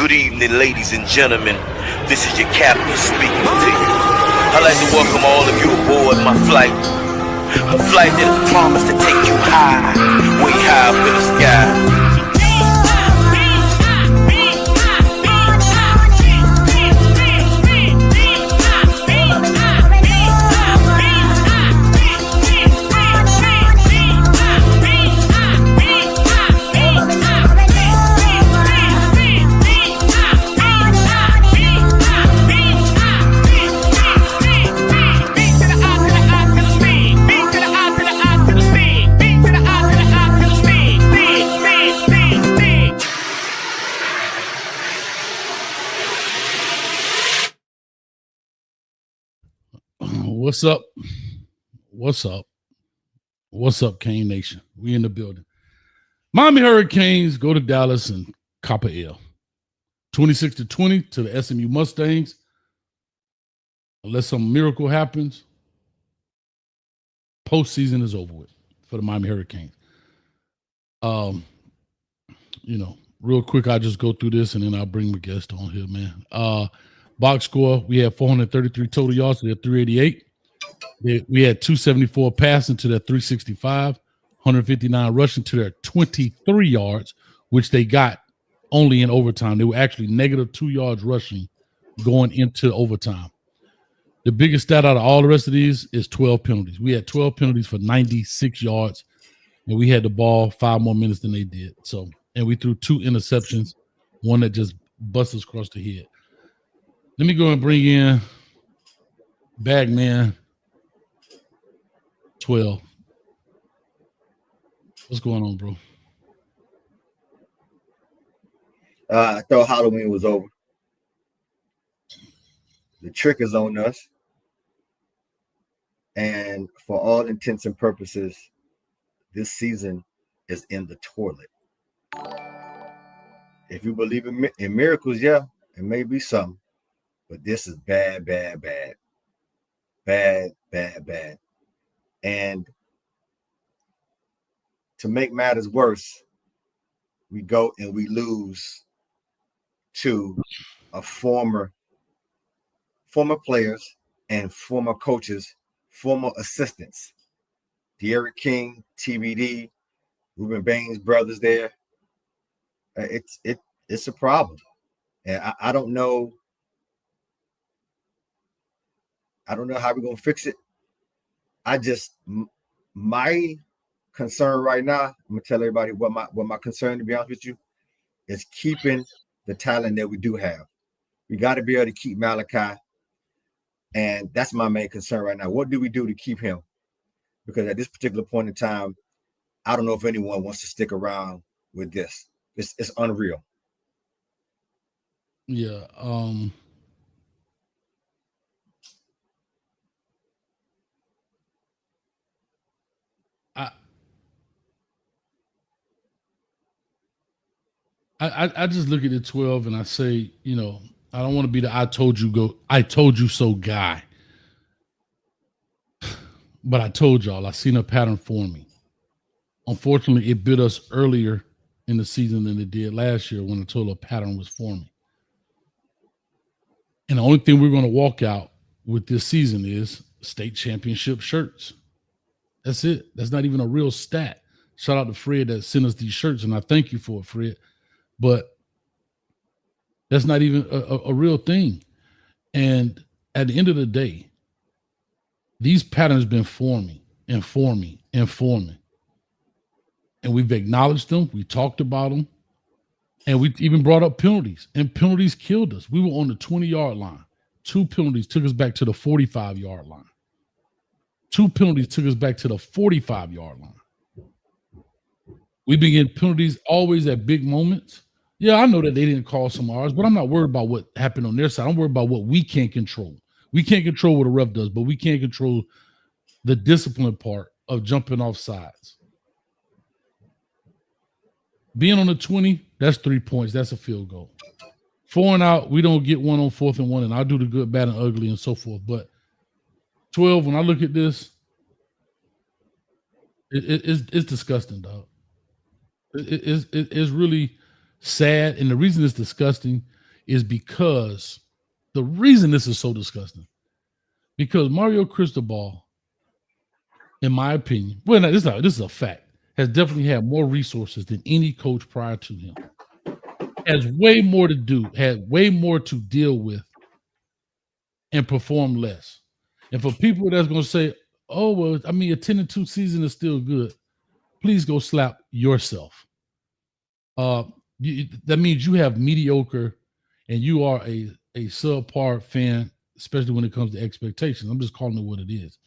Good evening, ladies and gentlemen. This is your captain speaking to you. I'd like to welcome all of you aboard my flight. A flight that promised to take you high, way high up in the sky. What's up? What's up? What's up, Cane Nation? We in the building. Miami Hurricanes go to Dallas and cop a L. 26-20 to the SMU Mustangs. Unless some miracle happens, postseason is over with for the Miami Hurricanes. Real quick, I'll just go through this and then I'll bring my guest on here, man. Box score, we had 433 total yards to their 388. We had 274 passing to their 365, 159 rushing to their 23 yards, which they got only in overtime. They were actually negative 2 yards rushing going into overtime. The biggest stat out of all the rest of these is 12 penalties. We had 12 penalties for 96 yards, and we had the ball 5 more minutes than they did. So, and we threw 2 interceptions, one that just busts us across the head. Let me go and bring in Bagman 12. What's going on, bro? I thought Halloween was over. The trick is on us. And for all intents and purposes, this season is in the toilet. If you believe in miracles, yeah, it may be some. But this is bad, bad, bad. Bad, bad, bad. And to make matters worse, we go and we lose to a former players and former coaches, former assistants. De'Aaron King, TBD, Ruben Baines brothers there. It's a problem. And I don't know. I don't know how we're going to fix it. My concern right now, I'm going to tell everybody what my concern, to be honest with you, is keeping the talent that we do have. We got to be able to keep Malachi. And that's my main concern right now. What do we do to keep him? Because at this particular point in time, I don't know if anyone wants to stick around with this. It's unreal. Yeah. I just look at the 12 and I say, I don't want to be the I told you so guy. But I told y'all, I seen a pattern forming. Unfortunately, it bit us earlier in the season than it did last year when I told a pattern was forming. And the only thing we're going to walk out with this season is state championship shirts. That's it. That's not even a real stat. Shout out to Fred that sent us these shirts, and I thank you for it, Fred. But that's not even a real thing. And at the end of the day, these patterns been forming and forming and forming. And we've acknowledged them. We talked about them. And we even brought up penalties. And penalties killed us. We were on the 20-yard line. 2 penalties took us back to the 45-yard line. 2 penalties took us back to the 45-yard line. We've been getting penalties always at big moments. Yeah, I know that they didn't call some ours, but I'm not worried about what happened on their side. I'm worried about what we can't control. We can't control what a ref does, but we can't control the discipline part of jumping off sides. Being on the 20, that's 3 points. That's a field goal. 4 and out, we don't get one on 4th and 1, and I'll do the good, bad, and ugly and so forth. But 12, when I look at this, it's disgusting, dog. It's really sad, and the reason it's disgusting is because the reason this is so disgusting, because Mario Cristobal, in my opinion, well, no, this is a fact, has definitely had more resources than any coach prior to him. Has way more to do, had way more to deal with, and perform less. And for people that's going to say, oh, well, I mean, a 10-2 season is still good, please go slap yourself. That means you have mediocre and you are a subpar fan, especially when it comes to expectations. I'm just calling it what it is.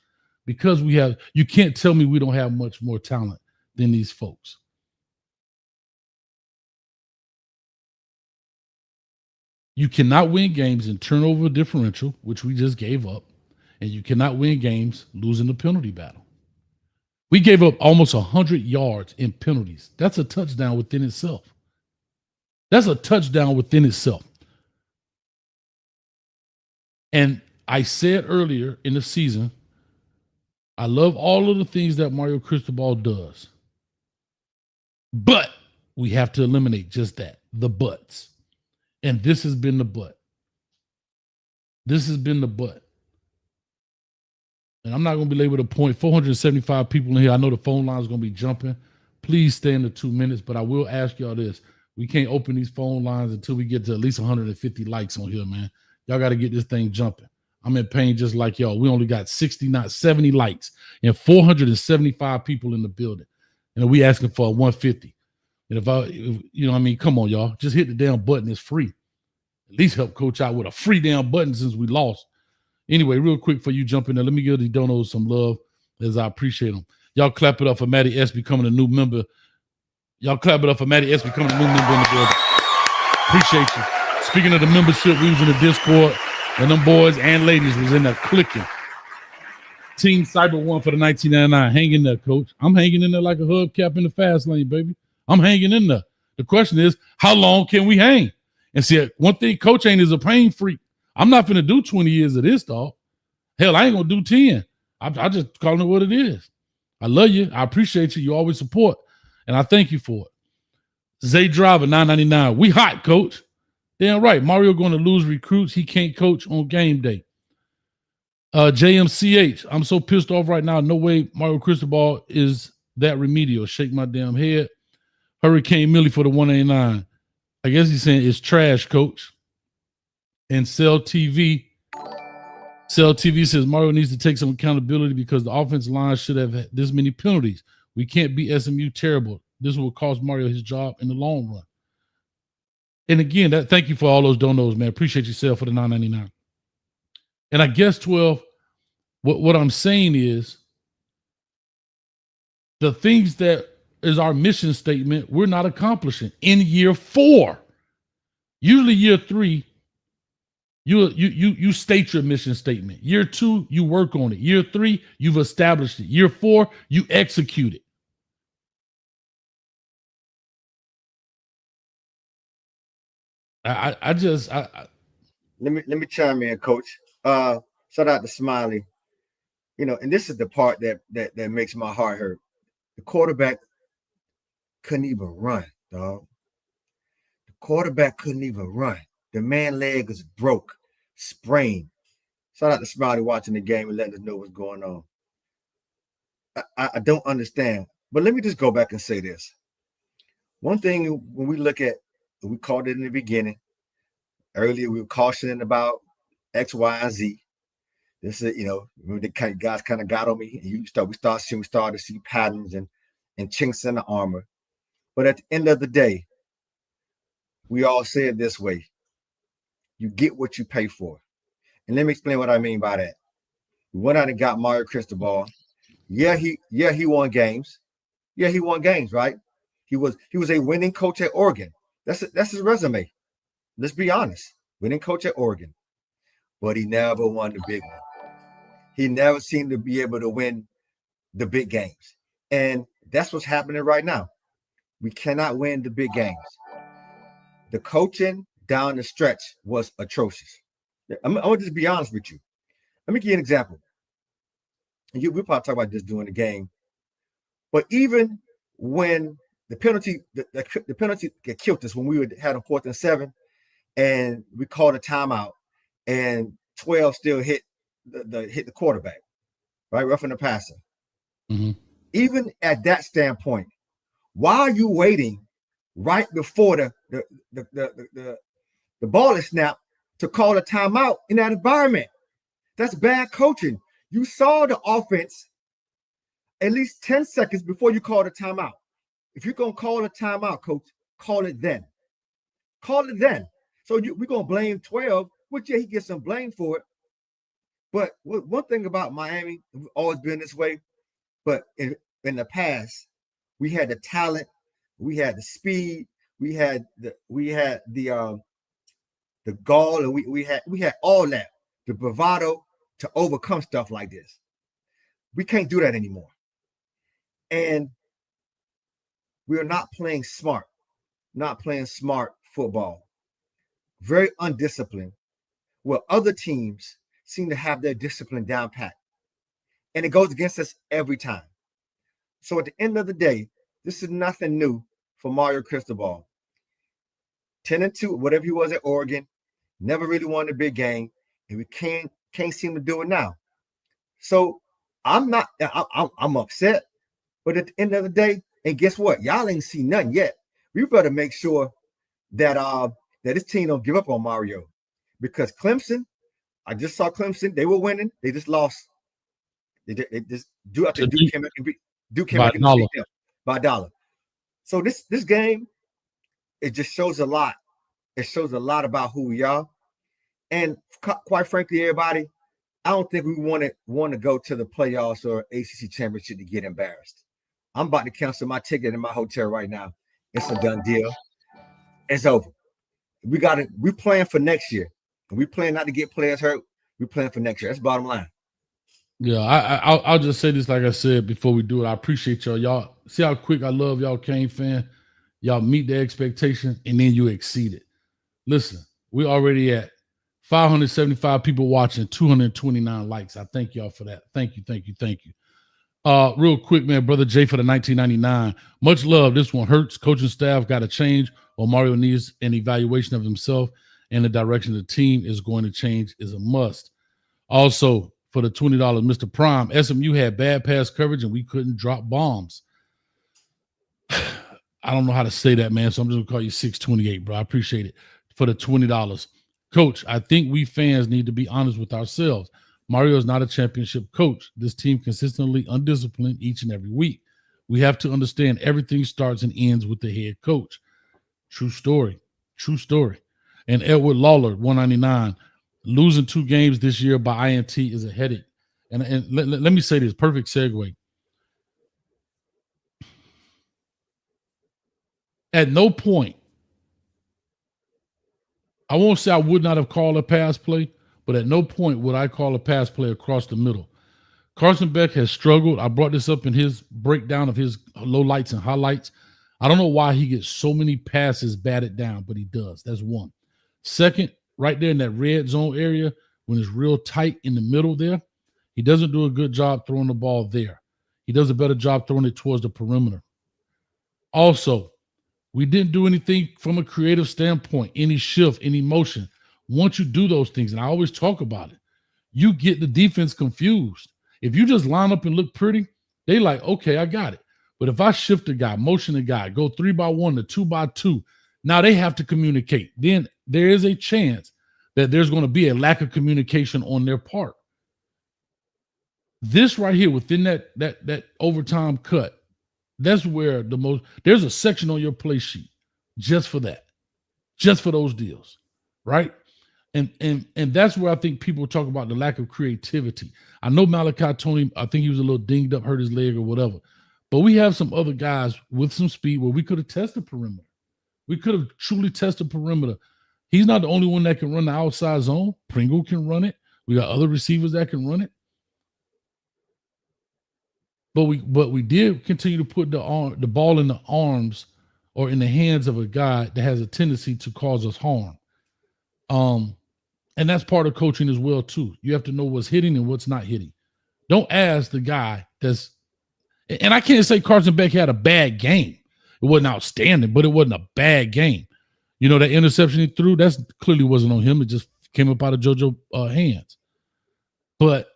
Because you can't tell me we don't have much more talent than these folks. You cannot win games in turnover differential, which we just gave up, and you cannot win games losing the penalty battle. We gave up almost 100 yards in penalties. That's a touchdown within itself. That's a touchdown within itself. And I said earlier in the season, I love all of the things that Mario Cristobal does. But we have to eliminate just that, the buts. And this has been the but. This has been the but. And I'm not going to belabor the point. 475 people in here. I know the phone line is going to be jumping. Please stay in the 2 minutes, but I will ask y'all this. We can't open these phone lines until we get to at least 150 likes on here, man. Y'all got to get this thing jumping. I'm in pain just like y'all. We only got 70 likes and 475 people in the building. And we asking for a 150. And come on, y'all. Just hit the damn button. It's free. At least help coach out with a free damn button since we lost. Anyway, real quick for you jump in there, let me give these donos some love as I appreciate them. Y'all clap it up for Matty S becoming a new member. Y'all clap it up for Matty S becoming a new member in the building. Appreciate you. Speaking of the membership, we was in the Discord, and them boys and ladies was in there clicking. Team Cyber One for the 1999. Hang in there, coach. I'm hanging in there like a hubcap in the fast lane, baby. I'm hanging in there. The question is, how long can we hang? And see, one thing coach ain't is a pain freak. I'm not going to do 20 years of this, dog. Hell, I ain't going to do 10. I just calling it what it is. I love you. I appreciate you. You always support, and I thank you for it. Zay Driver, 999. We hot, coach. Damn right. Mario going to lose recruits. He can't coach on game day. JMCH, I'm so pissed off right now. No way Mario Cristobal is that remedial. Shake my damn head. Hurricane Millie for the 189. I guess he's saying it's trash, coach. And Cell TV says Mario needs to take some accountability because the offensive line should have had this many penalties. We can't be SMU terrible. This will cost Mario his job in the long run. And again, thank you for all those donos, man. Appreciate yourself for the $9.99. And I guess 12, what I'm saying is the things that is our mission statement, we're not accomplishing in year 4. Usually year 3, you state your mission statement. Year 2, you work on it. Year 3, you've established it. Year 4, you execute it. Let me chime in, coach. Shout out to Smiley. And this is the part that makes my heart hurt. The quarterback couldn't even run, dog. The quarterback couldn't even run. The man leg is broke, sprained. Shout out to Smiley watching the game and letting us know what's going on. I don't understand. But let me just go back and say this. One thing when we look at, we called it in the beginning. Earlier, we were cautioning about X, Y, and Z. This is, the kind of guys kind of got on me. And we started to see patterns and chinks in the armor. But at the end of the day, we all say it this way. You get what you pay for. And let me explain what I mean by that. We went out and got Mario Cristobal. Yeah, he won games. Yeah, he won games, right? He was a winning coach at Oregon. That's his resume. Let's be honest. Winning coach at Oregon. But he never won the big one. He never seemed to be able to win the big games. And that's what's happening right now. We cannot win the big games. The coaching down the stretch was atrocious. I'm going to just be honest with you. Let me give you an example. And we'll probably talk about this during the game. But even when the penalty get killed us when we had a 4th and 7, and we called a timeout, and 12 still hit the quarterback, right? Roughing the passer. Mm-hmm. Even at that standpoint, why are you waiting right before the ball is snapped to call a timeout in that environment? That's bad coaching. You saw the offense at least 10 seconds before you called a timeout. If you're going to call a timeout, coach, call it then. Call it then. So we're going to blame 12, which, yeah, he gets some blame for it. But one thing about Miami, we've always been this way, but in the past, we had the talent, we had the speed, we had the gall, and we had all that, the bravado to overcome stuff like this. We can't do that anymore. And we are not playing smart football. Very undisciplined. Well, other teams seem to have their discipline down pat. And it goes against us every time. So at the end of the day, this is nothing new for Mario Cristobal. 10-2, whatever he was at Oregon, never really won a big game, and we can't seem to do it now. So I'm upset, but at the end of the day, and guess what? Y'all ain't seen nothing yet. We better make sure that that this team don't give up on Mario, because Clemson, I just saw Clemson. They were winning. They just lost. They just Duke came back and beat them by a dollar. So this game, it just shows a lot. It shows a lot about who we are. And quite frankly, everybody, I don't think we want to go to the playoffs or ACC championship to get embarrassed. I'm about to cancel my ticket in my hotel right now. It's a done deal. It's over. We're playing for next year. We plan not to get players hurt. We're playing for next year. That's the bottom line. Yeah, I'll just say this, like I said before we do it. I appreciate y'all. Y'all see how quick I love y'all, Kane fan. Y'all meet the expectation and then you exceed it. Listen, we already at 575 people watching, 229 likes. I thank y'all for that. Thank you. Real quick, man, Brother Jay for the 1999. Much love. This one hurts. Coaching staff got to change, or Mario needs an evaluation of himself, and the direction of the team is going to change is a must. Also, for the $20, Mr. Prime, SMU had bad pass coverage and we couldn't drop bombs. I don't know how to say that, man, so I'm just going to call you 628, bro. I appreciate it. For the $20. Coach, I think we fans need to be honest with ourselves. Mario is not a championship coach. This team consistently undisciplined each and every week. We have to understand everything starts and ends with the head coach. True story. And Edward Lawler, 199, losing 2 games this year by INT is a headache. And let me say this, perfect segue. At no point, I won't say I would not have called a pass play, but at no point would I call a pass play across the middle. Carson Beck has struggled. I brought this up in his breakdown of his lowlights and highlights. I don't know why he gets so many passes batted down, but he does. That's one. Second, right there in that red zone area, when it's real tight in the middle there, he doesn't do a good job throwing the ball there. He does a better job throwing it towards the perimeter. Also, we didn't do anything from a creative standpoint, any shift, any motion. Once you do those things, and I always talk about it, you get the defense confused. If you just line up and look pretty, they like, okay, I got it. But if I shift a guy, motion a guy, go 3x1 to 2x2, now they have to communicate. Then there is a chance that there's going to be a lack of communication on their part. This right here within that overtime cut, that's where there's a section on your play sheet just for that, just for those deals, right? And that's where I think people talk about the lack of creativity. I know Malachi Tony, I think he was a little dinged up, hurt his leg or whatever. But we have some other guys with some speed where we could have tested perimeter. We could have truly tested perimeter. He's not the only one that can run the outside zone. Pringle can run it. We got other receivers that can run it. But we did continue to put the ball in the arms or in the hands of a guy that has a tendency to cause us harm. And that's part of coaching as well, too. You have to know what's hitting and what's not hitting. Don't ask the guy that's – and I can't say Carson Beck had a bad game. It wasn't outstanding, but it wasn't a bad game. You know, that interception he threw, that's clearly wasn't on him. It just came up out of JoJo hands. But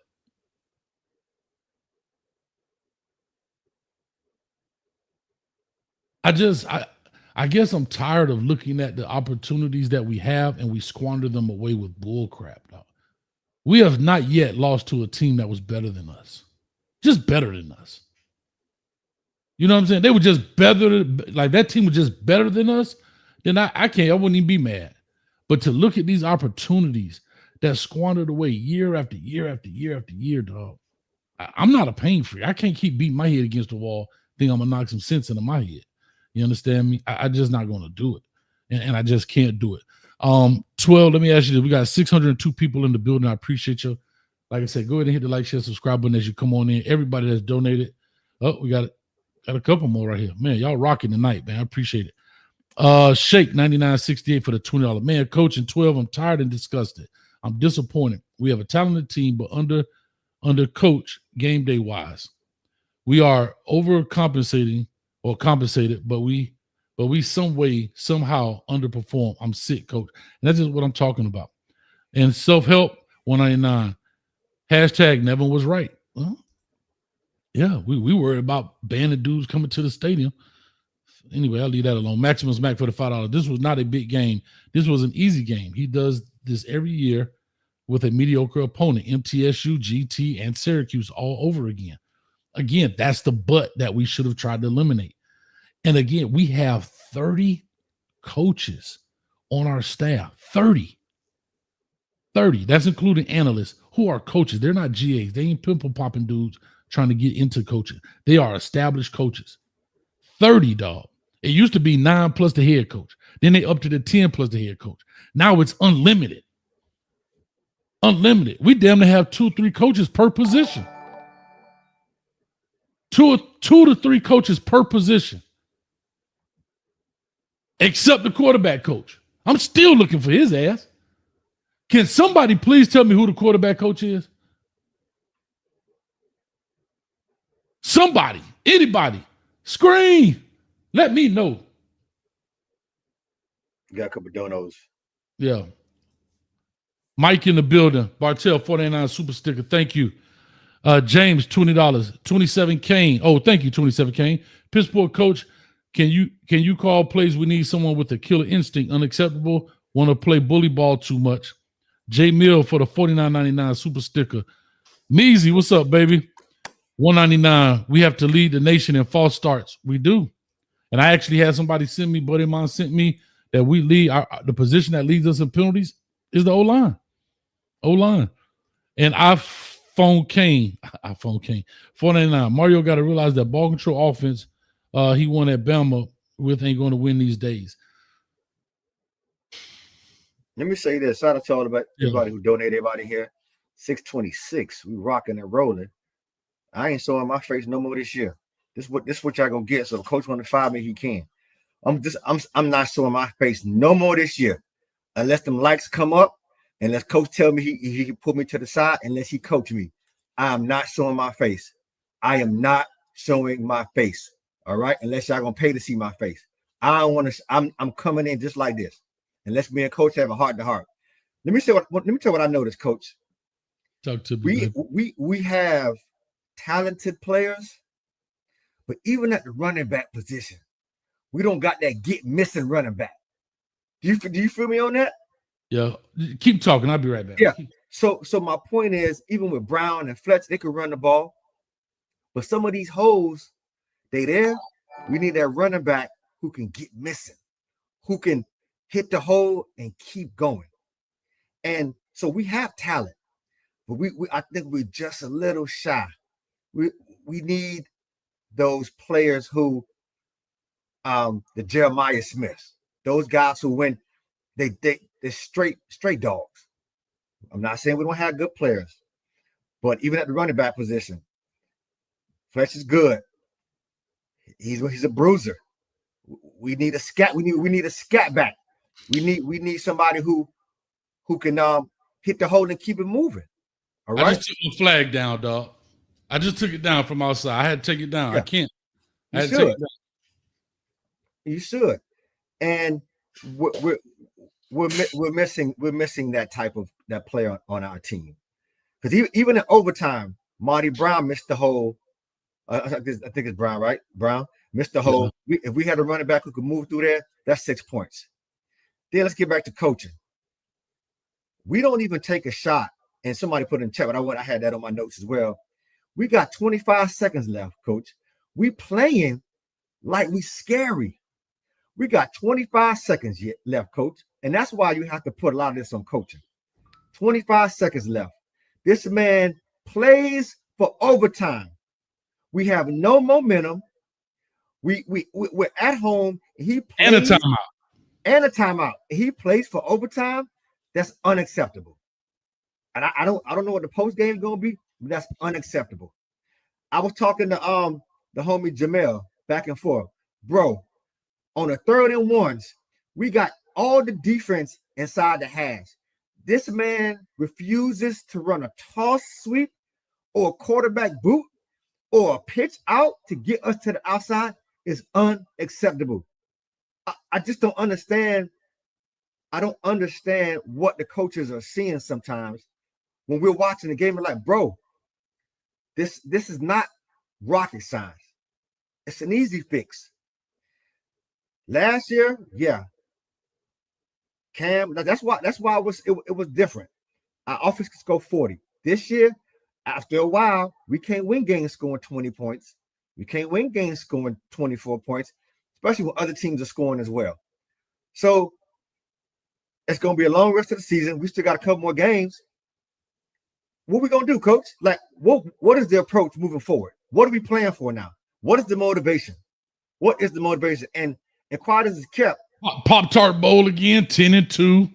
I guess I'm tired of looking at the opportunities that we have and we squander them away with bull crap. Dog. We have not yet lost to a team that was better than us. Just better than us. You know what I'm saying? They were just better. Like that team was just better than us. Then I wouldn't even be mad. But to look at these opportunities that squandered away year after year after year after year, dog. I'm not a pain free. I can't keep beating my head against the wall, think I'm gonna knock some sense into my head. You understand me? I just not gonna do it. And I just can't do it. 12, let me ask you this. We got 602 people in the building. I appreciate you. Like I said, go ahead and hit the like, share, subscribe button as you come on in. Everybody that's donated. Oh, we got a couple more right here. Man, y'all rocking tonight, man. I appreciate it. Shake 9968 for the $20. Man, coach in 12, I'm tired and disgusted. I'm disappointed. We have a talented team, but under coach game day wise, we are overcompensating or compensated, but we some way somehow underperform. I'm sick, coach. And that's just what I'm talking about. And self-help 199 hashtag Nevin was right. Well, yeah, we worried about banning dudes coming to the stadium. Anyway, I'll leave that alone. Maximus Mac for the $5. This was not a big game. This was an easy game. He does this every year with a mediocre opponent, MTSU, GT, and Syracuse all over again. Again, that's the butt that we should have tried to eliminate. And again, we have 30 coaches on our staff. 30. That's including analysts who are coaches. They're not GAs. They ain't pimple popping dudes trying to get into coaching. They are established coaches. 30, dog. It used to be 9 plus the head coach. Then they up to the 10 plus the head coach. Now it's unlimited. Unlimited. We damn near have 2-3 coaches per position. Two to three coaches per position. Except the quarterback coach. I'm still looking for his ass. Can somebody please tell me who the quarterback coach is? Somebody, anybody, scream. Let me know. Got a couple donos. Yeah. Mike in the building. Bartell 49 super sticker. Thank you. James $20. 27 Kane. Oh, thank you, 27 Kane. Pittsburgh coach. Can you call plays? We need someone with a killer instinct. Unacceptable. Want to play bully ball too much. J Mill for the $49.99 super sticker. Measy, what's up, baby? $199. We have to lead the nation in false starts. We do. And I actually had somebody send me, buddy of mine sent me that we lead the position that leads us in penalties is the O-line. O-line. And iPhone Kane. 499. Mario got to realize that ball control offense he won at Bama with ain't going to win these days. Let me say this. Shout out to all about everybody who donated, everybody here. 626. We rocking and rolling. I ain't showing my face no more this year. This what y'all gonna get. So if coach want to fire me, he can. I'm not showing my face no more this year. Unless them likes come up, unless coach tell me he can put me to the side, unless he coach me. I am not showing my face. I am not showing my face. All right, unless y'all gonna pay to see my face. I don't want to. I'm coming in just like this. Unless me and coach have a heart to heart. Let me tell you what I noticed, coach. Talk to me. We have talented players, but even at the running back position, we don't got that get missing running back. Do you feel me on that? Yeah. Keep talking. I'll be right back. Yeah. So my point is, even with Brown and Fletcher, they could run the ball, but some of these holes, they there. We need that running back who can get missing, who can hit the hole and keep going. And so we have talent, but I think we're just a little shy. We need those players who, the Jeremiah Smiths, those guys who win, they're straight dogs. I'm not saying we don't have good players, but even at the running back position, Fletcher's good. He's a bruiser. We need a scat. We need a scat back. We need somebody who can hit the hole and keep it moving. All right. I just took the flag down, dog. I just took it down from outside. I had to take it down. Yeah. I can't. I had to take it down. You should. And we're missing that type of that player on our team, because even in overtime, Marty Brown missed the whole. I think it's Brown, right? Brown missed the whole. If we had a running back who could move through there, that's 6 points. Then let's get back to coaching. We don't even take a shot, and somebody put in chat, but I had that on my notes as well. We got 25 seconds left, coach. We playing like we scary. We got 25 seconds left, coach. And that's why you have to put a lot of this on coaching. 25 seconds left. This man plays for overtime. We have no momentum. We're at home. He plays, and a timeout. He plays for overtime. That's unacceptable. And I don't know what the post game is gonna be, but that's unacceptable. I was talking to the homie Jamel back and forth, bro. On the 3rd and 1s, we got all the defense inside the hash. This man refuses to run a toss sweep or a quarterback boot or a pitch out to get us to the outside is unacceptable. I just don't understand. I don't understand what the coaches are seeing sometimes when we're watching the game. We're like, bro, this is not rocket science. It's an easy fix. Last year, yeah. Cam, that's why it was different. Our offense could score 40. This year, after a while, we can't win games scoring 20 points. We can't win games scoring 24 points, especially when other teams are scoring as well. So it's going to be a long rest of the season. We still got a couple more games. What are we going to do, coach? Like, what is the approach moving forward? What are we playing for now? What is the motivation? What is the motivation? And quiet as it's kept. Pop-Tart Bowl again, 10-2.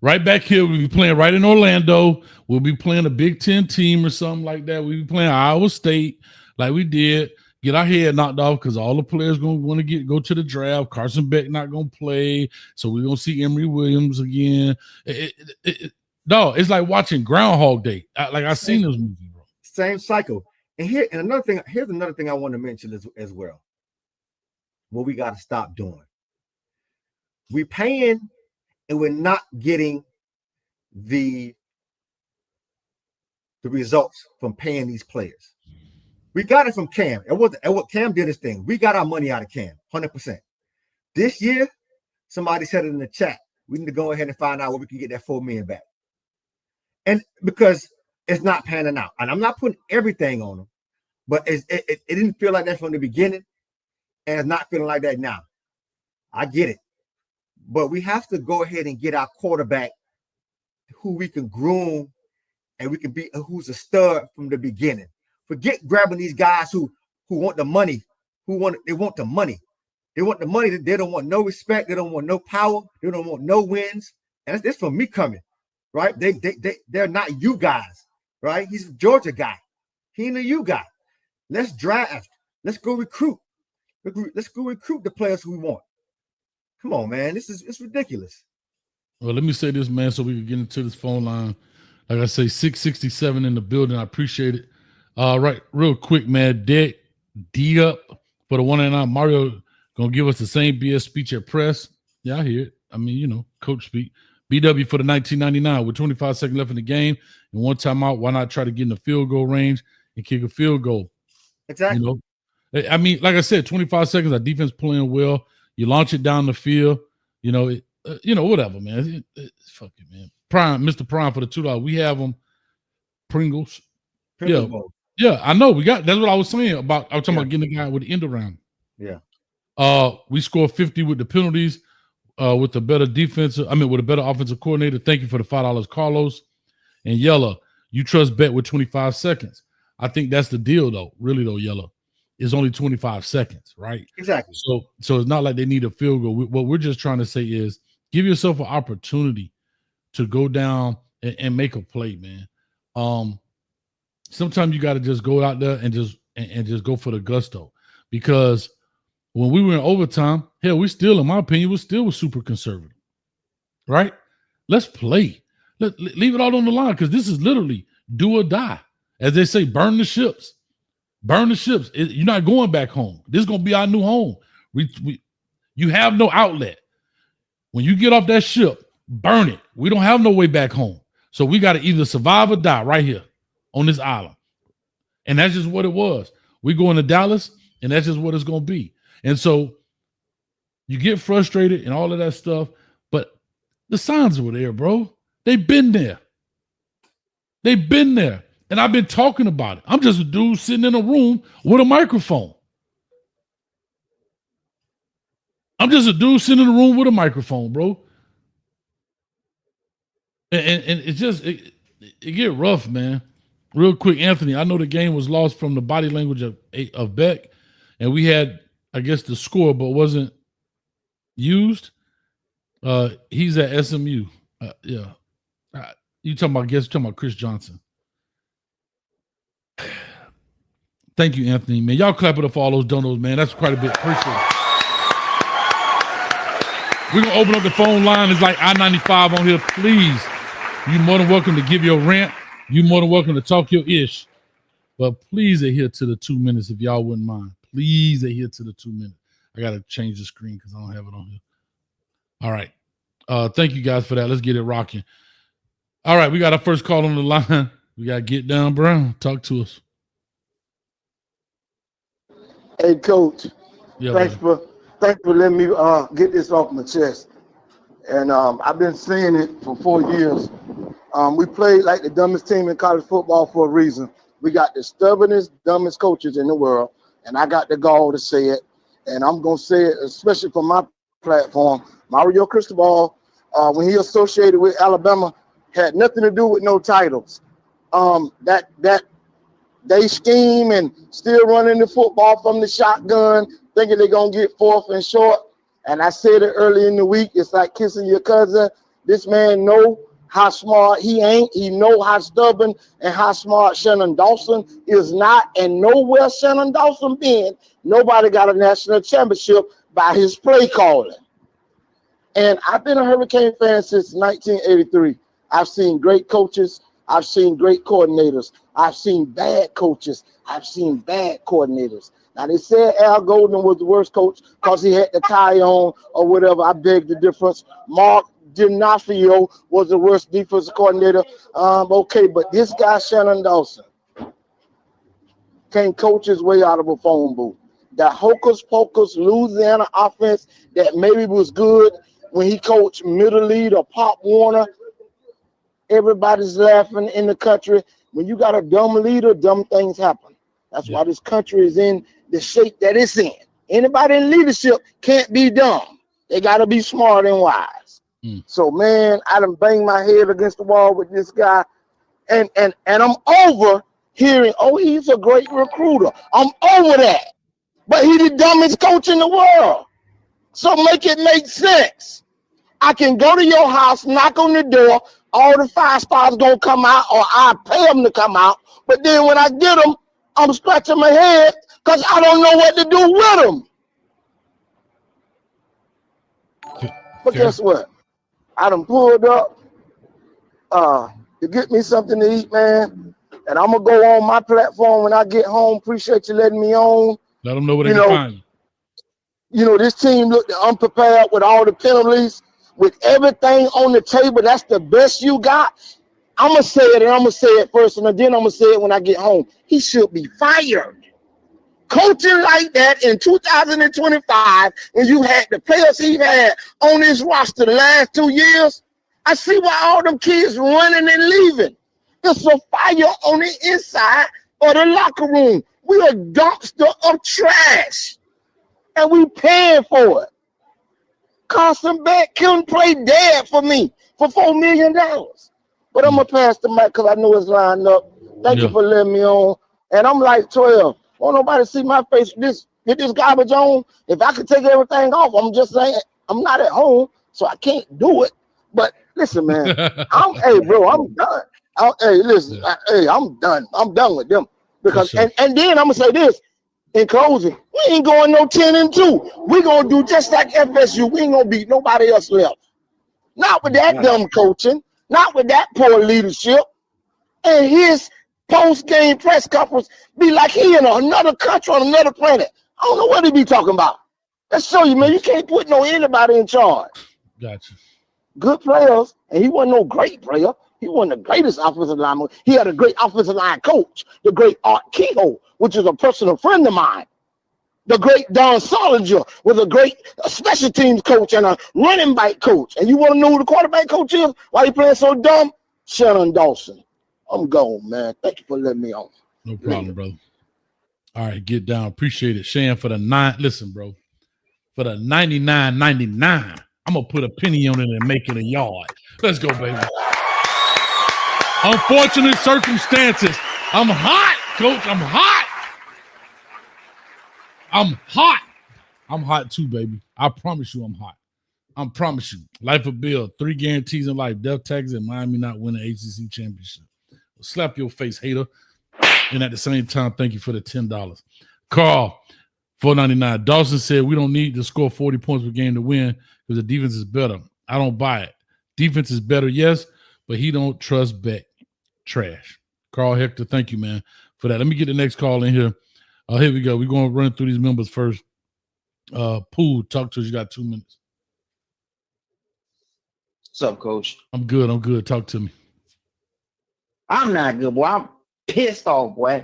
Right back here, we'll be playing right in Orlando. We'll be playing a Big Ten team or something like that. We'll be playing Iowa State like we did. Get our head knocked off because all the players going to want to go to the draft. Carson Beck not going to play, so we're going to see Emory Williams again. No, it's like watching Groundhog Day. I've seen this movie, bro. Same cycle. And here's another thing I want to mention as well. What we got to stop doing. We're paying and we're not getting the results from paying these players. We got it from Cam. And what Cam did his thing. We got our money out of Cam, 100%. This year, somebody said it in the chat. We need to go ahead and find out where we can get that $4 million back. And because it's not panning out. And I'm not putting everything on them, but it didn't feel like that from the beginning. And it's not feeling like that now. I get it. But we have to go ahead and get our quarterback who we can groom and we can be who's a stud from the beginning. Forget grabbing these guys who want the money, they want the money. They want the money. They don't want no respect. They don't want no power. They don't want no wins. And that's from me coming, right? They're not you guys, right? He's a Georgia guy. He ain't a you guy. Let's draft. Let's go recruit. Let's go recruit the players who we want. Come on, man. It's ridiculous. Well, let me say this, man, so we can get into this phone line. Like I say, 667 in the building. I appreciate it. Right, real quick, man. D up for the 199. Mario gonna give us the same BS speech at press. Yeah, I hear it. I mean, coach speak. BW for the 1999 with 25 seconds left in the game and one timeout. Why not try to get in the field goal range and kick a field goal? Exactly. I mean, like I said, 25 seconds. Our defense playing well. You launch it down the field. Whatever, man. Fuck it, man. Prime, Mr. Prime for the $2. We have them. Pringles. Yeah, I know. That's what I was saying about. I was talking about getting the guy with the end around. Yeah. We scored 50 with the penalties. With a better with a better offensive coordinator. Thank you for the $5, Carlos. And Yella, you trust Bet with 25 seconds. I think that's the deal, though. Really, though, Yella. It's only 25 seconds, right? Exactly. So it's not like they need a field goal. What we're just trying to say is give yourself an opportunity to go down and make a play, man. Sometimes you got to just go out there and just go for the gusto, because when we were in overtime, hell, we still, in my opinion, was super conservative, right? Let's play. Leave it all on the line, because this is literally do or die. As they say, burn the ships. Burn the ships. You're not going back home. This is going to be our new home. You have no outlet. When you get off that ship, burn it. We don't have no way back home. So we got to either survive or die right here on this island. And that's just what it was. We going to Dallas, and that's just what it's going to be. And so you get frustrated and all of that stuff, but the signs were there, bro. They've been there. They've been there. And I've been talking about it. I'm just a dude sitting in a room with a microphone. I'm just a dude sitting in a room with a microphone, bro. And it's just, it get rough, man. Real quick, Anthony, I know the game was lost from the body language of Beck, and we had, I guess, the score, but wasn't used. He's at SMU. Yeah. You talking about Chris Johnson. Thank you, Anthony, man. Y'all clap it up for all those donos, man. That's quite a bit. Appreciate it. We're going to open up the phone line. It's like I-95 on here. Please, you're more than welcome to give your rant. You're more than welcome to talk your ish. But please adhere to the 2 minutes if y'all wouldn't mind. Please adhere to the 2 minutes. I got to change the screen because I don't have it on here. All right. Thank you guys for that. Let's get it rocking. All right. We got our first call on the line. We got to Get Down Brown. Talk to us. Hey, Coach. Yeah, thanks for letting me get this off my chest. And I've been saying it for 4 years. We played like the dumbest team in college football for a reason. We got the stubbornest, dumbest coaches in the world, and I got the gall to say it. And I'm going to say it, especially for my platform. Mario Cristobal, when he associated with Alabama, had nothing to do with no titles. They scheme and still running the football from the shotgun, thinking they're going to get fourth and short. And I said it early in the week, it's like kissing your cousin. This man know how smart he ain't. He know how stubborn and how smart Shannon Dawson is not. And nowhere Shannon Dawson been, nobody got a national championship by his play calling. And I've been a Hurricane fan since 1983. I've seen great coaches. I've seen great coordinators. I've seen bad coaches. I've seen bad coordinators. Now, they said Al Golden was the worst coach because he had the tie on or whatever. I beg the difference. Mark D'Onofrio was the worst defensive coordinator. Okay, but this guy, Shannon Dawson, can coach his way out of a phone booth. That hocus pocus Louisiana offense that maybe was good when he coached Middle Lead or Pop Warner, everybody's laughing in the country. When you got a dumb leader, dumb things happen. That's why this country is in the shape that it's in. Anybody in leadership can't be dumb. They got to be smart and wise. So, man, I done banged my head against the wall with this guy. And I'm over hearing, oh, he's a great recruiter. I'm over that. But he's the dumbest coach in the world. So make it make sense. I can go to your house, knock on the door, all the 5 stars gonna come out, or I pay them to come out. But then when I get them, I'm scratching my head because I don't know what to do with them. But guess what? I done pulled up to get me something to eat, man. And I'm gonna go on my platform when I get home. Appreciate you letting me on. Let them know where they can find you. You know, this team looked unprepared with all the penalties, with everything on the table. That's the best you got. I'm going to say it, and I'm going to say it first, and then I'm going to say it when I get home. He should be fired. Coaching like that in 2025, when you had the players he had on his roster the last 2 years, I see why all them kids running and leaving. It's a fire on the inside of the locker room. We a dumpster of trash, and we paying for it. Carson Beck couldn't play dead for me for $4 million. But I'm going to pass the mic because I know it's lined up. Thank you for letting me on. And I'm like 12. Won't nobody see my face with this garbage on? If I could take everything off, I'm just saying I'm not at home, so I can't do it. But listen, man, hey, bro, I'm done. I'm done. I'm done with them. Because and then I'm going to say this. In closing, we ain't going no 10-2. We're going to do just like FSU. We ain't going to beat nobody else left. Not with that dumb coaching. Not with that poor leadership. And his post-game press conference be like he in another country on another planet. I don't know what he be talking about. Let's show you, man. You can't put anybody in charge. Gotcha. Good players, and he wasn't no great player. He wasn't the greatest offensive lineman. He had a great offensive line coach, the great Art Kehoe, which is a personal friend of mine. The great Don Solinger was a great special teams coach and a running back coach. And you want to know who the quarterback coach is? Why he playing so dumb? Shannon Dawson. I'm gone, man. Thank you for letting me on. No problem, brother. All right, get down. Appreciate it. Shan, for the nine. Listen, bro. For the 99.99, I'm gonna put a penny on it and make it a yard. Let's go, baby. Unfortunate circumstances. I'm hot, coach. I'm hot. I'm hot. I'm hot too, baby. I promise you I'm hot. I promise you. Life of Bill, 3 guarantees in life, death, taxes, and Miami not winning ACC championship. Slap your face, hater. And at the same time, thank you for the $10. Carl, $4.99. Dawson said we don't need to score 40 points per game to win because the defense is better. I don't buy it. Defense is better, yes, but he don't trust Beck. Trash. Carl Hector, thank you, man, for that. Let me get the next call in here. Here we go. We're going to run through these members first. Pooh, talk to us. You got 2 minutes. What's up, Coach? I'm good. Talk to me. I'm not good, boy. I'm pissed off, boy.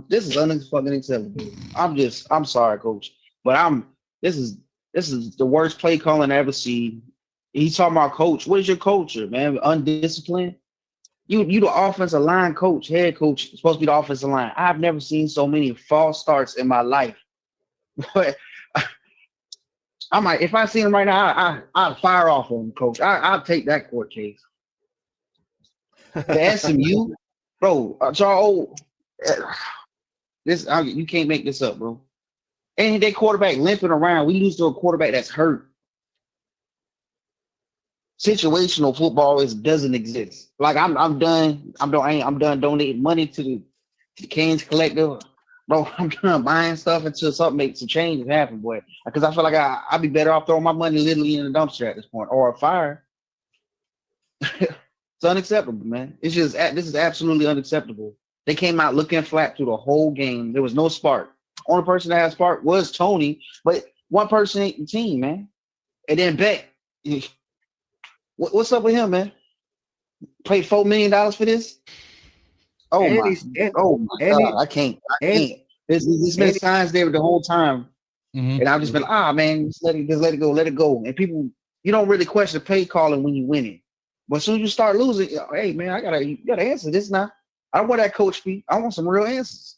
This is unacceptable. I'm sorry, Coach. But this is the worst play calling I ever seen. He's talking about coach. What is your culture, man? Undisciplined? You the offensive line coach, head coach, supposed to be the offensive line. I've never seen so many false starts in my life. But I might, if I see him right now, I'll fire off on him, coach. I'll take that court case. The SMU, bro, you can't make this up, bro. And their quarterback limping around. We lose to a quarterback that's hurt. Situational football doesn't exist. Like I'm done donating money to the Canes Collective. Bro, I'm done buying stuff until something makes some changes happen, boy. Because I feel like I'd be better off throwing my money literally in the dumpster at this point or a fire. It's unacceptable, man. This is absolutely unacceptable. They came out looking flat through the whole game. There was no spark. Only person that had spark was Tony, but one person ain't the team, man. And then Beck. What's up with him, man? Paid $4 million for this? Oh my God! I can't. There's been signs there the whole time, and I've just been, man, just let it go. And people, you don't really question pay calling when you win it, but as soon as you start losing, hey man, you gotta answer this now. I don't want that coach fee. I want some real answers.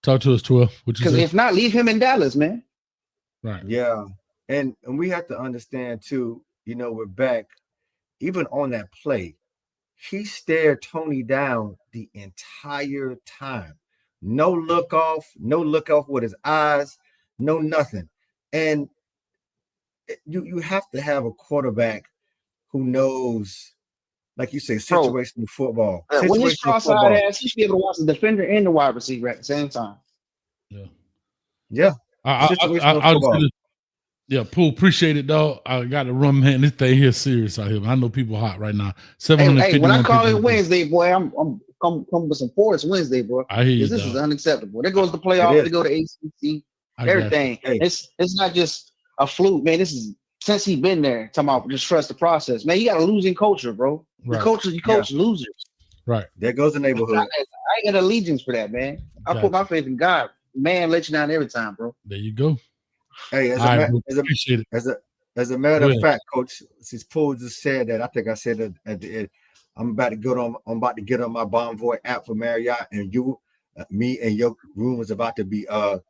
Talk to us, 12. Because if not, leave him in Dallas, man. Right. Yeah, and we have to understand too. We're back. Even on that play, he stared Tony down the entire time. No look off with his eyes, no nothing. And you have to have a quarterback who knows, like you say, situational football. When he's cross-eyed ass, he should be able to watch the defender and the wide receiver at the same time. Yeah. Yeah, Pooh, appreciate it, though. I got to run, man. This thing here serious out here. I know people hot right now. Hey, when I call it Wednesday, boy, I'm come with some force Wednesday, bro. I hear you. This is unacceptable. There goes the playoff. They go to ACC. Everything. Hey. It's not just a fluke, man. This is since he's been there. Talking about just trust the process, man. You got a losing culture, bro. Right. You coach losers. Right. There goes the neighborhood. I ain't got allegiance for that, man. I put my faith in God. Man, let you down every time, bro. There you go. Hey, as a matter of fact, Coach, since Paul just said that, I think I said it at the end. I'm about to get on my Bonvoy app for Marriott, and me and your room is about to be. I'm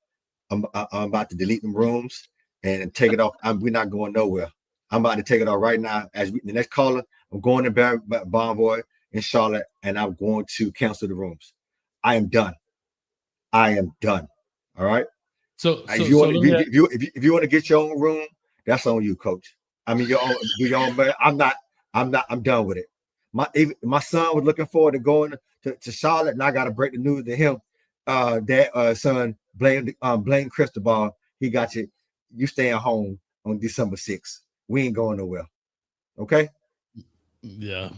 about to delete them rooms and take it off. We're not going nowhere. I'm about to take it off right now. The next caller, I'm going to Bonvoy in Charlotte, and I'm going to cancel the rooms. I am done. All right. If you want to get your own room, that's on you, Coach. I mean, your own. I'm done with it. My son was looking forward to going to Charlotte, and I got to break the news to him. Son, blame Cristobal. He got you. You staying home on December 6th. We ain't going nowhere. Okay. Yeah.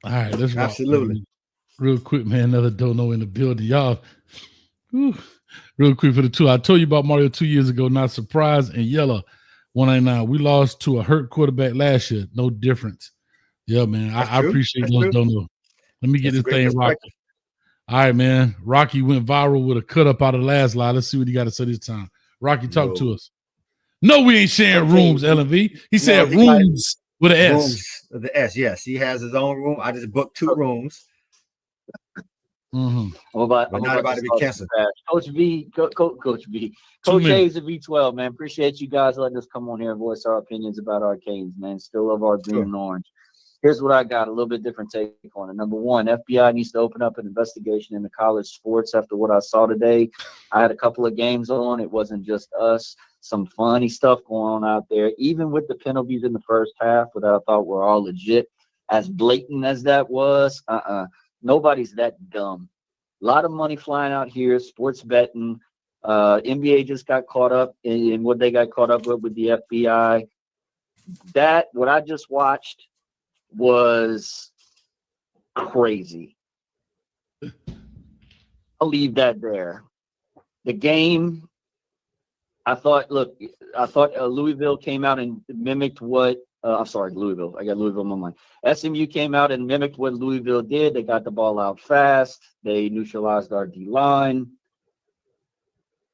All right. Let's rock. Absolutely. Real quick, man. Another dono in the building, y'all. Whew. Real quick for the 2. I told you about Mario 2 years ago, not surprised and yellow. 199. We lost to a hurt quarterback last year. No difference. Yeah, man. I appreciate those donos. Let me get this thing rocking. All right, man. Rocky went viral with a cut up out of the last lie. Let's see what he got to say this time. Rocky, talk to us. No, we ain't sharing rooms, LMV. He said rooms with an S. Rooms with the S, yes. He has his own room. I just booked 2 rooms. Mm-hmm. I'm about to be canceled. Coach V, Coach V. Coach Hayes at V12, man. Appreciate you guys letting us come on here and voice our opinions about our Canes, man. Still love our green and orange. Here's what I got, a little bit different take on it. Number one, FBI needs to open up an investigation into college sports after what I saw today. I had a couple of games on. It wasn't just us. Some funny stuff going on out there, even with the penalties in the first half that I thought were all legit. As blatant as that was, nobody's that dumb. A lot of money flying out here, sports betting. NBA just got caught up in what they got caught up with the FBI. What I just watched was crazy. I'll leave that there. The game, I thought Louisville came out and mimicked what I'm sorry, Louisville. I got Louisville in my mind. SMU came out and mimicked what Louisville did. They got the ball out fast. They neutralized our D-line.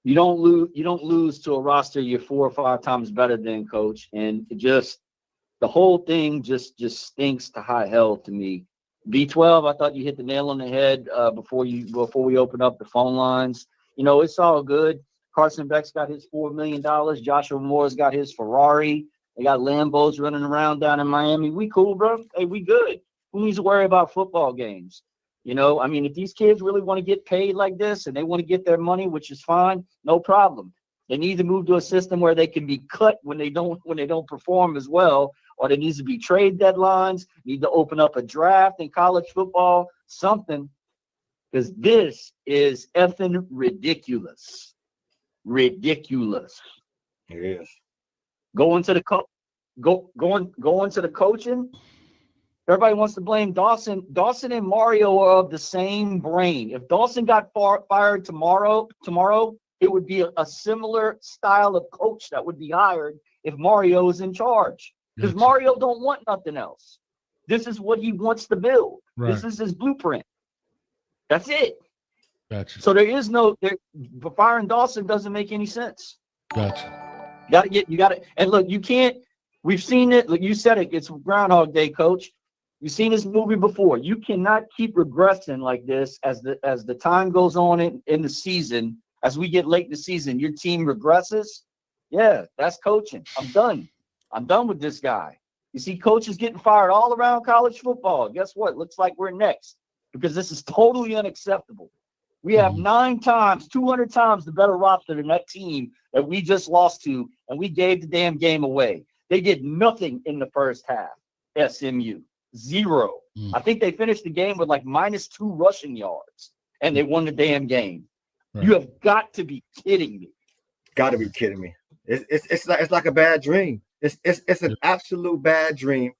You don't lose to a roster you're 4 or 5 times better than, coach. And the whole thing just stinks to high hell to me. B12, I thought you hit the nail on the head before we open up the phone lines. It's all good. Carson Beck's got his $4 million. Joshua Moore's got his Ferrari. They got Lambos running around down in Miami. We cool, bro. Hey, we good. Who needs to worry about football games? If these kids really want to get paid like this and they want to get their money, which is fine, no problem. They need to move to a system where they can be cut when they don't perform as well, or there needs to be trade deadlines. Need to open up a draft in college football, something, because this is effing ridiculous. Ridiculous. It is. Going to the coaching. Everybody wants to blame Dawson. Dawson and Mario are of the same brain. If Dawson got fired tomorrow, it would be a similar style of coach that would be hired if Mario is in charge. Because Mario don't want nothing else. This is what he wants to build. Right. This is his blueprint. That's it. Gotcha. So firing Dawson doesn't make any sense. Gotcha. You got to, and look, you can't. We've seen it. Look, you said it. It's Groundhog Day, coach. You've seen this movie before. You cannot keep regressing like this as the time goes on in the season. As we get late in the season, your team regresses. Yeah, that's coaching. I'm done. I'm done with this guy. You see coaches getting fired all around college football. Guess what? Looks like we're next because this is totally unacceptable. We have 200 times the better roster than that team that we just lost to, and we gave the damn game away. They did nothing in the first half. SMU, 0. I think they finished the game with like -2 rushing yards, and they won the damn game. Right. You have got to be kidding me. Got to be kidding me. It's like a bad dream. It's an absolute bad dream.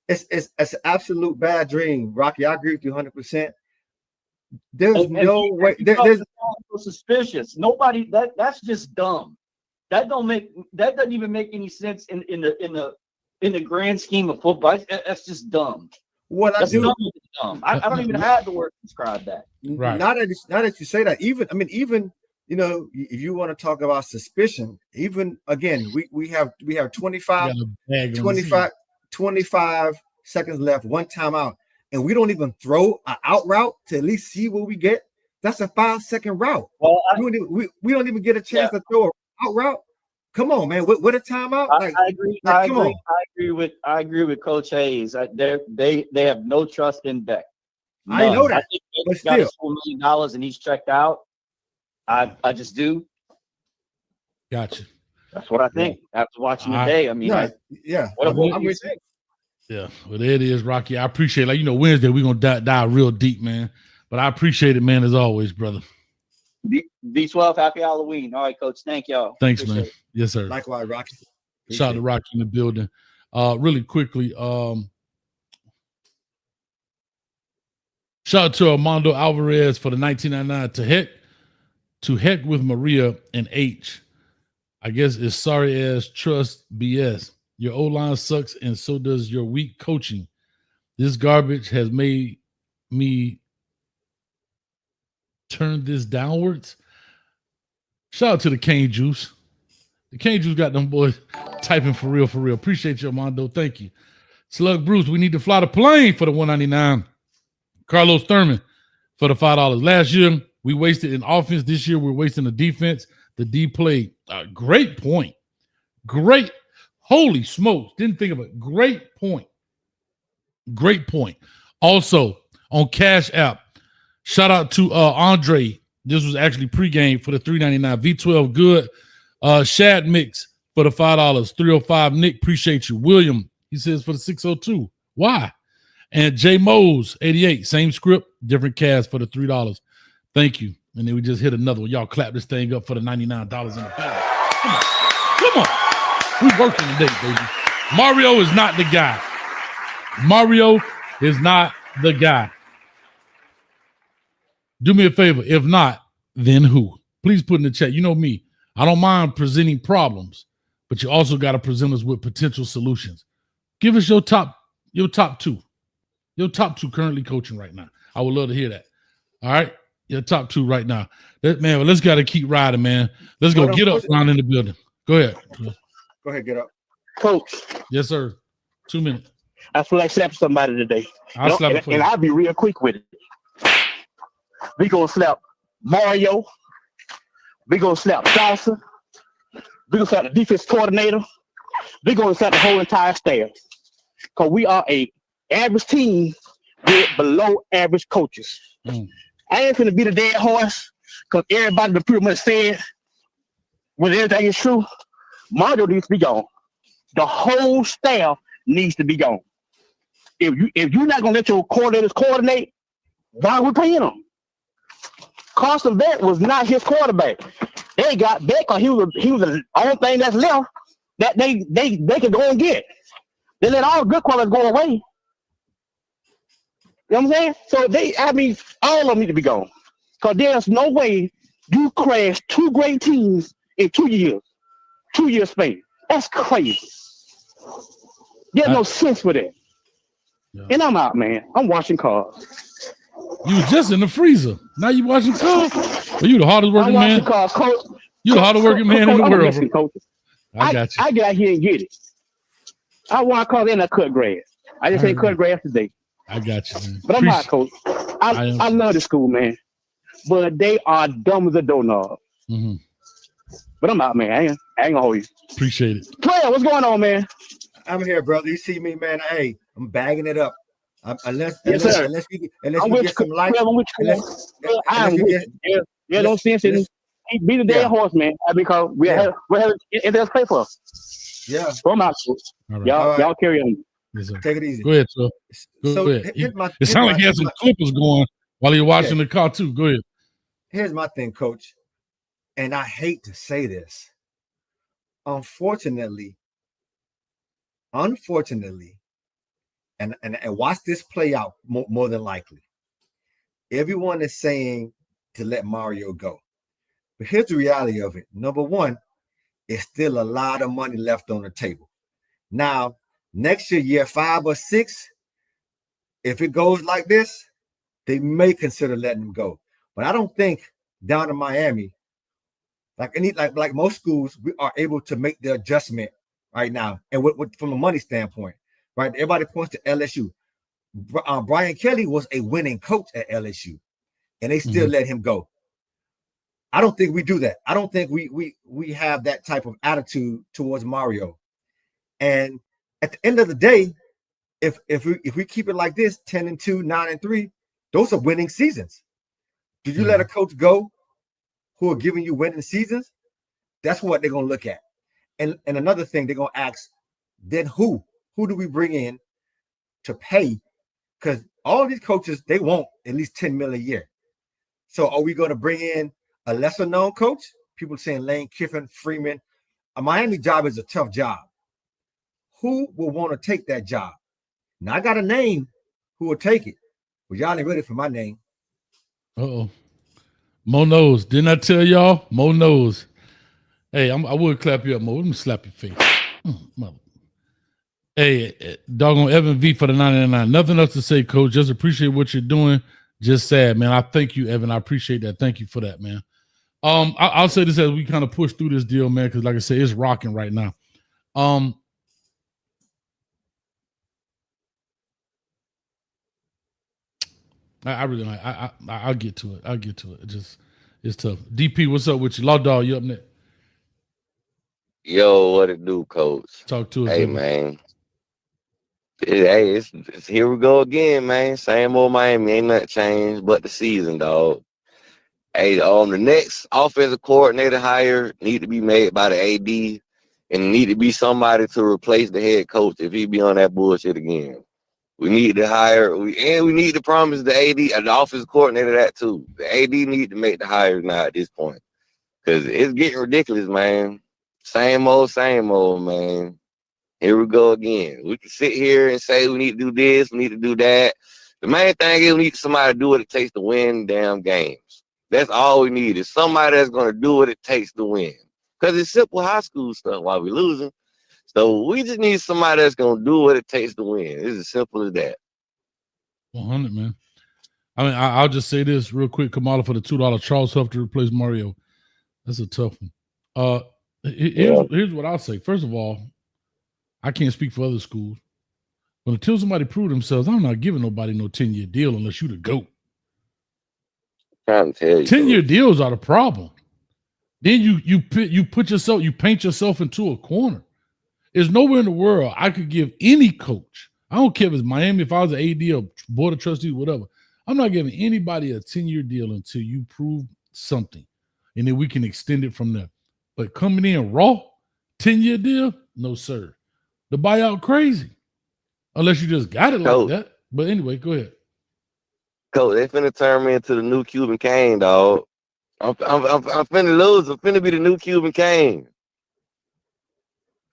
It's an absolute bad dream, Rocky. I agree with you 100%. There's no way. There's so suspicious. Nobody. That's just dumb. That doesn't even make any sense in the grand scheme of football. That's just dumb. That's dumb. I don't even have the word to describe that. Right. Now that you say that, even if you want to talk about suspicion, even again, we have 25 seconds left, one timeout, and we don't even throw an out route to at least see what we get. That's a 5-second route. Well, we don't even get a chance to throw an out route. Come on, man. What a timeout. I agree. I agree with Coach Hayes. They have no trust in Beck. None. I know that. I think he's got his $4 million and he's checked out. I just do. Gotcha. That's what I think after watching today. I mean, Well, there it is, Rocky. I appreciate it. Wednesday we're gonna dive real deep, man. But I appreciate it, man, as always, brother. B12, happy Halloween. All right, coach. Thank y'all. Thanks, man. Yes, sir. Likewise, Rocky. Shout out to Rocky in the building. Really quickly, shout out to Armando Alvarez for the 1999 to heck with Maria and H. I guess it's sorry ass trust BS. Your O-line sucks, and so does your weak coaching. This garbage has made me turn this downwards. Shout out to the Cane Juice. The Cane Juice got them boys typing for real, for real. Appreciate you, Armando. Thank you. Slug Bruce, we need to fly the plane for the $199. Carlos Thurman for the $5. Last year, we wasted in offense. This year, we're wasting the defense. The D played. Great point. Great. Holy smokes. Didn't think of it. Great point. Great point. Also, on Cash App, shout out to Andre. This was actually pregame for the $3.99. V12 good. Shad Mix for the $5. 305 Nick, appreciate you. William, he says for the 602. Why? And J Mose 88, same script, different cast for the $3. Thank you. And then we just hit another one. Y'all clap this thing up for the $99 in the bag. Come on. We working today, baby. Mario is not the guy. Mario is not the guy. Do me a favor. If not, then who? Please put in the chat. You know me. I don't mind presenting problems, but you also got to present us with potential solutions. Give us your top two. Your top two currently coaching right now. I would love to hear that. All right. Your top two right now. Man, let's got to keep riding, man. Let's go. Get up around in the building. Go ahead. Go ahead, get up. Coach. Yes, sir. 2 minutes. I feel like slapping somebody today. I'll slap it for you. And I'll be real quick with it. We gonna slap Mario. We gonna slap Salsa. We gonna slap the defense coordinator. We gonna slap the whole entire staff. Because we are a average team with below average coaches. I ain't finna be the dead horse because everybody been pretty much said when everything is true, Mario needs to be gone. The whole staff needs to be gone. If you're not gonna let your coordinators coordinate, why are we paying them? Carson Beck was not his quarterback. They got Beck because he was the only thing that's left that they can go and get. They let all the good quarterbacks go away. You know what I'm saying? So all of them need to be gone. Because there's no way you crash two great teams in 2 years. 2 years span. That's crazy. There's no sense for that. Yeah. And I'm out, man. I'm washing cars. You were just in the freezer. Now you washing cars? Well, you the hardest working man. I'm washing cars, Coach. You the hardest working man in the world. Bro. I got you. I get out here and get it. I wash cars and I cut grass. I just ain't cut grass today. I got you, man. But I'm not, Coach. I love the school, man. But they are dumb as a doorknob. Mm-hmm. But I'm out, man. I ain't gonna hold you. Appreciate it. Claire, what's going on, man? I'm here, brother. You see me, man. Hey, I'm bagging it up. Unless we get some light. Don't sense it. Be the dead horse, man. Because we have it does pay for us. Yeah. So I'm out. Right. Y'all carry on. Yes, take it easy. Go ahead, sir. Go ahead. It sounds like he had some clippers going while you're washing the car too. Go ahead. Here's my thing, Coach. And I hate to say this. Unfortunately, and watch this play out more than likely. Everyone is saying to let Mario go. But here's the reality of it. Number one, it's still a lot of money left on the table. Now, next year 5 or 6, if it goes like this, they may consider letting him go. But I don't think down in Miami, like most schools, we are able to make the adjustment right now. And from a money standpoint, right? Everybody points to LSU. Brian Kelly was a winning coach at LSU, and they still let him go. I don't think we do that. I don't think we have that type of attitude towards Mario. And at the end of the day, if we keep it like this, 10-2, 9-3, those are winning seasons. Did you let a coach go who are giving you winning seasons? That's what they're gonna look at. And another thing, they're gonna ask, then who do we bring in to pay? Because all these coaches, they want at least $10 million a year. So are we gonna bring in a lesser known coach? People saying Lane Kiffin, Freeman. A Miami job is a tough job. Who will want to take that job? Now I got a name who will take it, but y'all ain't ready for my name. Uh-oh. Mo knows. Didn't I tell y'all? Mo knows. Hey, I would clap you up more. Let me slap your face. Mother. Hey, doggone Evan V for the 99. Nothing else to say, Coach. Just appreciate what you're doing. Just sad, man. I thank you, Evan. I appreciate that. Thank you for that, man. I'll say this as we kind of push through this deal, man, because like I said, it's rocking right now. I really like. I'll get to it. I'll get to it. It's tough. DP, what's up with you? Law Dog, you up next? Yo, what it do, Coach? Talk to us, Hey, baby. man. Hey, it's here we go again, man. Same old Miami. Ain't nothing changed but the season, dog. Hey, the next offensive coordinator hire need to be made by the AD and need to be somebody to replace the head coach if he be on that bullshit again. We need to hire, we need to promise the AD and the offensive coordinator that too. The AD need to make the hire now at this point because it's getting ridiculous, man. Same old, man. Here we go again. We can sit here and say we need to do this, we need to do that. The main thing is we need somebody to do what it takes to win damn games. That's all we need is somebody that's going to do what it takes to win. Because it's simple high school stuff while we're losing. So we just need somebody that's going to do what it takes to win. It's as simple as that. 100, man. I mean, I'll just say this real quick. Kamala for the $2 Charles Huff to replace Mario. That's a tough one. Here's what I'll say. First of all, I can't speak for other schools. But until somebody prove themselves, I'm not giving nobody no 10-year deal unless you the GOAT. I'm trying to tell you. 10-year deals are the problem. Then you paint yourself into a corner. There's nowhere in the world I could give any coach. I don't care if it's Miami, if I was an AD or board of trustees, whatever. I'm not giving anybody a 10-year deal until you prove something. And then we can extend it from there. But coming in raw, 10-year deal, no, sir. The buyout crazy. Unless you just got it like that. But anyway, go ahead. Coach, they finna turn me into the new Cuban Kane, dog. I'm finna lose. I'm finna be the new Cuban Kane.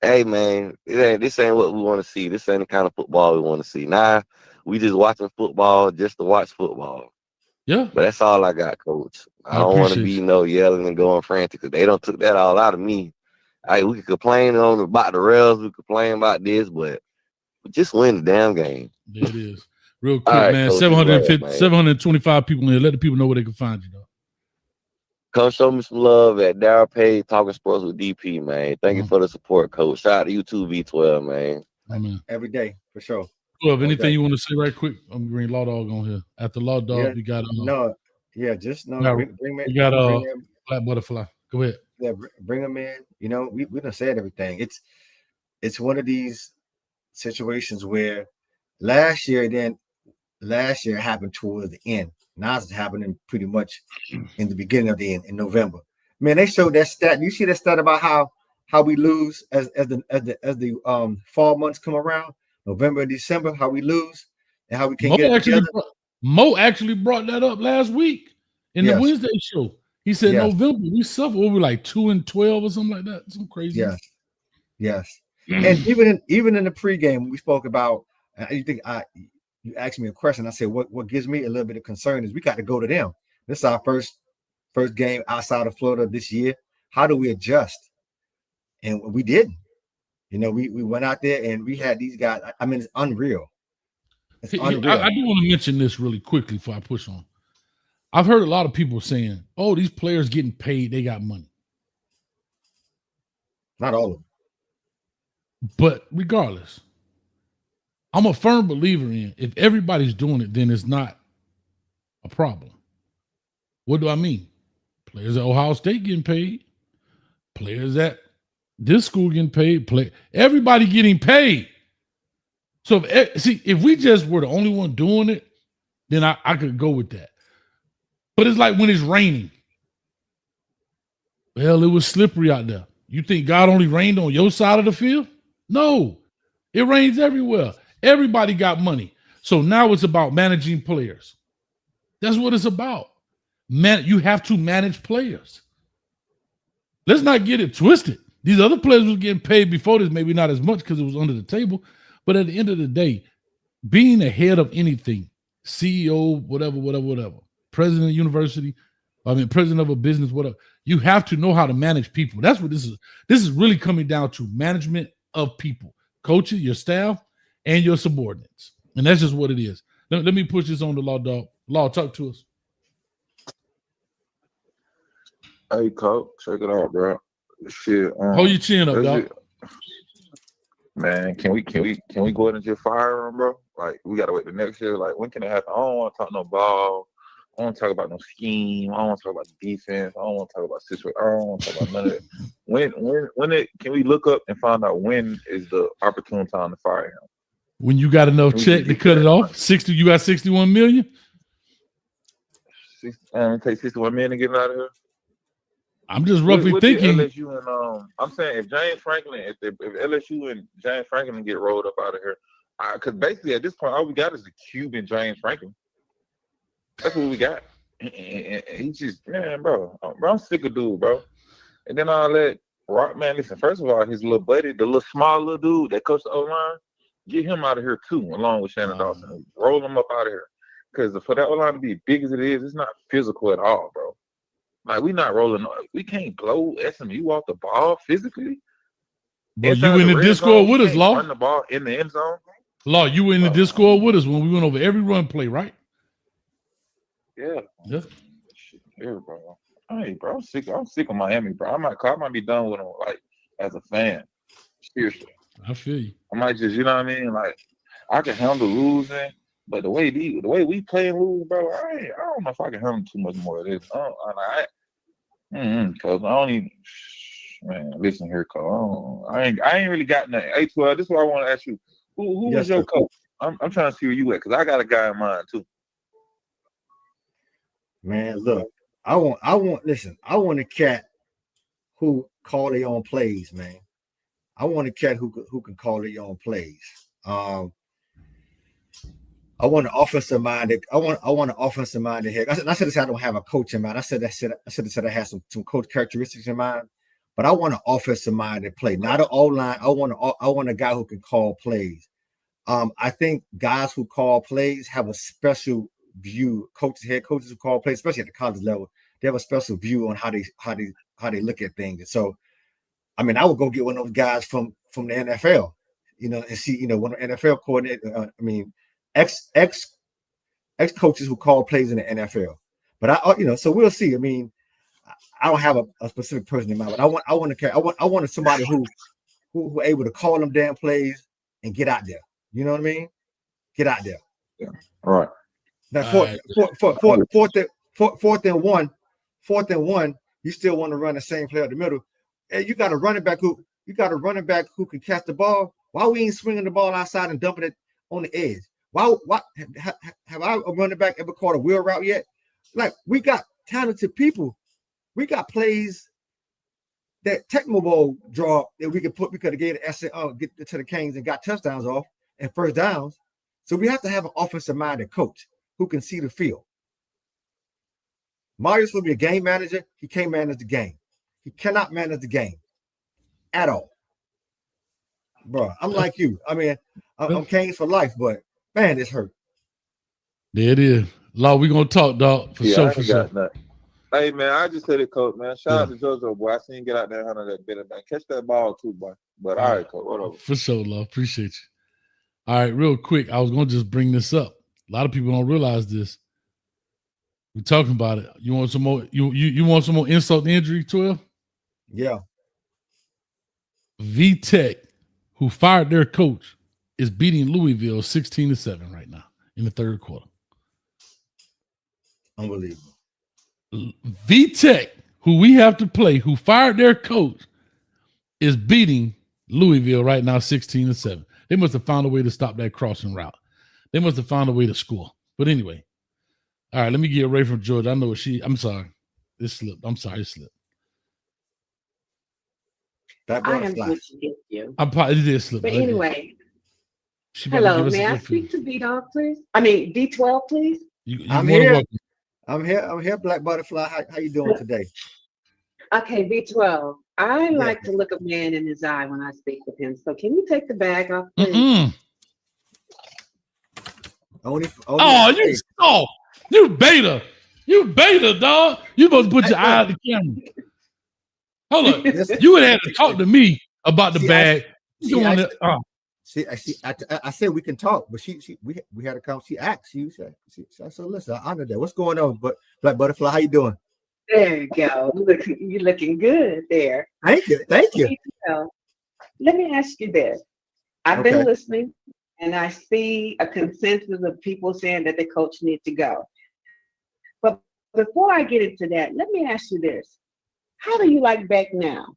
Hey, man, this ain't what we want to see. This ain't the kind of football we want to see. Nah, we just watching football just to watch football. Yeah. But that's all I got, Coach. I don't want to be yelling and going frantic because they don't took that all out of me. We could complain about the rails. We could complain about this, but just win the damn game. There it is. Real quick, right, man. Coach, 725 people in here. Let the people know where they can find you, though. Come show me some love at Darryl Page Talking Sports with DP, man. Thank you for the support, Coach. Shout out to you too, V12, man. Amen. Every day, for sure. Well, anything you want to say right quick? I'm going to bring Law Dog on here. After Law Dog, we got bring me. We got Black Butterfly. Go ahead. Yeah, bring them in. You know, we done said everything. It's one of these situations where last year happened towards the end. Now it's happening pretty much in the beginning of the end in November. Man, they showed that stat. You see that stat about how we lose as the fall months come around, November and December, how we lose and how we can't get it together. Mo actually brought that up last week in the Wednesday show. He said November we suffer. We were like 2-12 or something like that. Some crazy. Yes. And even in the pregame, we spoke about. You asked me a question. I said, what gives me a little bit of concern is we got to go to them. This is our first game outside of Florida this year. How do we adjust? And we didn't. You know, we went out there and we had these guys. I mean, it's unreal. It's unreal. I do want to mention this really quickly before I push on. I've heard a lot of people saying, "Oh, these players getting paid. They got money." Not all of them. But regardless, I'm a firm believer in if everybody's doing it, then it's not a problem. What do I mean? Players at Ohio State getting paid. Players at this school getting paid. Everybody getting paid. So if we just were the only one doing it, then I could go with that. But it's like when it's raining. Well, it was slippery out there. You think God only rained on your side of the field? No, it rains everywhere. Everybody got money. So now it's about managing players. That's what it's about. You have to manage players. Let's not get it twisted. These other players were getting paid before this, maybe not as much because it was under the table. But at the end of the day, being the head of anything, CEO, whatever, president of a university, president of a business, whatever, You have to know how to manage people. That's what this is. This is really coming down to management of people, coaches, your staff, and your subordinates. And that's just what it is. Let me push this on the Law Dog. Law, talk to us. Hey, Coach, check it out, bro. Shit, Hold your chin up, dog. Man, can we go into your fire room, bro? Like, we gotta wait the next year. Like, when can it happen? I don't want to talk no ball. I don't want to talk about no scheme. I don't want to talk about defense. I don't want to talk about situation. I don't want to talk about none of that. When can we look up and find out when is the opportune time to fire him? When you got enough check to cut it off, 60. You got 61 million. Take 61 million to get out of here. I'm just roughly thinking. LSU and I'm saying if James Franklin, if LSU and James Franklin get rolled up out of here, because basically at this point all we got is a Cuban James Franklin. That's what we got. And he just, man, bro, I'm sick of dude, bro. And then I'll let Rock, man, listen. First of all, his little buddy, the little small little dude that coached the O-line, get him out of here too, along with Shannon Dawson. Roll him up out of here. Because for that O-line to be big as it is, it's not physical at all, bro. Like, we not rolling. We can't blow SMU off the ball physically. But you in the Discord with us, Law? Run the ball in the end zone. Law, you were in the Discord with us when we went over every run play, right? Yeah. Yeah. Shit, here, bro. Hey, bro, I'm sick of Miami, bro. I might be done with them, like, as a fan. Seriously. I feel you. I might just, you know what I mean? Like, I can handle losing, but the way we play and lose, bro, I don't know if I can handle too much more of this. Cause I don't even, man, listen here, Cole. I ain't really got nothing. Hey, 12, this is what I want to ask you. Who was your coach? I'm trying to see where you at, because I got a guy in mind, too. Man, look, I want a cat who call their own plays, man. I want a cat who can call their own plays. I want an offensive minded. I want an offensive minded head. I said I don't have a coach in mind. I said I have some coach characteristics in mind, but I want an offensive minded play, not an O-line. I want a guy who can call plays. I think guys who call plays have a special view. Head coaches who call plays, especially at the college level, they have a special view on how they look at things. And so, I mean, I would go get one of those guys from the NFL, and see, one of the NFL coordinator. Ex coaches who call plays in the NFL. But so we'll see. I mean, I don't have a specific person in mind, but I want somebody who able to call them damn plays and get out there. You know what I mean? Get out there. Yeah. All right. Now, fourth and one, you still want to run the same play at the middle. And you got a running back who can catch the ball. Why we ain't swinging the ball outside and dumping it on the edge? Why have I a running back ever caught a wheel route yet? Like, we got talented people. We got plays that Tecmo Bowl draw that we could have gave get to the Canes and got touchdowns off and first downs. So we have to have an offensive minded coach who can see the field. Mario's will be a game manager. He can't manage the game. He cannot manage the game at all. Bro, I'm like you. I mean, I'm Canes for life, but man, this hurt. There it is. Law, we gonna talk, dog. For sure. Hey, man, I just said it, Coach, man. Shout out to JoJo, boy. I seen him get out there and handle that bit of that. Catch that ball, too, boy. But all right, Coach, whatever. For sure, Law. Appreciate you. All right, real quick, I was gonna just bring this up. A lot of people don't realize this. We're talking about it. You want some more? You want some more insult to injury, 12? Yeah. V-Tech, who fired their coach, is beating Louisville 16-7 right now in the third quarter. Unbelievable. V-Tech, who we have to play, who fired their coach, is beating Louisville right now 16-7. They must have found a way to stop that crossing route. They must have found a way to score. But anyway, all right, let me get away from George. I know I'm sorry. This slipped. I'm sorry, it slipped. I am switching with you. It did slip. But anyway, hello, may I speak to B-Dog, please? I mean, D12, please? I'm here. I'm here, Black Butterfly. How you doing today? Okay, B12. I like to look a man in his eye when I speak with him. So can you take the bag off, please? You beta, dog. You supposed to put your eye on the camera. Hold on. Listen, You would have to talk to me about the See, bag. I said we can talk, but we had a conversation. She asked. She said, I said, listen, I honor that. What's going on? But Black Butterfly, how you doing? There you go. You're looking good there. Thank you. Let me ask you this. I've Okay. been listening, and I see a consensus of people saying that the coach needs to go. But before I get into that, let me ask you this. How do you like Beck now?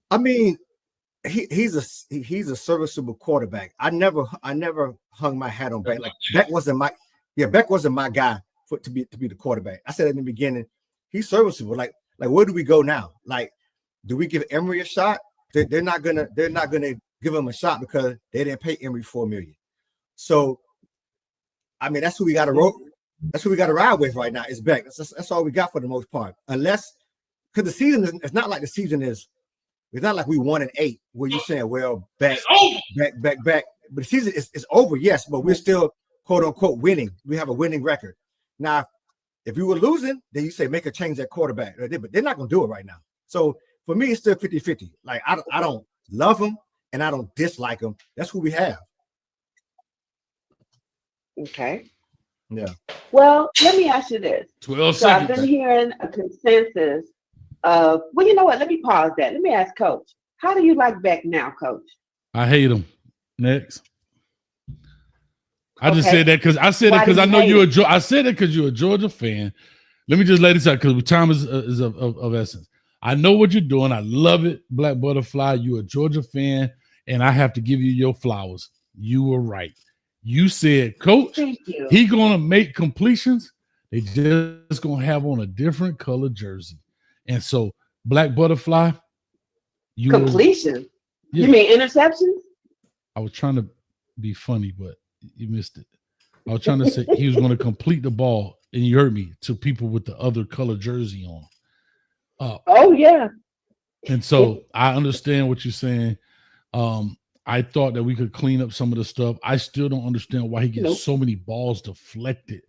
I mean, he's a serviceable quarterback. I never hung my hat on Beck. Like Beck wasn't my guy to be the quarterback. I said in the beginning, he's serviceable. Like where do we go now? Like, do we give Emory a shot? They're not gonna give him a shot because they didn't pay Emory $4 million. So, I mean, that's who we got to roll. That's who we got to ride with right now. Is Beck. That's all we got for the most part. Unless, because the season it's not like the season is. It's not like we 1-8 where you're saying, well, back. But the season is over, yes, but we're still quote unquote winning. We have a winning record. Now, if we were losing, then you say make a change at quarterback. But they're not gonna do it right now. So for me, it's still 50-50. Like I don't love them and I don't dislike them. That's who we have. Okay. Yeah. Well, let me ask you this. 12 So I've seconds. been hearing a consensus of, well, you know what? Let me pause that. Let me ask Coach. How do you like Beck now, Coach? I hate him. Next. I just Okay. said that because I said Why it because do I you know hate you're him? I said it because you're a Georgia fan. Let me just lay this out because time is of essence. I know what you're doing. I love it, Black Butterfly. You're a Georgia fan, and I have to give you your flowers. You were right. You said, Coach, Thank you. he gonna make completions. They just gonna have on a different color jersey. And so, Black Butterfly, you were, Completion. yeah. You mean interceptions? I was trying to be funny, but you missed it. I was trying to say he was going to complete the ball, and you heard me, to people with the other color jersey on. Oh, yeah. And so I understand what you're saying. I thought that we could clean up some of the stuff. I still don't understand why he gets Nope. so many balls deflected.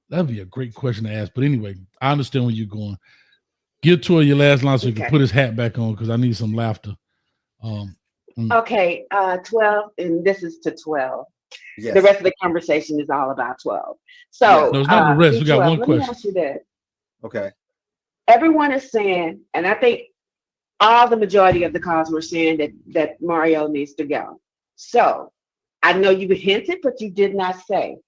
That'd be a great question to ask. But anyway, I understand where you're going. Get to your last line so he can Okay. put his hat back on because I need some laughter. Okay, 12, and this is to 12. Yes. The rest of the conversation is all about 12. So, Yeah. No, it's not the rest. We got B12, one let me question. ask you this. Okay. Everyone is saying, and I think all the majority of the calls were saying that Mario needs to go. So, I know you hinted, but you did not say.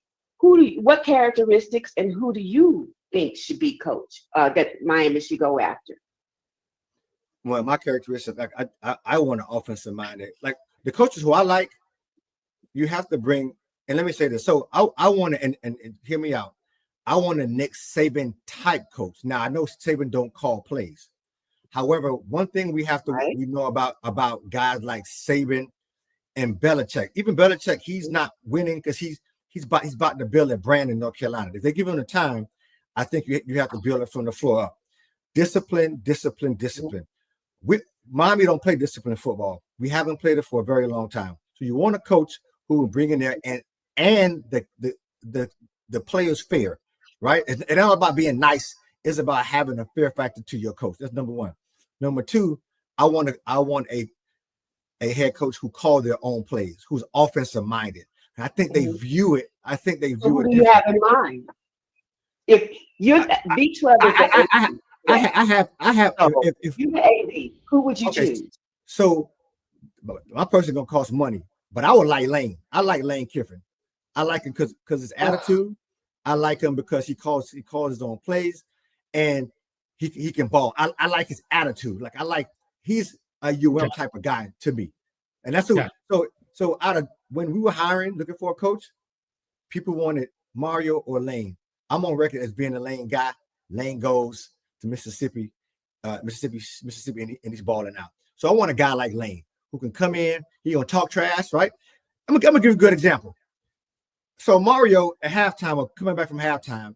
What characteristics and who do you think should be coach that Miami should go after? Well, my characteristics, like I want an offensive minded. Like the coaches who I like, you have to bring. And let me say this. So I want to, and hear me out. I want a Nick Saban type coach. Now I know Saban don't call plays. However, one thing we have to we know about guys like Saban and Belichick. Even Belichick, he's not winning because he's about to build a brand in North Carolina. If they give him the time, I think you have to build it from the floor up. Discipline. Miami don't play disciplined football. We haven't played it for a very long time. So you want a coach who will bring in there and the players fair, right? It's not about being nice. It's about having a fair factor to your coach. That's number one. Number two, I want a head coach who calls their own plays, who's offensive minded. I think they view it. Who do you have in mind? If you're B12 is I have. If you're the AD, who would you choose? So my person gonna cost money, but I would like Lane. I like Lane Kiffin. I like him because his attitude. I like him because he calls his own plays, and he can ball. I like his attitude. He's a type of guy to me, and that's who. So out of when we were looking for a coach, people wanted Mario or Lane. I'm on record as being a Lane guy. Lane goes to Mississippi, and he's balling out. So I want a guy like Lane who can come in. He gonna talk trash, right? I'm gonna give you a good example. So Mario at halftime, or coming back from halftime,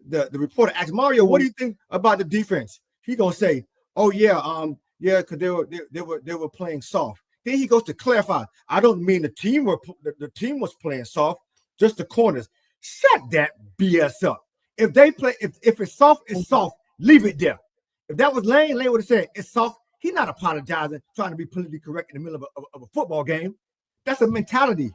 the reporter asked Mario, "What do you think about the defense?" He gonna say, "Oh yeah, because they were playing soft." Then he goes to clarify, "I don't mean the team was playing soft, just the corners." Shut that BS up. If they play, if it's soft, it's soft, Leave it there. If that was Lane, Lane would have said, it's soft. He's not apologizing, trying to be politically correct in the middle of a football game. That's a mentality.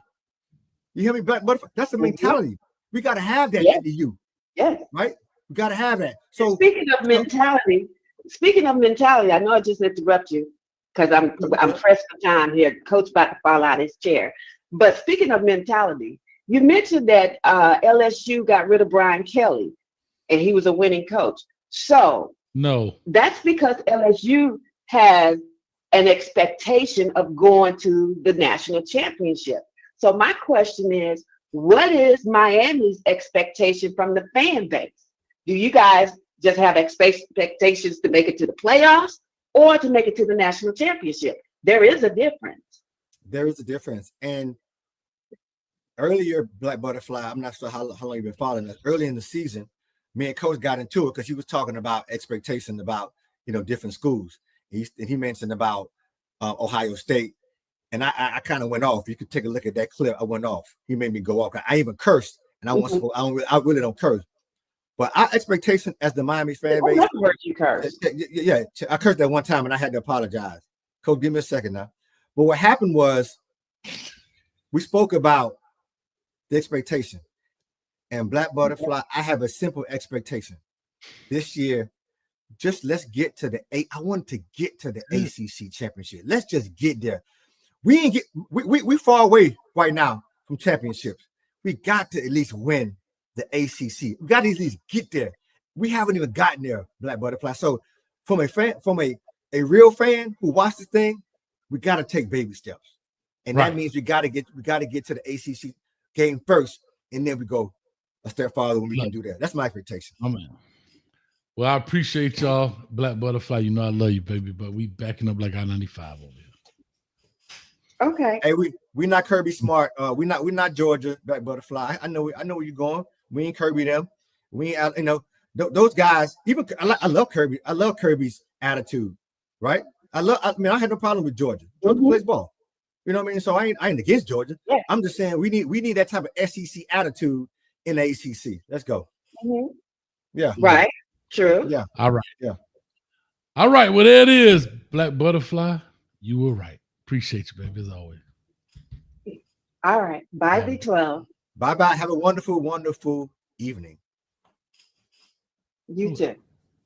You hear me, Black Butterfly? That's a mentality. We got to have that at the U. Yes. Right? We got to have that. So speaking of mentality, I know I just interrupt you because I'm pressed for time here. Coach about to fall out of his chair. But speaking of mentality, you mentioned that LSU got rid of Brian Kelly and he was a winning coach. So no, that's because LSU has an expectation of going to the national championship. So my question is, what is Miami's expectation from the fan base? Do you guys just have expectations to make it to the playoffs or to make it to the national championship? There is a difference. There is a difference. And earlier, Black Butterfly, I'm not sure how long you've been following us. Early in the season, me and Coach got into it because he was talking about expectations about, different schools. He mentioned about Ohio State. And I kind of went off. You could take a look at that clip. I went off. He made me go off. I even cursed. And I really don't curse. But our expectation as the Miami fan base. I never heard you curse. Yeah, I cursed that one time and I had to apologize. Coach, give me a second now. But what happened was we spoke about the expectation. And Black Butterfly, I have a simple expectation. This year, just let's get to I want to get to the ACC championship. Let's just get there. We far away right now from championships. We got to at least win the ACC. We got to at least get there. We haven't even gotten there, Black Butterfly. So from a real fan who watched this thing, we got to take baby steps. And that means we got to get to the ACC game first, and then we go a step farther when we can do that. That's my expectation. Oh, man. Well, I appreciate y'all, Black Butterfly. You know I love you, baby, but we backing up like I-95 over here. Okay. Hey, we not Kirby Smart. We not Georgia, Black Butterfly. I know where you're going. We ain't Kirby them. We ain't, those guys. Even I love Kirby. I love Kirby's attitude, right? I had no problem with Georgia. Georgia plays ball. You know what I mean? So I ain't against Georgia. Yeah. I'm just saying we need that type of SEC attitude in the ACC. Let's go. Mm-hmm. Yeah. Right. True. Yeah. All right. Yeah. All right. Well, there it is, Black Butterfly. You were right. Appreciate you, baby, as always. All right. Bye, B12. Bye-bye. Have a wonderful, wonderful evening. You too.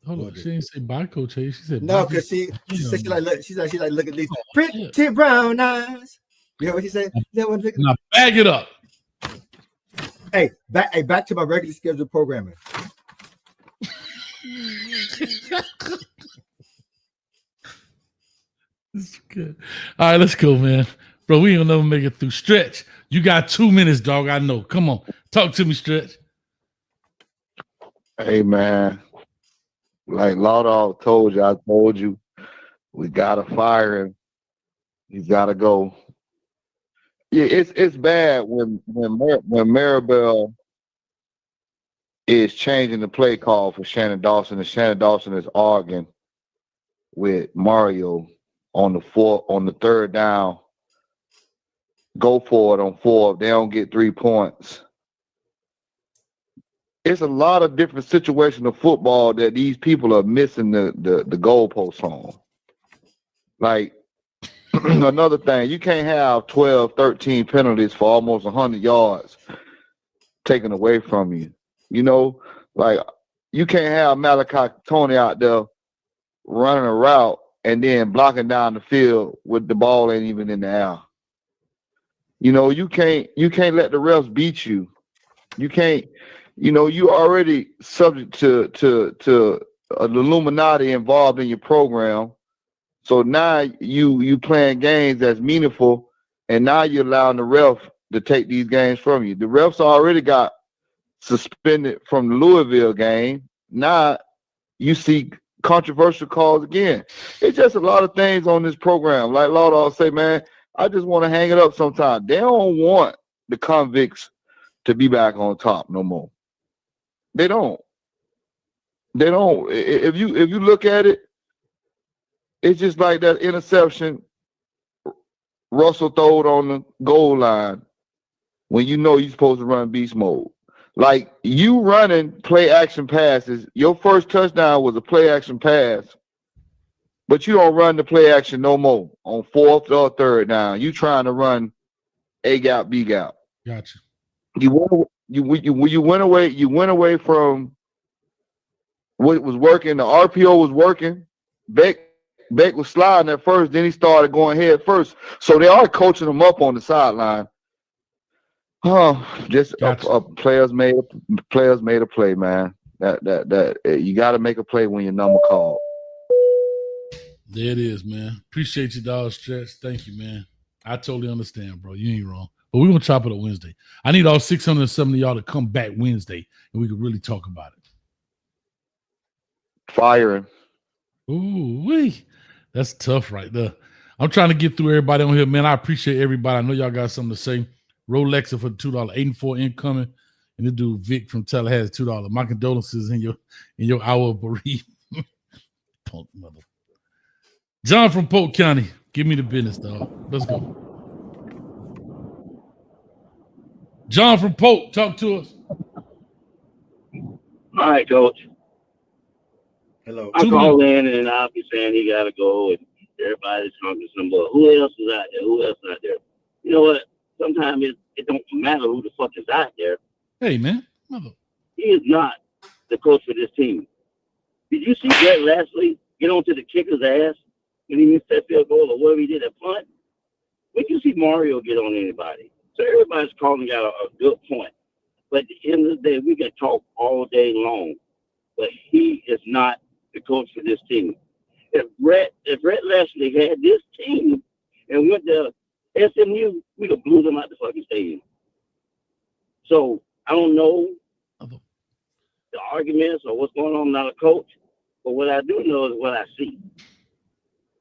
Hold on. She didn't say bye, Coach Hayes. She said no, because she like look at these pretty brown eyes. You know what she said? Now bag it up. Hey, back to my regularly scheduled programming. This is good. All right, let's go, man. Bro, we ain't gonna never make it through. Stretch, you got 2 minutes, dog. I know. Come on. Talk to me, Stretch. Hey, man. Like Law Dog told you, I told you, we gotta fire him. He's gotta go. Yeah, it's bad when Maribel is changing the play call for Shannon Dawson, and Shannon Dawson is arguing with Mario on the third down. Go for it on 4. They don't get 3 points. It's a lot of different situations of football that these people are missing the goalposts on. Like, another thing, you can't have 12, 13 penalties for almost 100 yards taken away from you. Like, you can't have Malachi Tony out there running a route and then blocking down the field with the ball ain't even in the air. You can't let the refs beat you. You can't, you already subject to an Illuminati involved in your program. So now you playing games that's meaningful, and now you're allowing the ref to take these games from you. The refs already got suspended from the Louisville game. Now you see controversial calls again. It's just a lot of things on this program. Like Lord I'll say, man, I just want to hang it up sometimes. They don't want the convicts to be back on top no more. They don't. If you look at it, it's just like that interception Russell throwed on the goal line when you're supposed to run beast mode. Like you running play action passes. Your first touchdown was a play action pass, but you don't run the play action no more on fourth or third down. You trying to run A gap, B gap. Gotcha. You went away from what was working. The RPO was working. Beck was sliding at first, then he started going head first. So they are coaching him up on the sideline. Just Gotcha. players made a play, man. That you got to make a play when your number called. There it is, man. Appreciate you, dog. Stretch. Thank you, man. I totally understand, bro. You ain't wrong. But we're gonna chop it up Wednesday. I need all 670 of y'all to come back Wednesday, and we can really talk about it. Firing. Ooh, wee. That's tough right there. I'm trying to get through everybody on here, man. I appreciate everybody. I know y'all got something to say. Rolexa for $2, 84 incoming, and this dude Vic from Tallahassee $2. My condolences in your hour of bereavement. Punk mother. John from Polk County, give me the business, dog. Let's go. John from Polk, talk to us. All right, Coach. Hello. I called in and I'll be saying he got to go, and everybody's talking some more. Who else is out there? Who else is out there? You know what? Sometimes it don't matter who the fuck is out there. Hey, man. Mother. He is not the coach for this team. Did you see Brett Lashley get onto the kicker's ass when he missed that field goal or whatever he did at punt? When you see Mario get on anybody? So everybody's calling out a good point. But at the end of the day, we can talk all day long. But he is not the coach for this team. If Brett Lashley had this team and went to SMU, we'd have blew them out the fucking stadium. So I don't know the arguments or what's going on. I'm not a coach, but what I do know is what I see.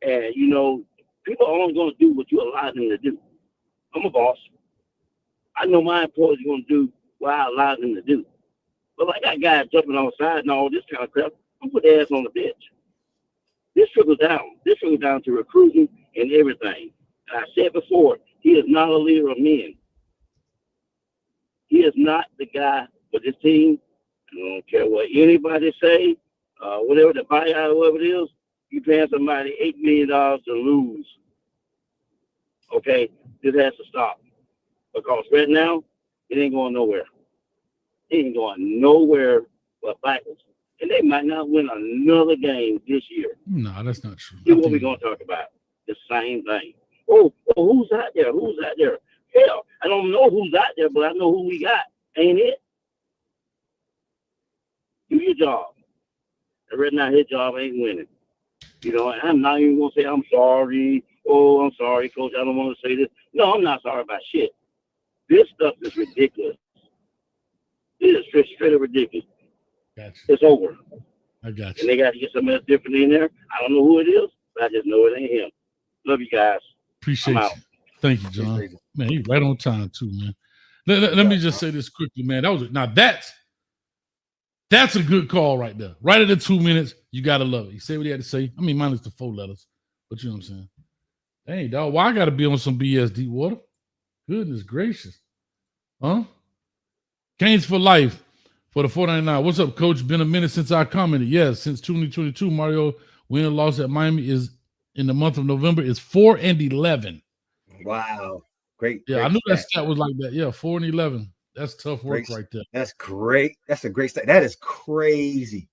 And, you know, people are only going to do what you allow them to do. I'm a boss. I know my employees are going to do what I allow them to do. But like that guy jumping on the side and all this kind of crap, I'm put their ass on the bench. This trickles down. This trickles down to recruiting and everything. And I said before, he is not a leader of men. He is not the guy for this team. I don't care what anybody say, whatever the buyout, whatever it is, you paying somebody $8 million to lose. Okay, this has to stop. Because right now, it ain't going nowhere. It ain't going nowhere but backwards. And they might not win another game this year. No, that's not true. Here's what we're going to talk about. The same thing. Oh, who's out there? Who's out there? Hell, I don't know who's out there, but I know who we got. Ain't it? Do your job. And right now, his job ain't winning. You know, and I'm not even going to say I'm sorry. Oh, I'm sorry, Coach. I don't want to say this. No, I'm not sorry about shit. This stuff is ridiculous. It is straight up ridiculous. Gotcha. It's over. I got you. And they got to get something else different in there. I don't know who it is, but I just know it ain't him. Love you guys. Appreciate you. Thank you, John. Man, you right on time too, man. Let me just say this quickly, man. That's a good call right there. Right at the 2 minutes, you gotta love it. He said what he had to say. I mean, minus the 4 letters, but you know what I'm saying. Hey, dog, why I gotta be on some BS deep water? Goodness gracious. Huh? Canes for life for the 499. What's up, Coach? Been a minute since I commented. Yes, since 2022, Mario win and loss at Miami is in the month of November is 4-11. Wow. Great. Yeah, great I knew that stat. stat was like that. Yeah, 4-11. That's tough work Great. right there. That's great. That's a great stat. That is crazy.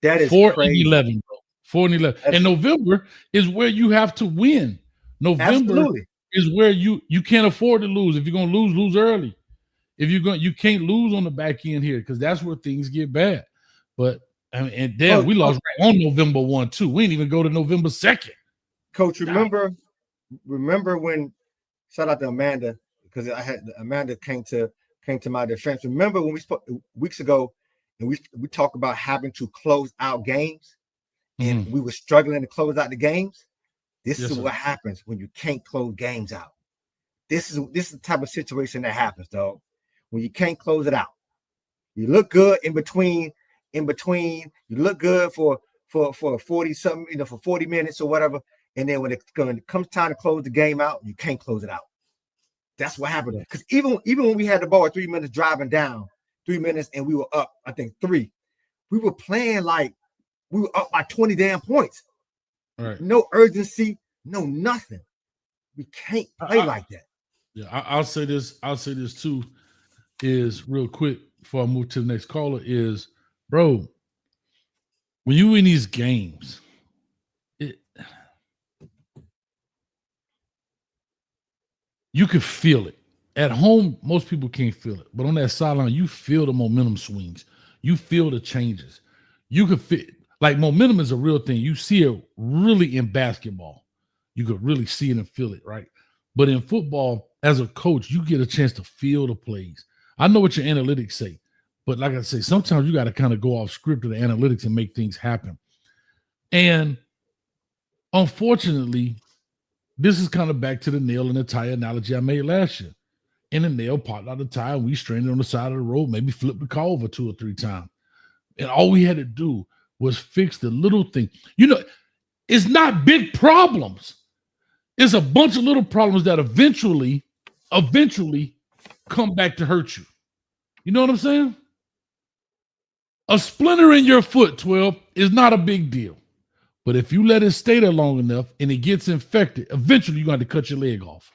That is 4-11, crazy. bro. 4-11. And November is where you have to win. November Absolutely. is where you can't afford to lose. If you're gonna lose early. If you can't lose on the back end here because that's where things get bad. But I mean, and then we lost right on November 1 too. We didn't even go to November 2nd. Coach, remember when shout out to Amanda because I had Amanda came to my defense. Remember when we spoke weeks ago and we talked about having to close out games and we were struggling to close out the games. This is what happens when you can't close games out. This is the type of situation that happens, dog. When you can't close it out. You look good in between. You look good for 40 something, for 40 minutes or whatever. And then when it comes time to close the game out, you can't close it out. That's what happened. Because even when we had the ball at 3 minutes driving down, 3 minutes, and we were up, I think 3. We were playing like we were up by 20 damn points. All right. No urgency, no nothing. We can't play like that. Yeah, I'll say this. I'll say this too. Is real quick before I move to the next caller. Is, bro, when you win these games, you can feel it. At home, most people can't feel it, but on that sideline, you feel the momentum swings. You feel the changes. You can feel, like, momentum is a real thing. You see it really in basketball. You could really see it and feel it, right? But in football, as a coach, you get a chance to feel the plays. I know what your analytics say, but like I say, sometimes you got to kind of go off script of the analytics and make things happen. And unfortunately, this is kind of back to the nail in the tire analogy I made last year. And the nail popped out of the tire, and we strained it on the side of the road, maybe flipped the car over 2 or 3 times. And all we had to do was fix the little thing. You know, it's not big problems. It's a bunch of little problems that eventually come back to hurt you. You know what I'm saying? A splinter in your foot, 12, is not a big deal. But if you let it stay there long enough and it gets infected, eventually you're going to cut your leg off.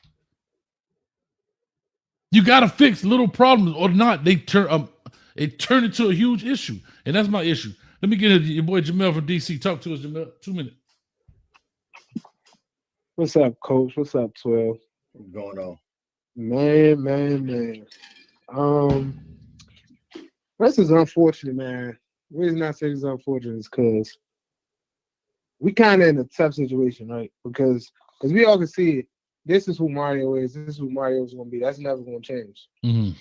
You got to fix little problems, or not, they turn into a huge issue. And that's my issue. Let me get into your boy Jamel from DC. Talk to us, Jamel. 2 minutes. What's up, Coach? What's up, 12? What's going on? Man. This is unfortunate, man. The reason I say this is unfortunate is because we kind of in a tough situation, right? Because we all can see it. This is who Mario is. This is who Mario is going to be. That's never going to change. Mm-hmm.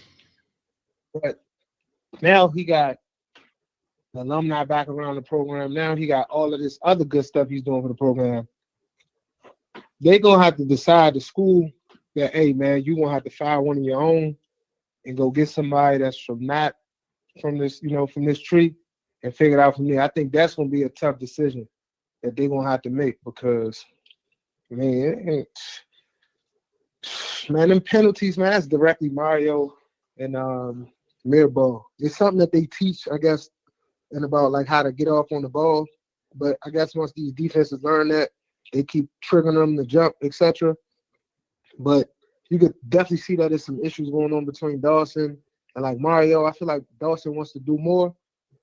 But now he got the alumni back around the program. Now he got all of this other good stuff he's doing for the program. They're going to have to decide, the school, that, hey, man, you're going to have to fire one of your own and go get somebody that's from this tree and figure it out from there. I think that's going to be a tough decision that they're going to have to make because, man, them penalties, man, that's directly Mario and Mirabal. It's something that they teach, I guess, and about like how to get off on the ball. But I guess once these defenses learn that, they keep triggering them to jump, etc. But you could definitely see that there's some issues going on between Dawson and like Mario. I feel like Dawson wants to do more,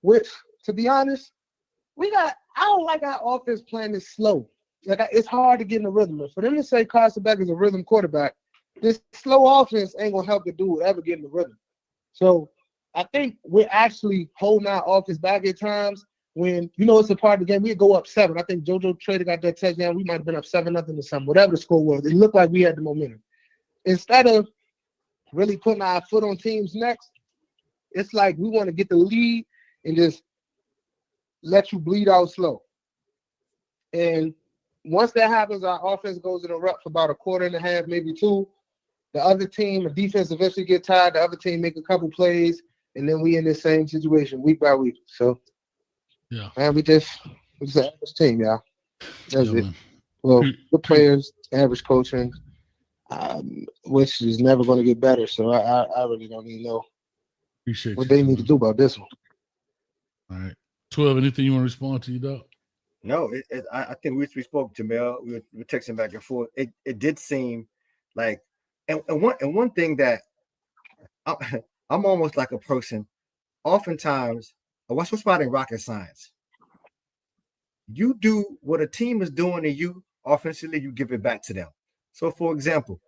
which, to be honest, I don't like our offense playing this slow. Like, it's hard to get in the rhythm. And for them to say Carson Beck is a rhythm quarterback, this slow offense ain't going to help the dude ever get in the rhythm. So I think we're actually holding our offense back at times when, it's a part of the game. We'd go up 7. I think JoJo Trader got that touchdown. We might have been up 7-0 or something, whatever the score was. It looked like we had the momentum. Instead of really putting our foot on teams' necks, it's like we want to get the lead and just let you bleed out slow. And once that happens, our offense goes in a rut for about a quarter and a half, maybe 2. The other team, the defense eventually get tired. The other team make a couple plays, and then we in the same situation week by week. So, yeah, man, we just an average team, y'all. That's it. Man. Well, the players, average coaching, which is never going to get better. So I really don't even know what they need to do about this one. All right, 12. Anything you want to respond to, you dog? No, I think we spoke, Jamel. We were texting back and forth. It did seem like, and one thing that I'm almost like a person. Oftentimes, what's about in rocket science? You do what a team is doing to you offensively, you give it back to them. So, for example,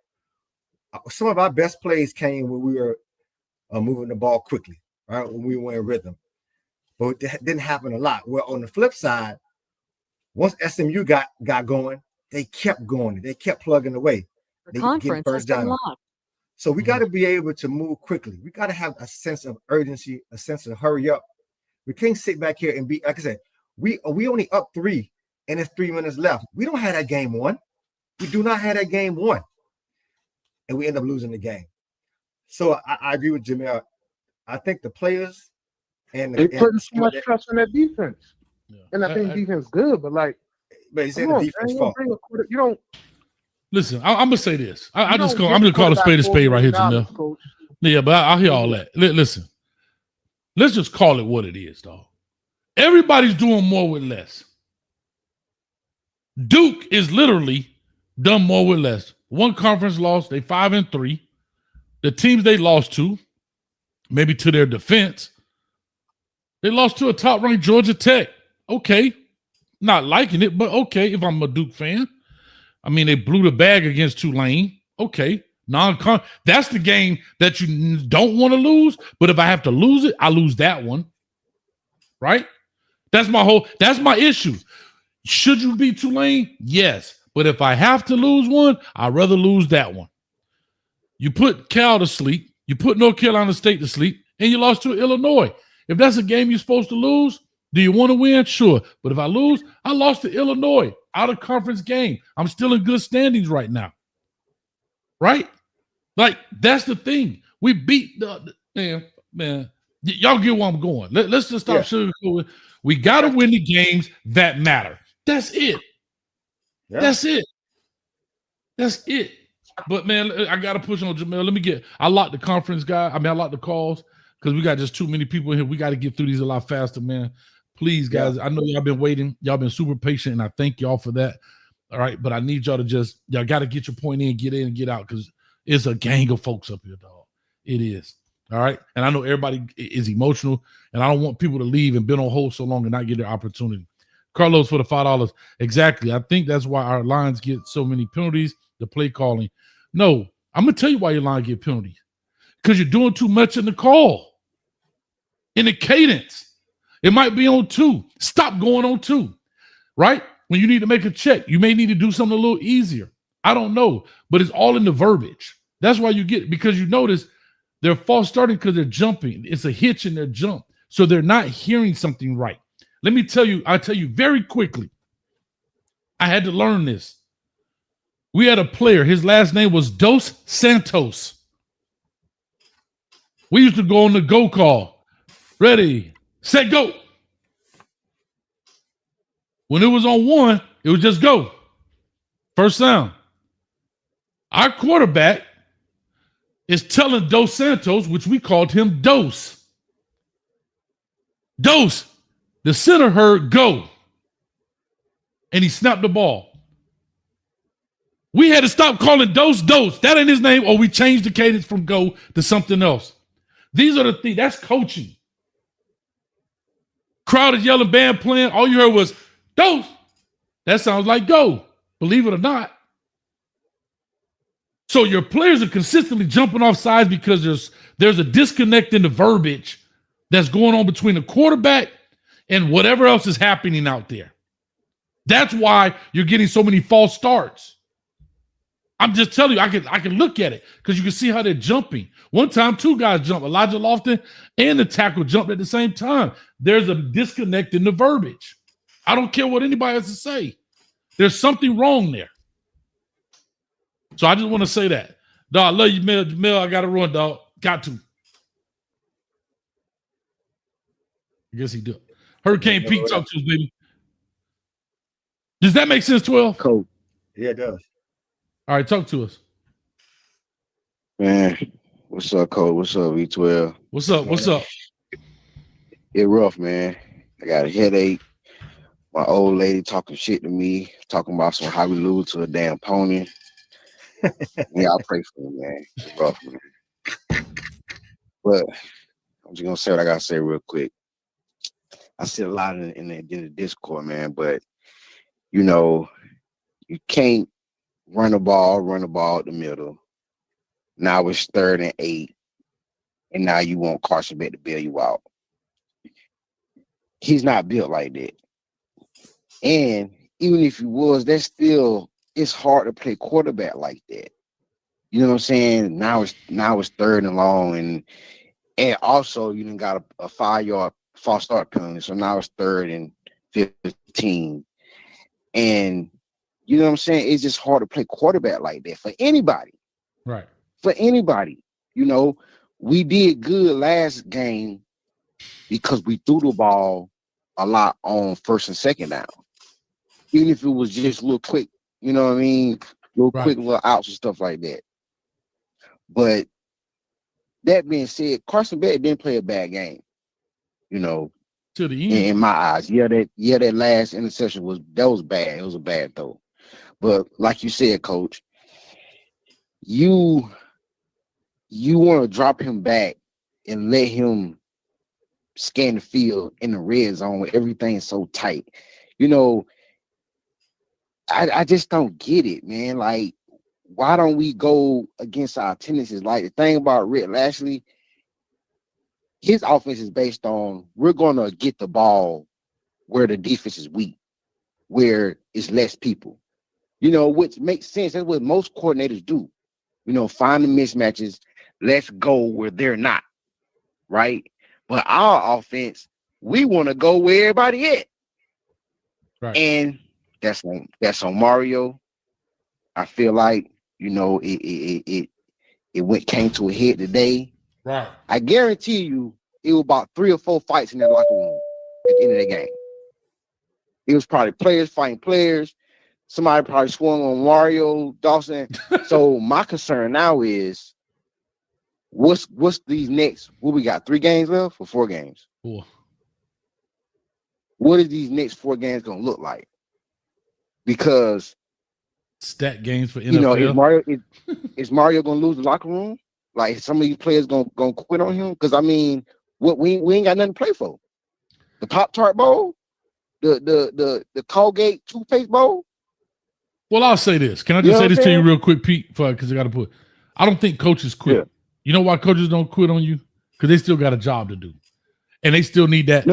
some of our best plays came when we were moving the ball quickly, right? When we were in rhythm, but it didn't happen a lot. Well, on the flip side, once SMU got going, they kept going. They kept plugging away. They get first down. So we got to be able to move quickly. We got to have a sense of urgency, a sense of hurry up. We can't sit back here and be, like I said, we only up 3 and it's 3 minutes left. We don't have that game won. We do not have that game won. And we end up losing the game. So I agree with Jamel. I think the players they putting so much trust on that defense. Yeah. And I think defense good, but he's saying the defense fault. You don't listen. I'm gonna say this. I'm gonna call a spade right here, Jamel. Yeah, but I'll hear all that. Listen, Let's just call it what it is, dog. Everybody's doing more with less. Duke is literally done more with less. One conference loss, they 5-3. The teams they lost to, maybe to their defense, they lost to a top-ranked Georgia Tech. Okay. Not liking it, but okay if I'm a Duke fan. I mean, they blew the bag against Tulane. Okay. That's the game that you don't want to lose, but if I have to lose it, I lose that one. Right? That's my issue. Should you beat Tulane? Yes. But if I have to lose one, I'd rather lose that one. You put Cal to sleep, you put North Carolina State to sleep, and you lost to Illinois. If that's a game you're supposed to lose, do you want to win? Sure. But if I lose, I lost to Illinois, out of conference game. I'm still in good standings right now. Right? Like, that's the thing. We beat the man. Y'all get where I'm going. Let's just stop sugarcoating. We got to win the games that matter. That's it. Yeah. That's it. But, man, I got to push on Jamel. I locked the conference guy. I locked the calls because we got just too many people in here. We got to get through these a lot faster, man. Please, guys. I know y'all been waiting. Y'all been super patient, and I thank y'all for that. All right. But I need y'all to y'all got to get your point in and get out because it's a gang of folks up here, dog. It is. All right. And I know everybody is emotional, and I don't want people to leave and been on hold so long and not get their opportunity. Carlos for the $5. Exactly. I think that's why our lines get so many penalties, the play calling. No, I'm going to tell you why your line get penalties. Because you're doing too much in the call. In the cadence. It might be on 2. Stop going on 2. Right? When you need to make a check, you may need to do something a little easier. I don't know. But it's all in the verbiage. That's why you get it. Because you notice they're false starting because they're jumping. It's a hitch in their jump. So they're not hearing something right. Let me tell you, I'll tell you very quickly. I had to learn this. We had a player. His last name was Dos Santos. We used to go on the go call. Ready, set, go. When it was on 1, it was just go. First sound. Our quarterback is telling Dos Santos, which we called him Dos. Dos. The center heard go. And he snapped the ball. We had to stop calling Dos. That ain't his name, or we changed the cadence from go to something else. These are the things. That's coaching. Crowd is yelling, band playing. All you heard was Dos. That sounds like go, believe it or not. So your players are consistently jumping off sides because there's a disconnect in the verbiage that's going on between the quarterback and whatever else is happening out there. That's why you're getting so many false starts. I'm just telling you, I can look at it because you can see how they're jumping. One time, 2 guys jumped. Elijah Lofton and the tackle jumped at the same time. There's a disconnect in the verbiage. I don't care what anybody has to say. There's something wrong there. So I just want to say that. Dog, I love you, Mel. I got to run, dog. Got to. I guess he did. Hurricane Pete, talk to us, baby. Does that make sense, 12? Cool. Yeah, it does. All right, talk to us. Man, what's up, Cole? What's up, V12? What's up? It rough, man. I got a headache. My old lady talking shit to me, talking about how we lose to a damn pony. Y'all pray for me, man. It's rough, man. But I'm just gonna say what I gotta say real quick. I see a lot in the Discord, man, but you can't run the ball up the middle. Now it's 3rd and 8, and now you want Carson Beck to bail you out. He's not built like that. And even if he was, it's hard to play quarterback like that. You know what I'm saying? Now it's 3rd and long, and also you done got a 5-yard false start penalty, so now it's 3rd and 15. And you know what I'm saying? It's just hard to play quarterback like that for anybody. Right. For anybody. We did good last game because we threw the ball a lot on 1st and 2nd down. Even if it was just a little quick, you know what I mean? Quick little outs and stuff like that. But that being said, Carson Beck didn't play a bad game. You know, to the end. in my eyes. That last interception was bad. It was a bad throw. But like you said, Coach, you want to drop him back and let him scan the field in the red zone where everything's so tight. You know, I just don't get it, man. Like, why don't we go against our tendencies? Like, the thing about Rick Lashley, his offense is based on we're going to get the ball where the defense is weak, where it's less people. You know, which makes sense. That's what most coordinators do. You know, find the mismatches. Let's go where they're not, right? But our offense, we want to go where everybody at. Right. And that's on Mario. I feel like, you know, it came to a head today. Right. I guarantee you it was about 3 or 4 fights in that locker room at the end of the game. It was probably players fighting players. Somebody probably swung on Mario Dawson. So my concern now is what's these next, what we got, 3 games left or 4 games? 4. What is these next 4 games gonna look like? Because stat games for NFL. You know, is Mario gonna lose the locker room? Like, some of these players gonna quit on him? Because I mean, what we ain't got nothing to play for. The Pop-Tart Bowl, the Colgate toothpaste bowl. Well, I'll say this. Can I just say this to you real quick, Pete? Because I got to put. I don't think coaches quit. Yeah. You know why coaches don't quit on you? Because they still got a job to do, and they still need that.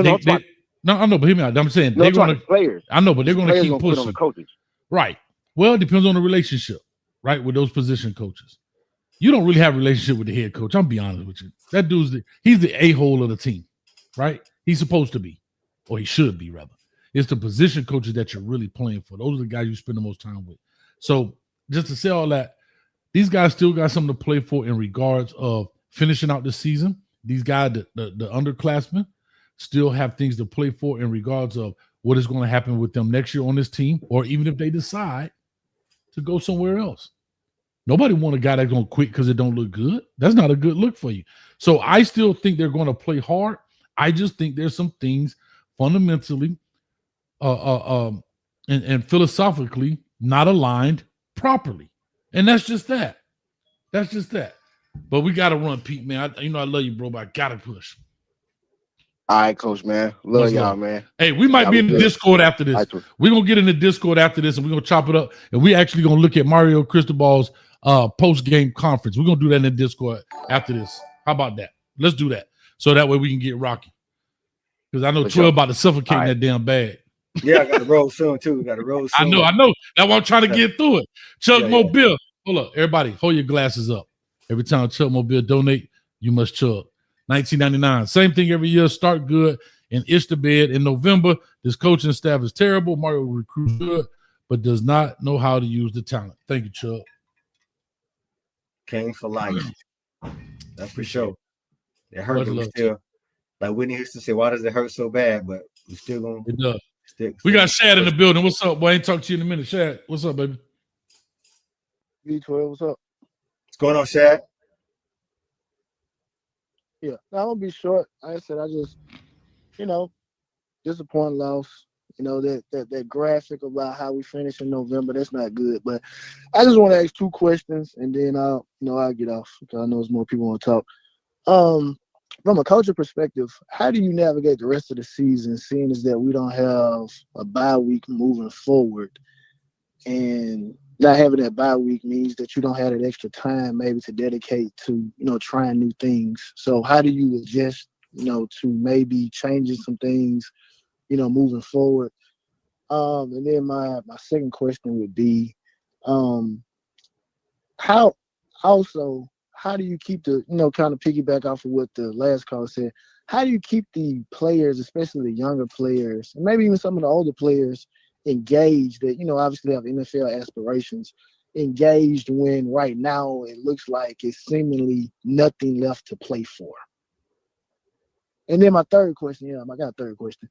No, I know, but hear me out. I'm saying they're going to players. I know, but they're going to keep pushing. On the coaches. Right. Well, it depends on the relationship, right, with those position coaches. You don't really have a relationship with the head coach. I'm be honest with you. That he's the a-hole of the team, right? He's supposed to be, or he should be, rather. It's the position coaches that you're really playing for. Those are the guys you spend the most time with. So just to say all that, these guys still got something to play for in regards of finishing out the season. These guys, the underclassmen, still have things to play for in regards of what is going to happen with them next year on this team, or even if they decide to go somewhere else. Nobody want a guy that's going to quit because it don't look good. That's not a good look for you. So I still think they're going to play hard. I just think there's some things fundamentally and philosophically not aligned properly. And that's just that. That's just that. But we got to run, Pete, man. I love you, bro, but I got to push. All right, Coach, man. Love y'all, man. Hey, we might be in the Discord after this. We're going to get in the Discord after this, and we're going to chop it up. And we're actually going to look at Mario Cristobal's post-game conference. We're going to do that in the Discord after this. How about that? Let's do that. So that way we can get rocking. Because I know 12 about to suffocate in that damn bag. Yeah, I got to roll soon, too. Got to roll soon. I know. That's why I'm trying to get through it. Chuck Mobile. Hold up. Everybody, hold your glasses up. Every time Chuck Mobile donate, you must chug. $19.99. Same thing every year. Start good and itch the bed in November. This coaching staff is terrible. Mario recruits good, but does not know how to use the talent. Thank you, Chuck. King for life. That's for sure. It hurt, but we still, like Whitney used to say, why does it hurt so bad? But we still going to. It does. We got Shad in the building. What's up, boy? I ain't talk to you in a minute. Shad, what's up, baby? V12, what's up? What's going on, Shad? Yeah, I'm gonna be short. Like I said, I just, disappointing loss. That graphic about how we finish in November, that's not good. But I just want to ask 2 questions, and then I'll get off because I know there's more people want to talk. From a coaching perspective, how do you navigate the rest of the season, seeing as that we don't have a bye week moving forward, and not having that bye week means that you don't have that extra time maybe to dedicate to, trying new things. So how do you adjust, to maybe changing some things, moving forward? And then my second question would be, how do you keep the, kind of piggyback off of what the last call said, how do you keep the players, especially the younger players, and maybe even some of the older players, engaged that, obviously have NFL aspirations, engaged when right now it looks like it's seemingly nothing left to play for? And then my third question, I got a third question.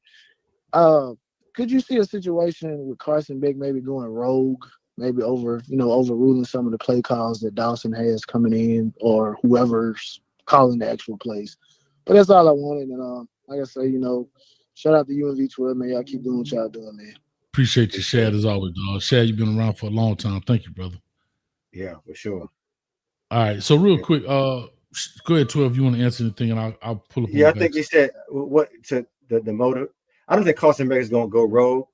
Could you see a situation with Carson Beck maybe going rogue, maybe overruling some of the play calls that Dawson has coming in or whoever's calling the actual plays? But that's all I wanted. And like I say, shout out to UNV12, man. Y'all keep doing what y'all doing, man. Appreciate you, Shad, as always, dog. Shad, you've been around for a long time. Thank you, brother. Yeah, for sure. All right. So real quick, go ahead, 12. If you want to answer anything, and I'll pull up. Yeah, I think he said what to the motive. I don't think Carson Beck is going to go rogue.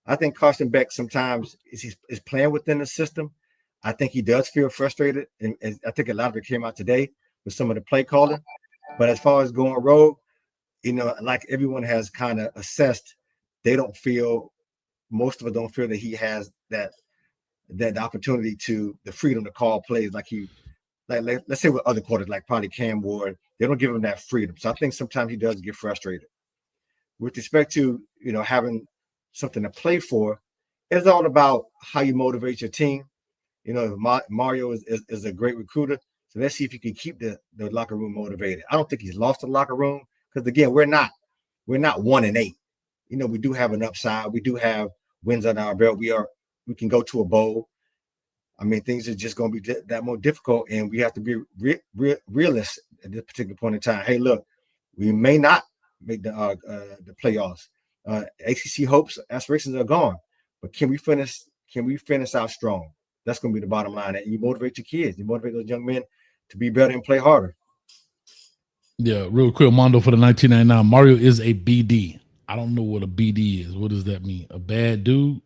I think Carson Beck sometimes is playing within the system. I think he does feel frustrated, and I think a lot of it came out today with some of the play calling. But as far as going rogue, like everyone has kind of assessed, most of it don't feel that he has that opportunity the freedom to call plays like let's say with other quarters, like probably Cam Ward, they don't give him that freedom. So I think sometimes he does get frustrated. With respect to, having something to play for, it's all about how you motivate your team. Mario is a great recruiter. So let's see if he can keep the locker room motivated. I don't think he's lost the locker room because, again, we're not 1-8. We do have an upside. We do have wins on our belt. We can go to a bowl. I mean, things are just going to be that more difficult, and we have to be realists at this particular point in time. Hey, look, we may not make the playoffs. ACC hopes, aspirations are gone, but can we finish out strong? That's going to be the bottom line. And you motivate your kids. You motivate those young men to be better and play harder. Yeah, real quick, Mondo for the 1999. Mario is a BD. I don't know what a BD is. What does that mean? A bad dude?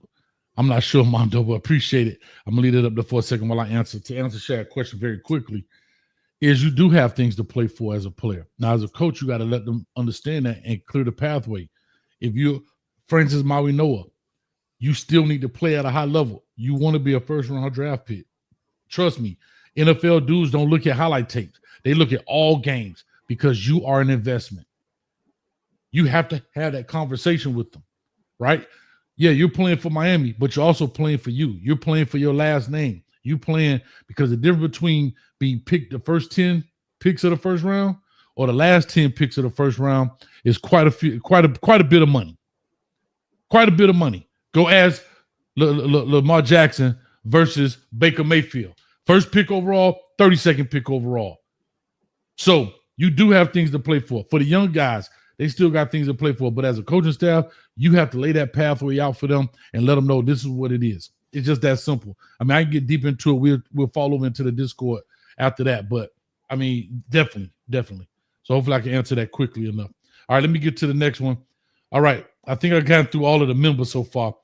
I'm not sure, Mondo, but appreciate it. I'm going to leave it up there for a second while I answer. To answer Shad's question very quickly, is you do have things to play for as a player. Now, as a coach, you got to let them understand that and clear the pathway. If you're Francis Maui Noah, you still need to play at a high level. You want to be a first-round draft pick. Trust me, NFL dudes don't look at highlight tapes. They look at all games because you are an investment. You have to have that conversation with them, right? Yeah, you're playing for Miami, but you're also playing for you. You're playing for your last name. You playing because the difference between being picked the first 10 picks of the first round or the last 10 picks of the first round is quite a bit of money. Quite a bit of money. Go ask Lamar Jackson versus Baker Mayfield. First pick overall, 32nd pick overall. So you do have things to play for. For the young guys, they still got things to play for. But as a coaching staff, you have to lay that pathway out for them and let them know this is what it is. It's just that simple. I mean, I can get deep into it. We'll follow into the Discord after that. But, I mean, definitely. So hopefully I can answer that quickly enough. All right, let me get to the next one. All right, I think I got through all of the members so far.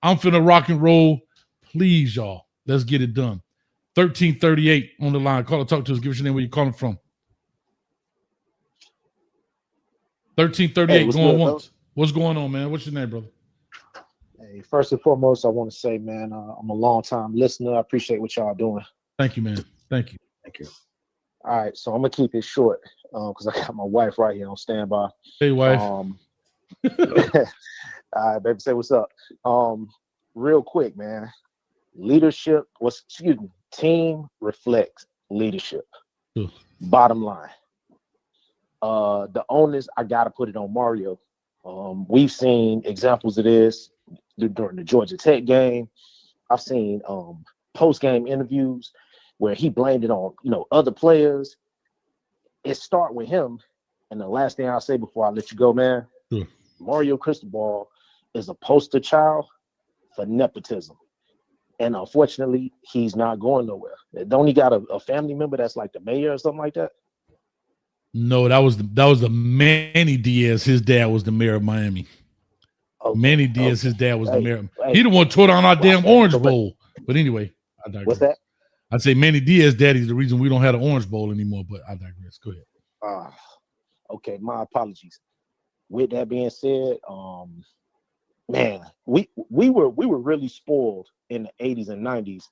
I'm finna rock and roll. Please, y'all, let's get it done. 1338 on the line. Call or talk to us. Give us your name, where you're calling from. 1338, going once. What's going on, man? What's your name, brother? Hey, first and foremost, I want to say, man, I'm a long-time listener. I appreciate what y'all doing. Thank you, man. Thank you. All right, so I'm going to keep it short because I got my wife right here on standby. Hey, wife. All right, baby, say what's up. Real quick, man. Team reflects leadership. Ugh. Bottom line. The onus, I got to put it on Mario. We've seen examples of this during the Georgia Tech game. I've seen post-game interviews where he blamed it on, other players. It starts with him. And the last thing I'll say before I let you go, man, Mario Cristobal is a poster child for nepotism. And unfortunately, he's not going nowhere. Don't he got a family member that's like the mayor or something like that? No, that was the Manny Diaz. His dad was the mayor of Miami. Okay. Manny Diaz, his dad was the mayor. He the one tore down our damn Orange Bowl. But anyway, I digress. What's that? I'd say Manny Diaz, daddy's the reason we don't have an Orange Bowl anymore. But I digress. Go ahead. Okay, my apologies. With that being said, man, we were really spoiled in the 80s and 90s,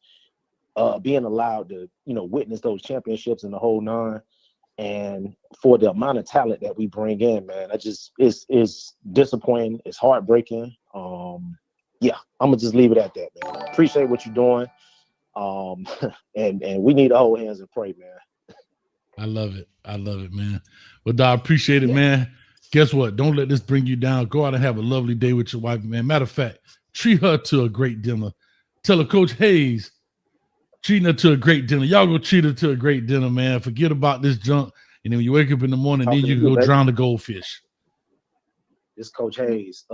being allowed to witness those championships and the whole nine. And for the amount of talent that we bring in, man, it's disappointing. It's heartbreaking. Yeah, I'm gonna just leave it at that, man. Appreciate what you're doing. And we need to hold hands and pray, man. I love it, man. Well, I appreciate it, man. Guess what? Don't let this bring you down. Go out and have a lovely day with your wife, man. Matter of fact, treat her to a great dinner. Tell her Coach Hayes treating her to a great dinner. Y'all go treat her to a great dinner, man. Forget about this junk. And then when you wake up in the morning, then you can go drown the goldfish. It's Coach Hayes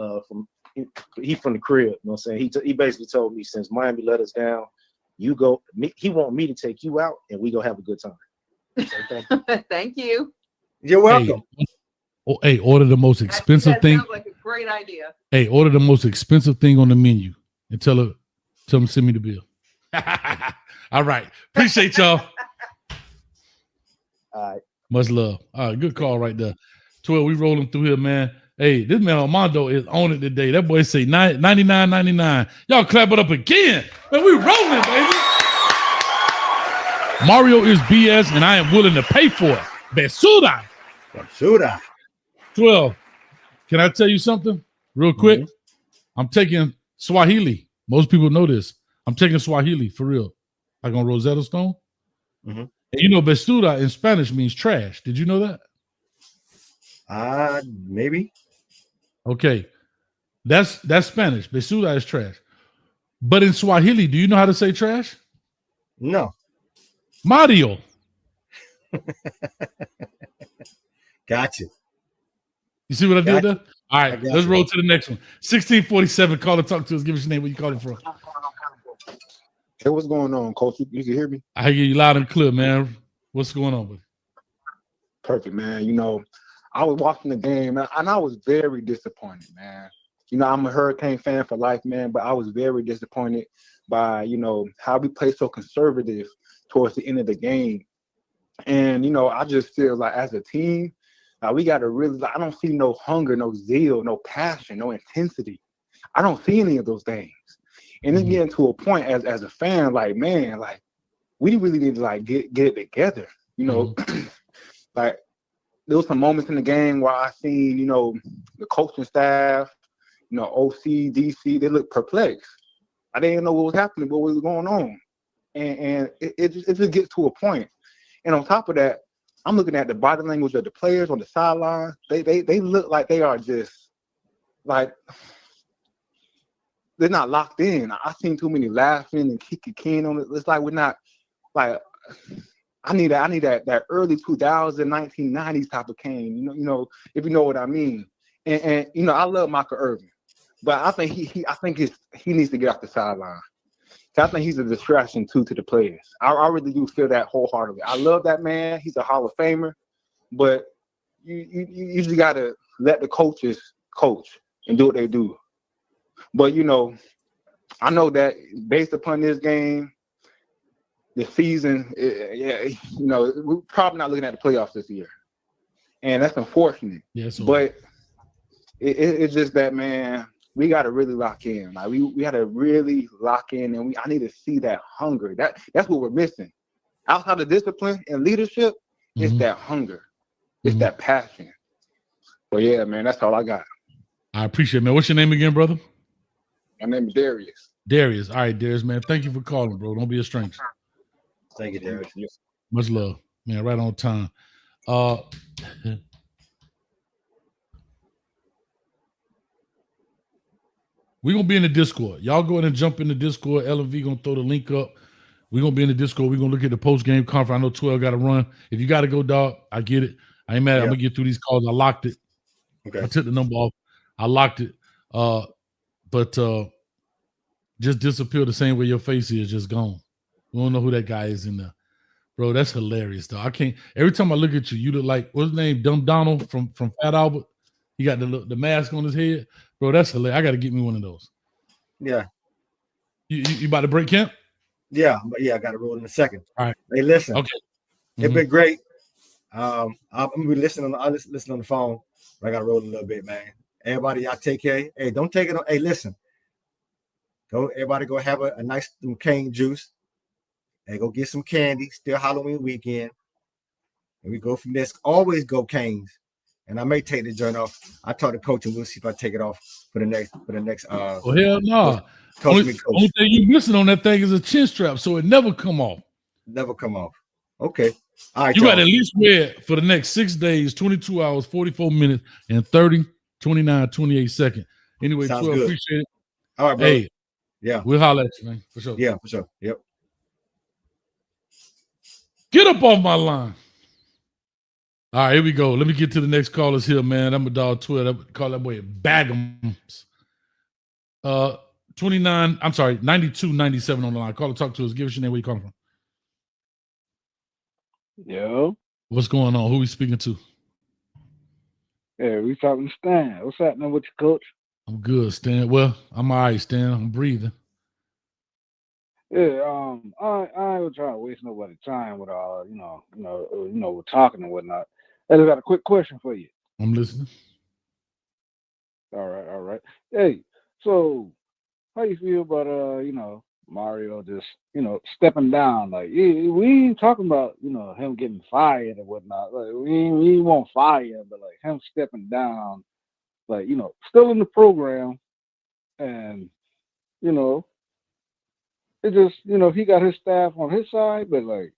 he from the crib. You know what I'm saying? He basically told me since Miami let us down, you go. He want me to take you out, and we go have a good time. So Thank you. You're welcome. Hey, order the most expensive That thing. sounds like a great idea. Hey, order the most expensive thing on the menu and tell them to send me the bill. All right. Appreciate y'all. All right. Much love. All right, good call right there. 12, we rolling through here, man. Hey, this man Armando is on it today. That boy say 99.99. Y'all clap it up again. Man, we rolling, baby. Mario is BS, and I am willing to pay for it. Besuda. 12. Can I tell you something real quick? I'm taking Swahili. Most people know this. I'm taking Swahili for real. Like on Rosetta Stone. And you know, Besuda in Spanish means trash. Did you know that? Maybe. Okay. That's Spanish. Besuda is trash. But in Swahili, do you know how to say trash? No. Mario. Gotcha. You see what I did there? All right, let's you. roll to the next one. 1647. Call and talk to us. Give us your name. Where you calling from? Hey, what's going on, Coach? You can hear me? I hear you loud and clear, man. What's going on with it? Perfect, man. You know, I was watching the game, and I was very disappointed, man. You know, I'm a Hurricane fan for life, man, but I was very disappointed by, you know, how we played so conservative towards the end of the game. And, you know, I just feel like as a team, we got to really, I don't see no hunger, no zeal, no passion, no intensity. I don't see any of those things. And it's getting to a point as a fan, like, man, like, we really need to, like, get it together. You know, like, there was some moments in the game where I seen, you know, the coaching staff, you know, OC, DC, they looked perplexed. I didn't know what was happening, what was going on. And it just gets to a point. And on top of that, I'm looking at the body language of the players on the sideline. They look like they are just like they're not locked in. I've seen too many laughing and kicking on it. It's like we're not like I need that early 2000s, 1990s type of Kane. You know, if you know what I mean. And you know, I love Michael Irvin, but I think he needs to get off the sideline. I think he's a distraction too to the players. I really do feel that wholeheartedly. I love that man. He's a Hall of Famer, but you just gotta let the coaches coach and do what they do. But you know, I know that based upon this game, the season, you know, we're probably not looking at the playoffs this year, and that's unfortunate. Yes, but it's just that, man. We got to really lock in. Like we got to really lock in, and I need to see that hunger. That's what we're missing. Outside of discipline and leadership, it's that hunger, it's that passion. But yeah, man, that's all I got. I appreciate it, man. What's your name again, brother? My name is Darius. Darius. All right, Darius, man. Thank you for calling, bro. Don't be a stranger. Thank you, Darius. Much love, man. Right on time. We're going to be in the Discord. Y'all go ahead and jump in the Discord. LV going to throw the link up. We're going to be in the Discord. We're going to look at the post-game conference. I know 12 got to run. If you got to go, dog, I get it. I ain't mad. I'm going to get through these calls. I locked it. Okay. I took the number off. I locked it. But just disappear the same way your face is, just gone. We don't know who that guy is in there. Bro, that's hilarious, though. I can't. Every time I look at you, you look like, what's his name? Dumb Donald from Fat Albert. He got the mask on his head. Bro, that's hilarious. I got to get me one of those. Yeah. You about to break camp? Yeah, but I got to roll in a second. All right. Hey, listen. Okay. It's been great. I'm gonna be listening on the phone. But I got to roll a little bit, man. Everybody, y'all take care. Hey, don't take it. Hey, listen. Everybody go have a nice cane juice. Hey, go get some candy. Still Halloween weekend. And we go from this. Always go Canes. And I may take the joint off. I talk to coach and we'll see if I take it off for the next. Well, hell no. Only thing you missing on that thing is a chin strap, so it never come off. Never come off. Okay. All right. You got to at least wear it for the next 6 days, 22 hours, 44 minutes, and 30, 29, 28 seconds. Anyway, Sounds 12, good. appreciate it. All right, bro. Hey, yeah. We'll holler at you, man. For sure. Yeah, for sure. Yep. Get up off my line. All right, here we go. Let me get to the next callers here, man. I'm a dog 12. Call that boy Bagums. 29, I'm sorry, 92, 97 on the line. Call and talk to us. Give us your name, where you calling from. Yo. What's going on? Who we speaking to? Yeah, we talking to Stan. What's happening with you, coach? I'm good, Stan. Well, I'm all right, Stan. I'm breathing. Yeah, I ain't trying to waste nobody's time with with talking and whatnot. I just got a quick question for you. I'm listening. All right. Hey, so how you feel about Mario just stepping down? Like we ain't talking about him getting fired and whatnot. Like we won't fire him, but like him stepping down, like still in the program, and it just he got his staff on his side, but like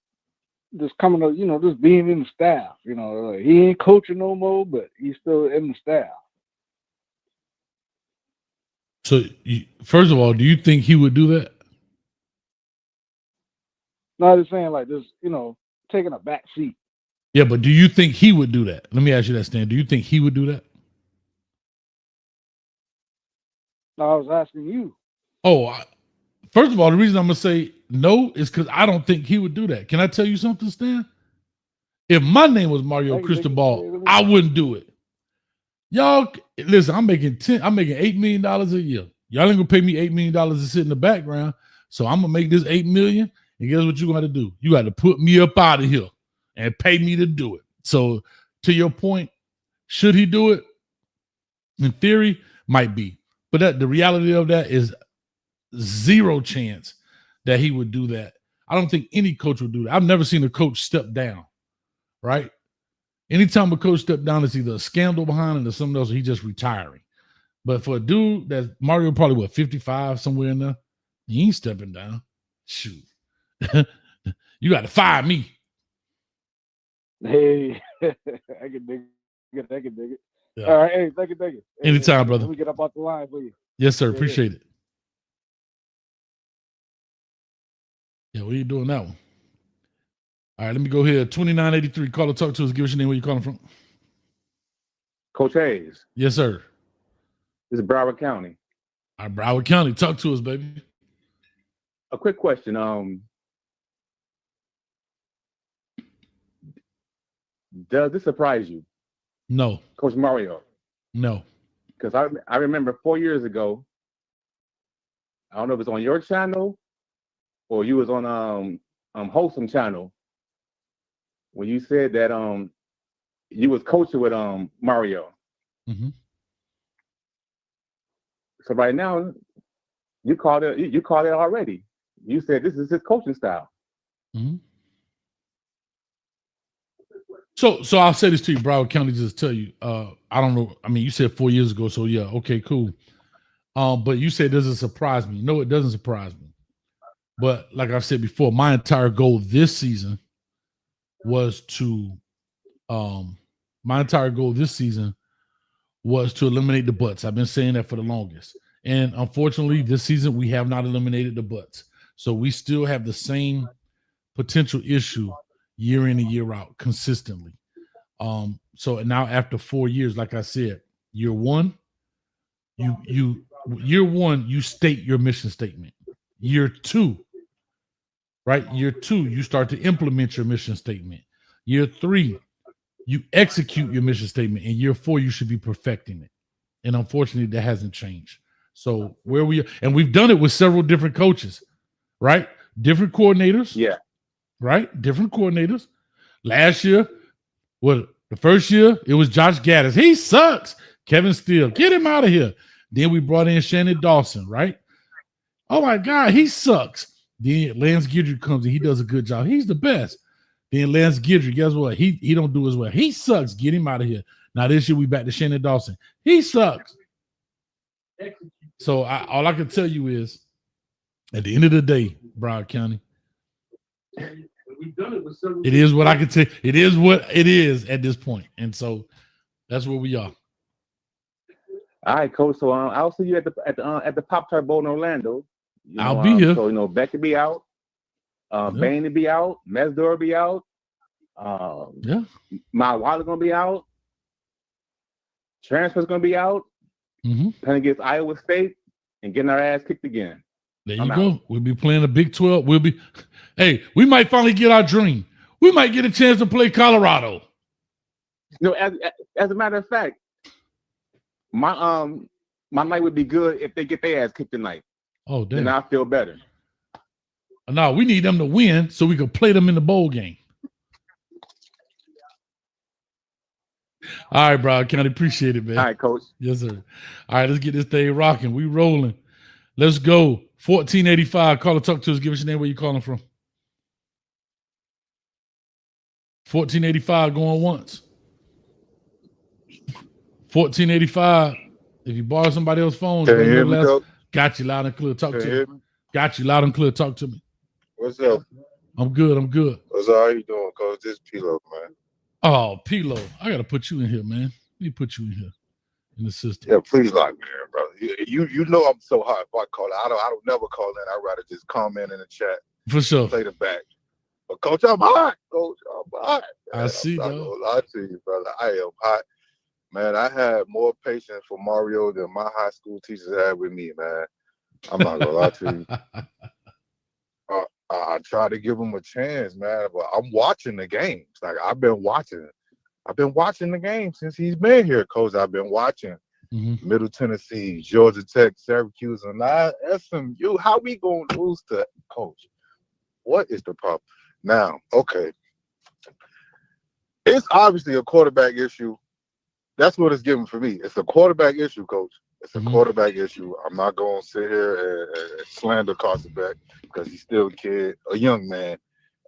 just coming up, just being in the staff. Like he ain't coaching no more, but he's still in the staff. So, first of all, do you think he would do that? No, I'm just saying, like, just, taking a back seat. Yeah, but do you think he would do that? Let me ask you that, Stan. Do you think he would do that? No, I was asking you. Oh, first of all, the reason I'm going to say no is because I don't think he would do that. Can I tell you something, Stan? If my name was Mario Cristobal, I wouldn't do it. Y'all, listen, I'm making $8 million a year. Y'all ain't gonna pay me $8 million to sit in the background. So I'm gonna make this $8 million. And guess what you got to do? You got to put me up out of here and pay me to do it. So to your point, should he do it? In theory, might be. But the reality of that is zero chance that he would do that. I don't think any coach would do that. I've never seen a coach step down, right? Anytime a coach step down, it's either a scandal behind it or something else, or he's just retiring. But for a dude that's Mario probably 55, somewhere in there, he ain't stepping down. Shoot. You got to fire me. Hey, I can dig it. Yeah. All right, hey, thank you. Hey, anytime, brother. Let me get up off the line for you. Yes, sir. Appreciate it. Yeah, what are you doing that one? All right, let me go here. 2983. Call or talk to us. Give us your name. Where you calling from? Coach Hayes. Yes, sir. This is Broward County. All right, Broward County. Talk to us, baby. A quick question. Does this surprise you? No. Coach Mario? No. Because I remember 4 years ago, I don't know if it's on your channel or you was on Wholesome channel, when you said that you was coaching with Mario. Mm-hmm. So right now, you called it already. You said this is his coaching style. Mm-hmm. So I'll say this to you, Broward County, just tell you. I don't know. I mean, you said 4 years ago, so yeah, okay, cool. But you said, does it surprise me? No, it doesn't surprise me. But like I've said before, my entire goal this season was to eliminate the butts. I've been saying that for the longest. And unfortunately, this season we have not eliminated the butts. So we still have the same potential issue year in and year out consistently. So now after 4 years, like I said, year one, you state your mission statement. Year two, right? Year two, you start to implement your mission statement. Year three, you execute your mission statement. And year four, you should be perfecting it. And unfortunately, that hasn't changed. So where we are, and we've done it with several different coaches, right? Different coordinators. Yeah. Right? Different coordinators. Last year, the first year, it was Josh Gaddis. He sucks. Kevin Steele, get him out of here. Then we brought in Shannon Dawson, right? Oh my God, he sucks. Then Lance Guidry comes in. He does a good job. He's the best. Then Lance Guidry, guess what? He don't do as well. He sucks. Get him out of here. Now this year we back to Shannon Dawson. He sucks. So all I can tell you is, at the end of the day, Broward County, it is what I can say. It is what it is at this point, and so that's where we are. All right, Coach. So I'll see you at the Pop-Tart Bowl in Orlando. I'll be here. So Beck will be out, Bain will be out, Mesdor will be out, Yeah. Miles Wilder's gonna be out. Transfer's gonna be out. Mm-hmm. Playing against Iowa State and getting our ass kicked again. There you go. We'll be playing the Big 12. Hey, we might finally get our dream. We might get a chance to play Colorado. You know, as a matter of fact, my night would be good if they get their ass kicked tonight. Oh, damn. Then I feel better. No, we need them to win so we can play them in the bowl game. All right, bro. County, appreciate it, man. All right, coach. Yes, sir. All right, let's get this thing rocking. We rolling. Let's go. 1485. Call or talk to us. Give us your name. Where you calling from? 1485 going once. 1485. If you borrow somebody else's phone, Can you hear me, Coach? got you loud and clear. Talk Can to you me. hear me? Got you loud and clear. Talk to me. What's up? I'm good. I'm good. What's up? How you doing, Coach? This is Pilo, man. Oh, Pilo. I gotta put you in here, man. Let me put you in here in the system. Yeah, please lock me in, brother. You know I'm so hot if I call it. I don't never call in. I'd rather just comment in the chat. For sure. Play the back. But Coach, I'm hot. Coach, I'm hot. Man, I see, I'm not though. gonna lie to you, brother. I am hot. Man, I had more patience for Mario than my high school teachers had with me, man. I'm not gonna lie to you. I try to give him a chance, man, but I'm watching the games. Like I've been watching the game since he's been here, Coach. I've been watching Middle Tennessee, Georgia Tech, Syracuse, and now SMU. How we gonna lose to Coach? What is the problem? Now, okay, it's obviously a quarterback issue. That's what it's giving for me. It's a quarterback issue, Coach. It's a quarterback issue. I'm not going to sit here and slander Carson Beck because he's still a kid, a young man.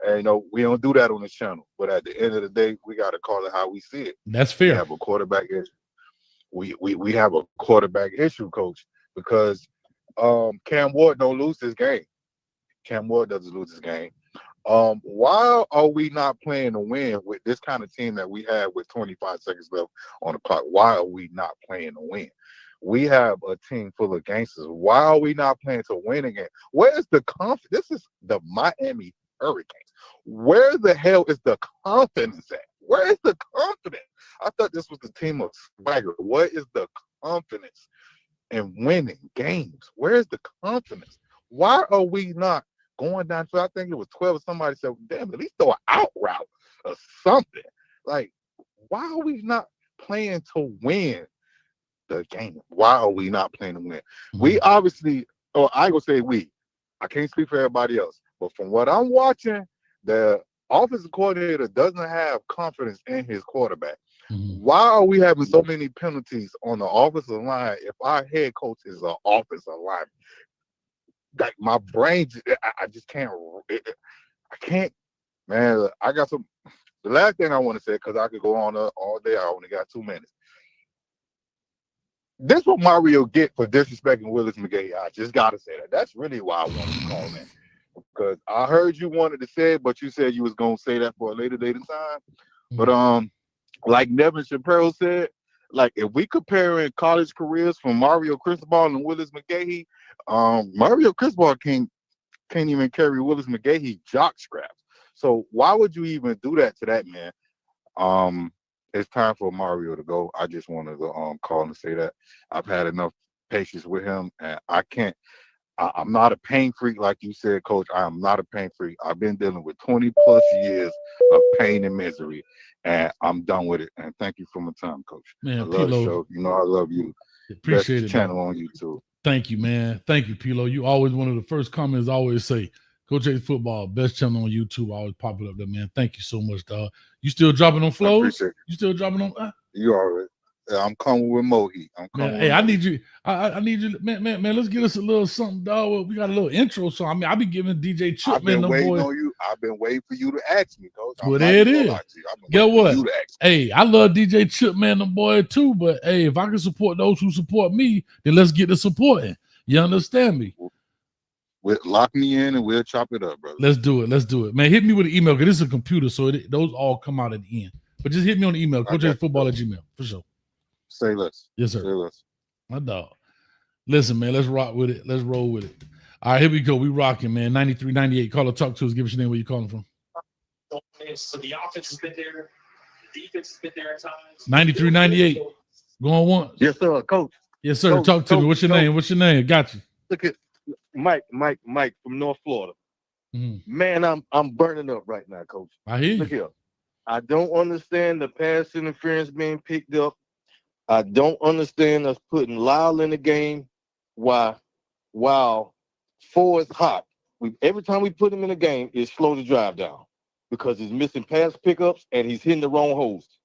And, you know, we don't do that on this channel. But at the end of the day, we got to call it how we see it. That's fair. We have a quarterback issue. We have a quarterback issue, Coach, because Cam Ward don't lose this game. Cam Ward doesn't lose this game. Why are we not playing to win with this kind of team that we have with 25 seconds left on the clock? Why are we not playing to win? We have a team full of gangsters. Why are we not playing to win again? Where is the confidence? This is the Miami Hurricanes. Where the hell is the confidence at? Where is the confidence? I thought this was the team of swagger. What is the confidence in winning games? Where is the confidence? Why are we not going down to, I think it was 12 or somebody said, damn, at least throw an out route or something. Like, why are we not playing to win the game? Why are we not playing to win? We obviously, or I ain't gonna say we, I can't speak for everybody else, but from what I'm watching, the offensive coordinator doesn't have confidence in his quarterback. Why are we having so many penalties on the offensive line if our head coach is an offensive lineman? Like my brain, I just can't. I can't, man. I got some. The last thing I want to say, because I could go on all day. I only got 2 minutes. This what Mario get for disrespecting Willis McGahee. I just gotta say that. That's really why I wanted to call in, because I heard you wanted to say it, but you said you was gonna say that for a later date in time. But like Nevin Shapiro said, like if we comparing college careers from Mario Cristobal and Willis McGahee, Mario Cristobal can't even carry Willis McGahee jock scraps. So why would you even do that to that man? It's time for Mario to go. I just wanted to call and say that I've had enough patience with him, and I can't. I'm not a pain freak like you said, Coach. I am not a pain freak. I've been dealing with 20 plus years of pain and misery, and I'm done with it. And thank you for my time, Coach. Man, I love the Pilo, show. You know I love you. appreciate Best it, man. channel on YouTube. Thank you, man. Thank you, Pilo. You always one of the first comments I always say, Coach A Football, best channel on YouTube. I always pop it up there, man. Thank you so much, dog. You still dropping on flows? appreciate it. You still dropping on? You already. I'm coming with Mohi. I'm coming. Man, with hey, I Mohi. need you. I need you, man. Let's get us a little something, dog. We got a little intro, so I mean, I be giving DJ Chip, I've been man, them waiting boys. on you. I've been waiting for you to ask me, Coach. I'm Well, not there it even gonna is. lie to you. I've been Get waiting for what? you to ask Hey, I love DJ Chip, man, them boy too. But hey, if I can support those who support me, then let's get the supporting. You understand me? Lock me in and we'll chop it up, brother. Let's do it. Let's do it, man. Hit me with an email because this is a computer, so those all come out at the end. But just hit me on the email, coachfootball@gmail for sure. Say less. Yes, sir. Say less. My dog. Listen, man, let's rock with it. Let's roll with it. All right, here we go. We rocking, man. 9398. Call or talk to us. Give us your name. Where you calling from? So the offense has been there. The defense has been there at times. 93-98. Going once. Yes, sir, Coach. Yes, sir. Coach, Talk to me. Coach, What's your Coach. name? What's your name? Got you. Look at Mike from North Florida. Mhm. Man, I'm burning up right now, Coach. I hear you. Look here. I don't understand the pass interference being picked up. I don't understand us putting Lyle in the game while Ford is hot. Every time we put him in the game, it slow the drive down because he's missing pass pickups and he's hitting the wrong holes.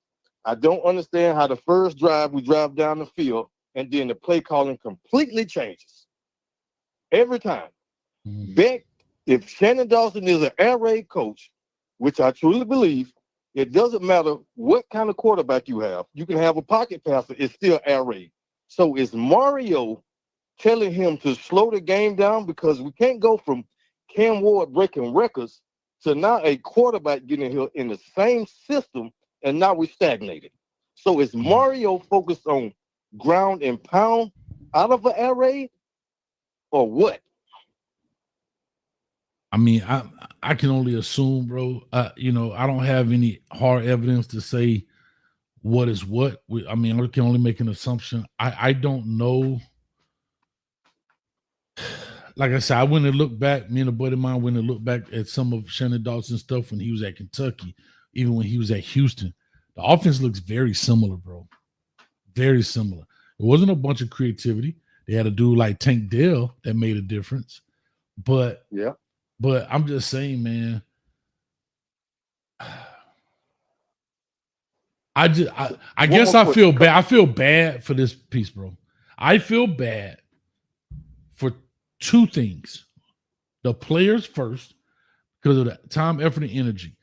I don't understand how the first drive we drive down the field and then the play calling completely changes. Every time. Beck, if Shannon Dawson is an air raid coach, which I truly believe, it doesn't matter what kind of quarterback you have. You can have a pocket passer, it's still air raid. So is Mario telling him to slow the game down because we can't go from Cam Ward breaking records to now a quarterback getting here in the same system, and now we're stagnated. So is Mario focused on ground and pound out of an air raid or what? I mean, I can only assume, bro. I don't have any hard evidence to say what is what. I can only make an assumption. I don't know. Like I said, I went and looked back. Me and a buddy of mine went and looked back at some of Shannon Dawson's stuff when he was at Kentucky, even when he was at Houston. The offense looks very similar, bro. Very similar. It wasn't a bunch of creativity. They had a dude like Tank Dell that made a difference. But I'm just saying, man. I guess I feel bad. I feel bad for this piece, bro. I feel bad for two things. The players first, because of the time, effort, and energy.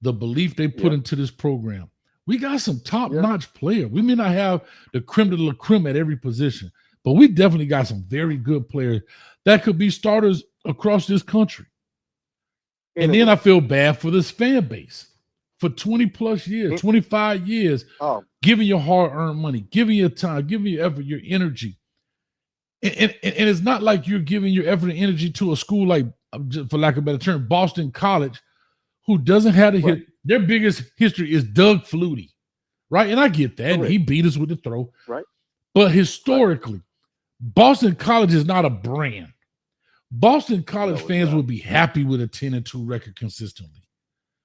The belief they put into this program. We got some top-notch players. We may not have the creme de la creme at every position, but we definitely got some very good players that could be starters across this country. And then I feel bad for this fan base for 20 plus years, 25 years, giving your hard-earned money, giving your time, giving your effort, your energy. And it's not like you're giving your effort and energy to a school like, for lack of a better term, Boston College, who doesn't have their biggest history is Doug Flutie, right? And I get that. And he beat us with the throw. Right. But historically, Boston College is not a brand. Boston College fans would be happy with a 10-2 record consistently.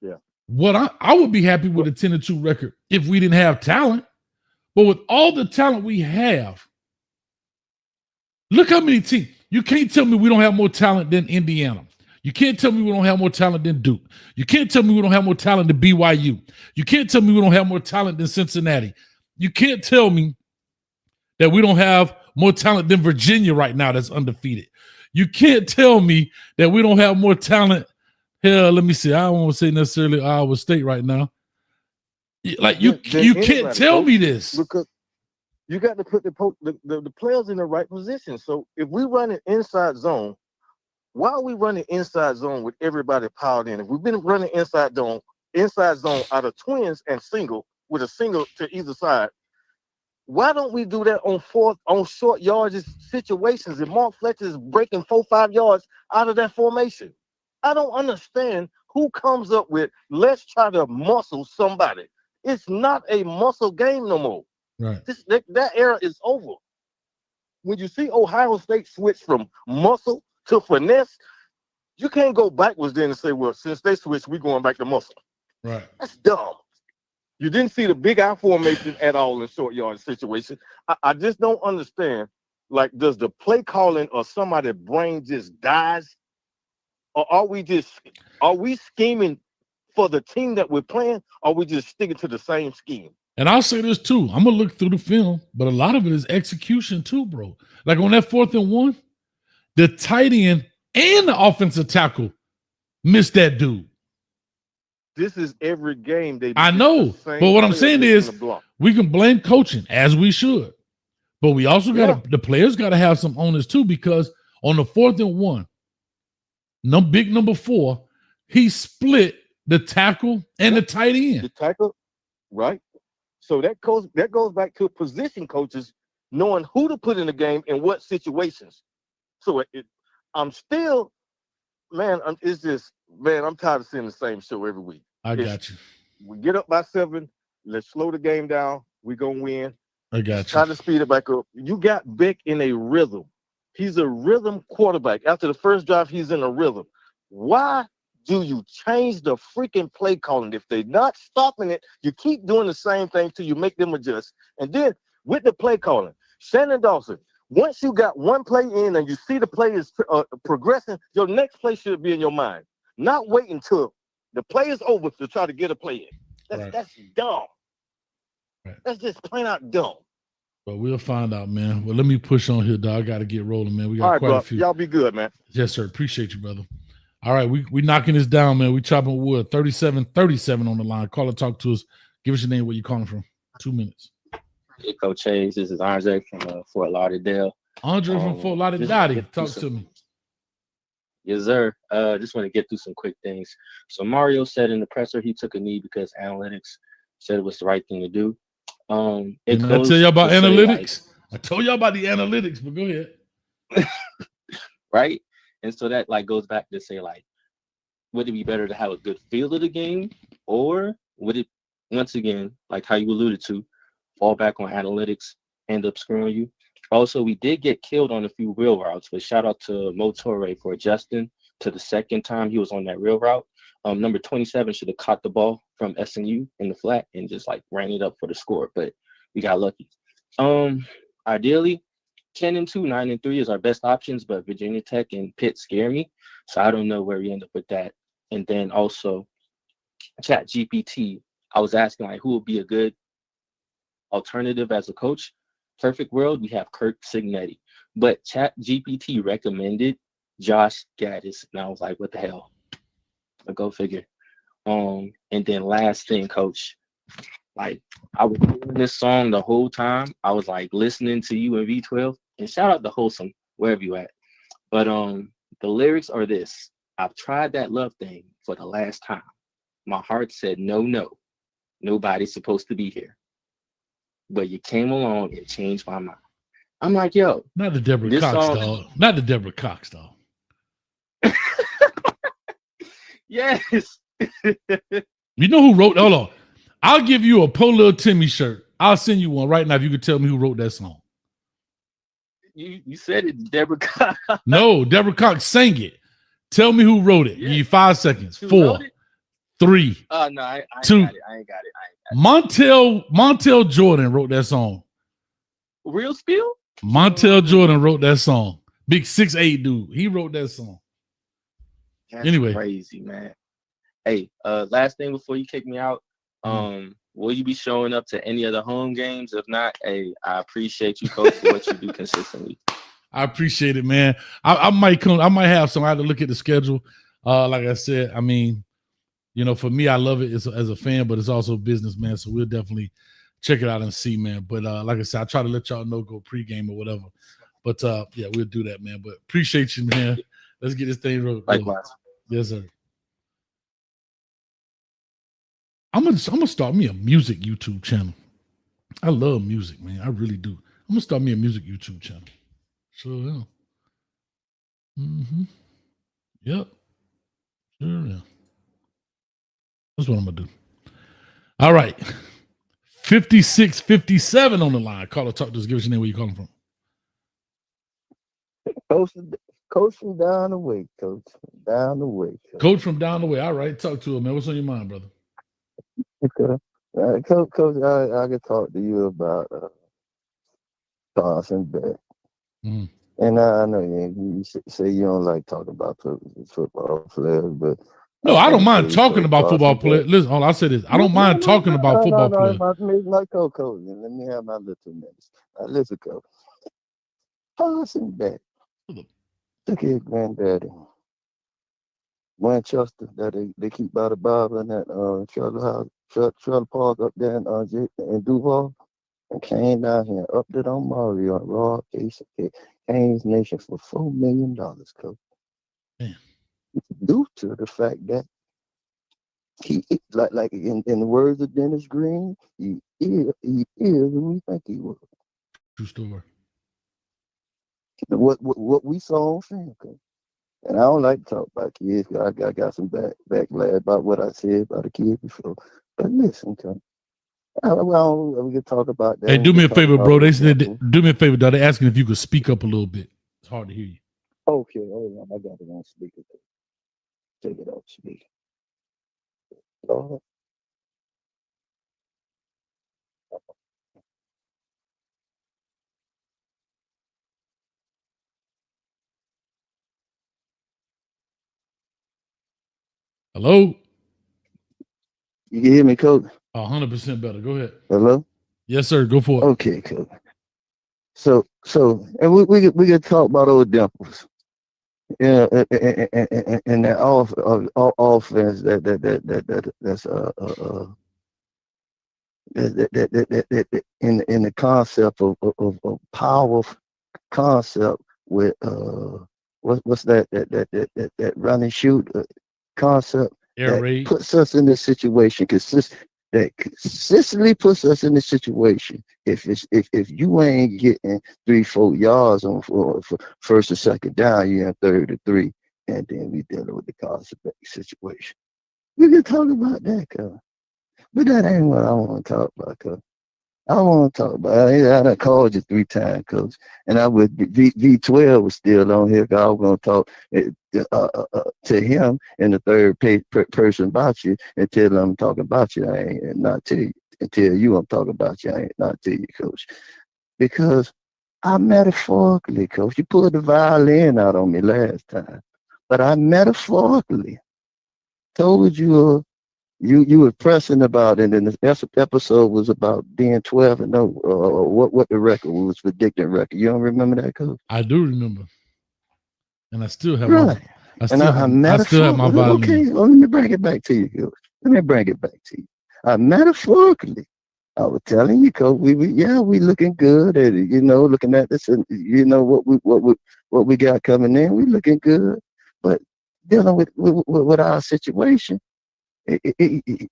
Yeah. What I would be happy with a 10-2 record if we didn't have talent. But with all the talent we have, look how many teams. You can't tell me we don't have more talent than Indiana. You can't tell me we don't have more talent than Duke. You can't tell me we don't have more talent than BYU. You can't tell me we don't have more talent than Cincinnati. You can't tell me that we don't have more talent than Virginia right now that's undefeated. You can't tell me that we don't have more talent. Hell, let me see. I don't want to say necessarily Iowa State right now. Like you can't tell me this. Because you got to put the players in the right position. So if we run an inside zone, why are we running inside zone with everybody piled in? If we've been running inside zone out of twins and single with a single to either side, why don't we do that on short yardage situations? And Mark Fletcher is breaking 4-5 yards out of that formation. I don't understand who comes up with let's try to muscle somebody. It's not a muscle game no more. Right. That era is over. When you see Ohio State switch from muscle to finesse, you can't go backwards then and say, well, since they switched, we're going back to muscle. Right. That's dumb. You didn't see the big eye formation at all in short yard situation. I just don't understand. Like, does the play calling or somebody's brain just dies? Or are we scheming for the team that we're playing? Or are we just sticking to the same scheme? And I'll say this too. I'm gonna look through the film, but a lot of it is execution too, bro. Like on that 4th and 1, the tight end and the offensive tackle missed that dude. This is every game they do. I know, but what I'm saying is we can blame coaching as we should, but we also the players got to have some onus too, because on the 4th and 1, big number 4, he split the tackle and the tight end. The tackle, right? So that goes back to position coaches knowing who to put in the game and what situations. So I'm still, man, I'm tired of seeing the same show every week. I got you. We get up by 7. Let's slow the game down. We're going to win. I got you. Try to speed it back up. You got Vic in a rhythm. He's a rhythm quarterback. After the first drive, he's in a rhythm. Why do you change the freaking play calling? If they're not stopping it, you keep doing the same thing till you make them adjust. And then with the play calling, Shannon Dawson, once you got one play in and you see the play is progressing, your next play should be in your mind. Not wait until the play is over to try to get a play in. That's dumb. Right. That's just plain out dumb. But we'll find out, man. Well, let me push on here, dog. I got to get rolling, man. We got All right, quite bro. a few. Y'all be good, man. Yes, sir. Appreciate you, brother. All right, we knocking this down, man. We chopping wood. 37 on the line. Call or talk to us. Give us your name, where you calling from. 2 minutes. Hey, Coach Hayes, this is Andre from Fort Lauderdale. Andre from Fort Lauderdale. Talk to me. Yes, sir. Just want to get through some quick things. So Mario said in the presser he took a knee because analytics said it was the right thing to do. Didn't I tell you about analytics? I told y'all about the analytics, but go ahead. Right? And so that like goes back to say, like, would it be better to have a good feel of the game, or would it, once again, like how you alluded to, fall back on analytics, end up screwing you? Also, we did get killed on a few wheel routes, but shout out to Motore for adjusting to the second time he was on that wheel route. Number 27 should have caught the ball from SMU in the flat and just like ran it up for the score, but we got lucky. Ideally, 10-2, 9-3 is our best options, but Virginia Tech and Pitt scare me, so I don't know where we end up with that. And then also, Chat GPT, I was asking like who would be a good alternative as a coach. Perfect world, we have Kirk Signetti, but Chat GPT recommended Josh Gaddis, and I was like, what the hell? But go figure. And then last thing, Coach, like I was doing this song the whole time. I was like listening to you in V12, and shout out to Wholesome wherever you at. But the lyrics are this: I've tried that love thing for the last time. My heart said no, nobody's supposed to be here. But you came along and changed my mind. I'm like, yo, not the Deborah Cox, dog. Not the Deborah Cox, dog. Yes. You know who wrote? Hold on. I'll give you a Po Lil Timmy shirt. I'll send you one right now if you can tell me who wrote that song. You said it, Deborah Cox. No, Deborah Cox sang it. Tell me who wrote it. Yeah. Give you 5 seconds. Who 4, 3. No, I 2. Got it. I ain't got it. Montel Jordan wrote that song. Real spiel? Montel Jordan wrote that song. Big 6'8" dude. He wrote that song. That's anyway, crazy, man. Hey, last thing before you kick me out, will you be showing up to any of the home games? If not, hey, I appreciate you, Coach, for what you do consistently. I appreciate it, man. I might come. I might have some. I have to look at the schedule. Like I said, I mean, you know, for me, I love it as a fan, but it's also business, man. So we'll definitely check it out and see, man. But like I said, I try to let y'all know, go pregame or whatever. But yeah, we'll do that, man. But appreciate you, man. Let's get this thing rolling. Likewise. Yes, sir. I'm gonna start me a music YouTube channel. I love music, man. I really do. I'm gonna start me a music YouTube channel. Sure will. Yep. Sure will. That's what I'm gonna do. All right. 56-57 on the line. Call or talk to us. Give us your name, where you calling from. Coach from down the way, Coach. Down the way. Coach from down the way. All right. Talk to him, man. What's on your mind, brother? Okay. Coach, I can talk to you about Carson Beck. And I know you say you don't like talking about football players, but no, I don't mind talking about football players. Listen, I'll say this: I don't mind talking about football players. My coach, let me have my little minutes. Listen, Coach. Carson Beck. Look at granddaddy. Winchester that they keep by the Bible in that trailer park up there in Duval, and came down here and upped it on Mario and Raw Ace Canes Nation for $4 million, Coach. Man. Due to the fact that he like in the words of Dennis Green, he is who we think he was. True story. What we saw on film, Coach. And I don't like to talk about kids. I got some backlash about what I said about the kids before. But listen, Tom, we can talk about that. Hey, do We me a can talk favor, about bro. They said, examples. do me a favor, dog. They're asking if you could speak up a little bit. It's hard to hear you. Okay, hold on. I got it on speaker. Take it off speaker. Lord. Hello? You can hear me, Coach? 100% better. Go ahead. Hello? Yes, sir. Go for it. Okay, Coach. So, and we could talk about old dimples. Yeah, and that offense that's in the concept of power concept with what's that run and shoot concept Air that raid. puts us in this situation that consistently puts us in this situation. If you ain't getting 3-4 yards on for first or second down, you're in 33, and then we dealing with the concept situation. We can talk about that, cuz. But that ain't what I want to talk about, cuz. I want to talk about. I done called you 3 times, Coach, and I would V12 was still on here. 'Cause I was gonna talk to him in the third person about you and tell him I'm talking about you. I ain't not to you. And tell you I'm talking about you. I ain't not to you, Coach, because I metaphorically, Coach. You pulled the violin out on me last time, but I metaphorically told you. You were pressing about it, and the episode was about being 12-0. What the record was, predicting record. You don't remember that, Coach? I do remember. And I still have Right. I still have my violin. Okay, well, let me bring it back to you, Coach. Let me bring it back to you. Metaphorically, I was telling you, Coach, we looking good at it, looking at this, and what we got coming in, we looking good, but dealing with our situation.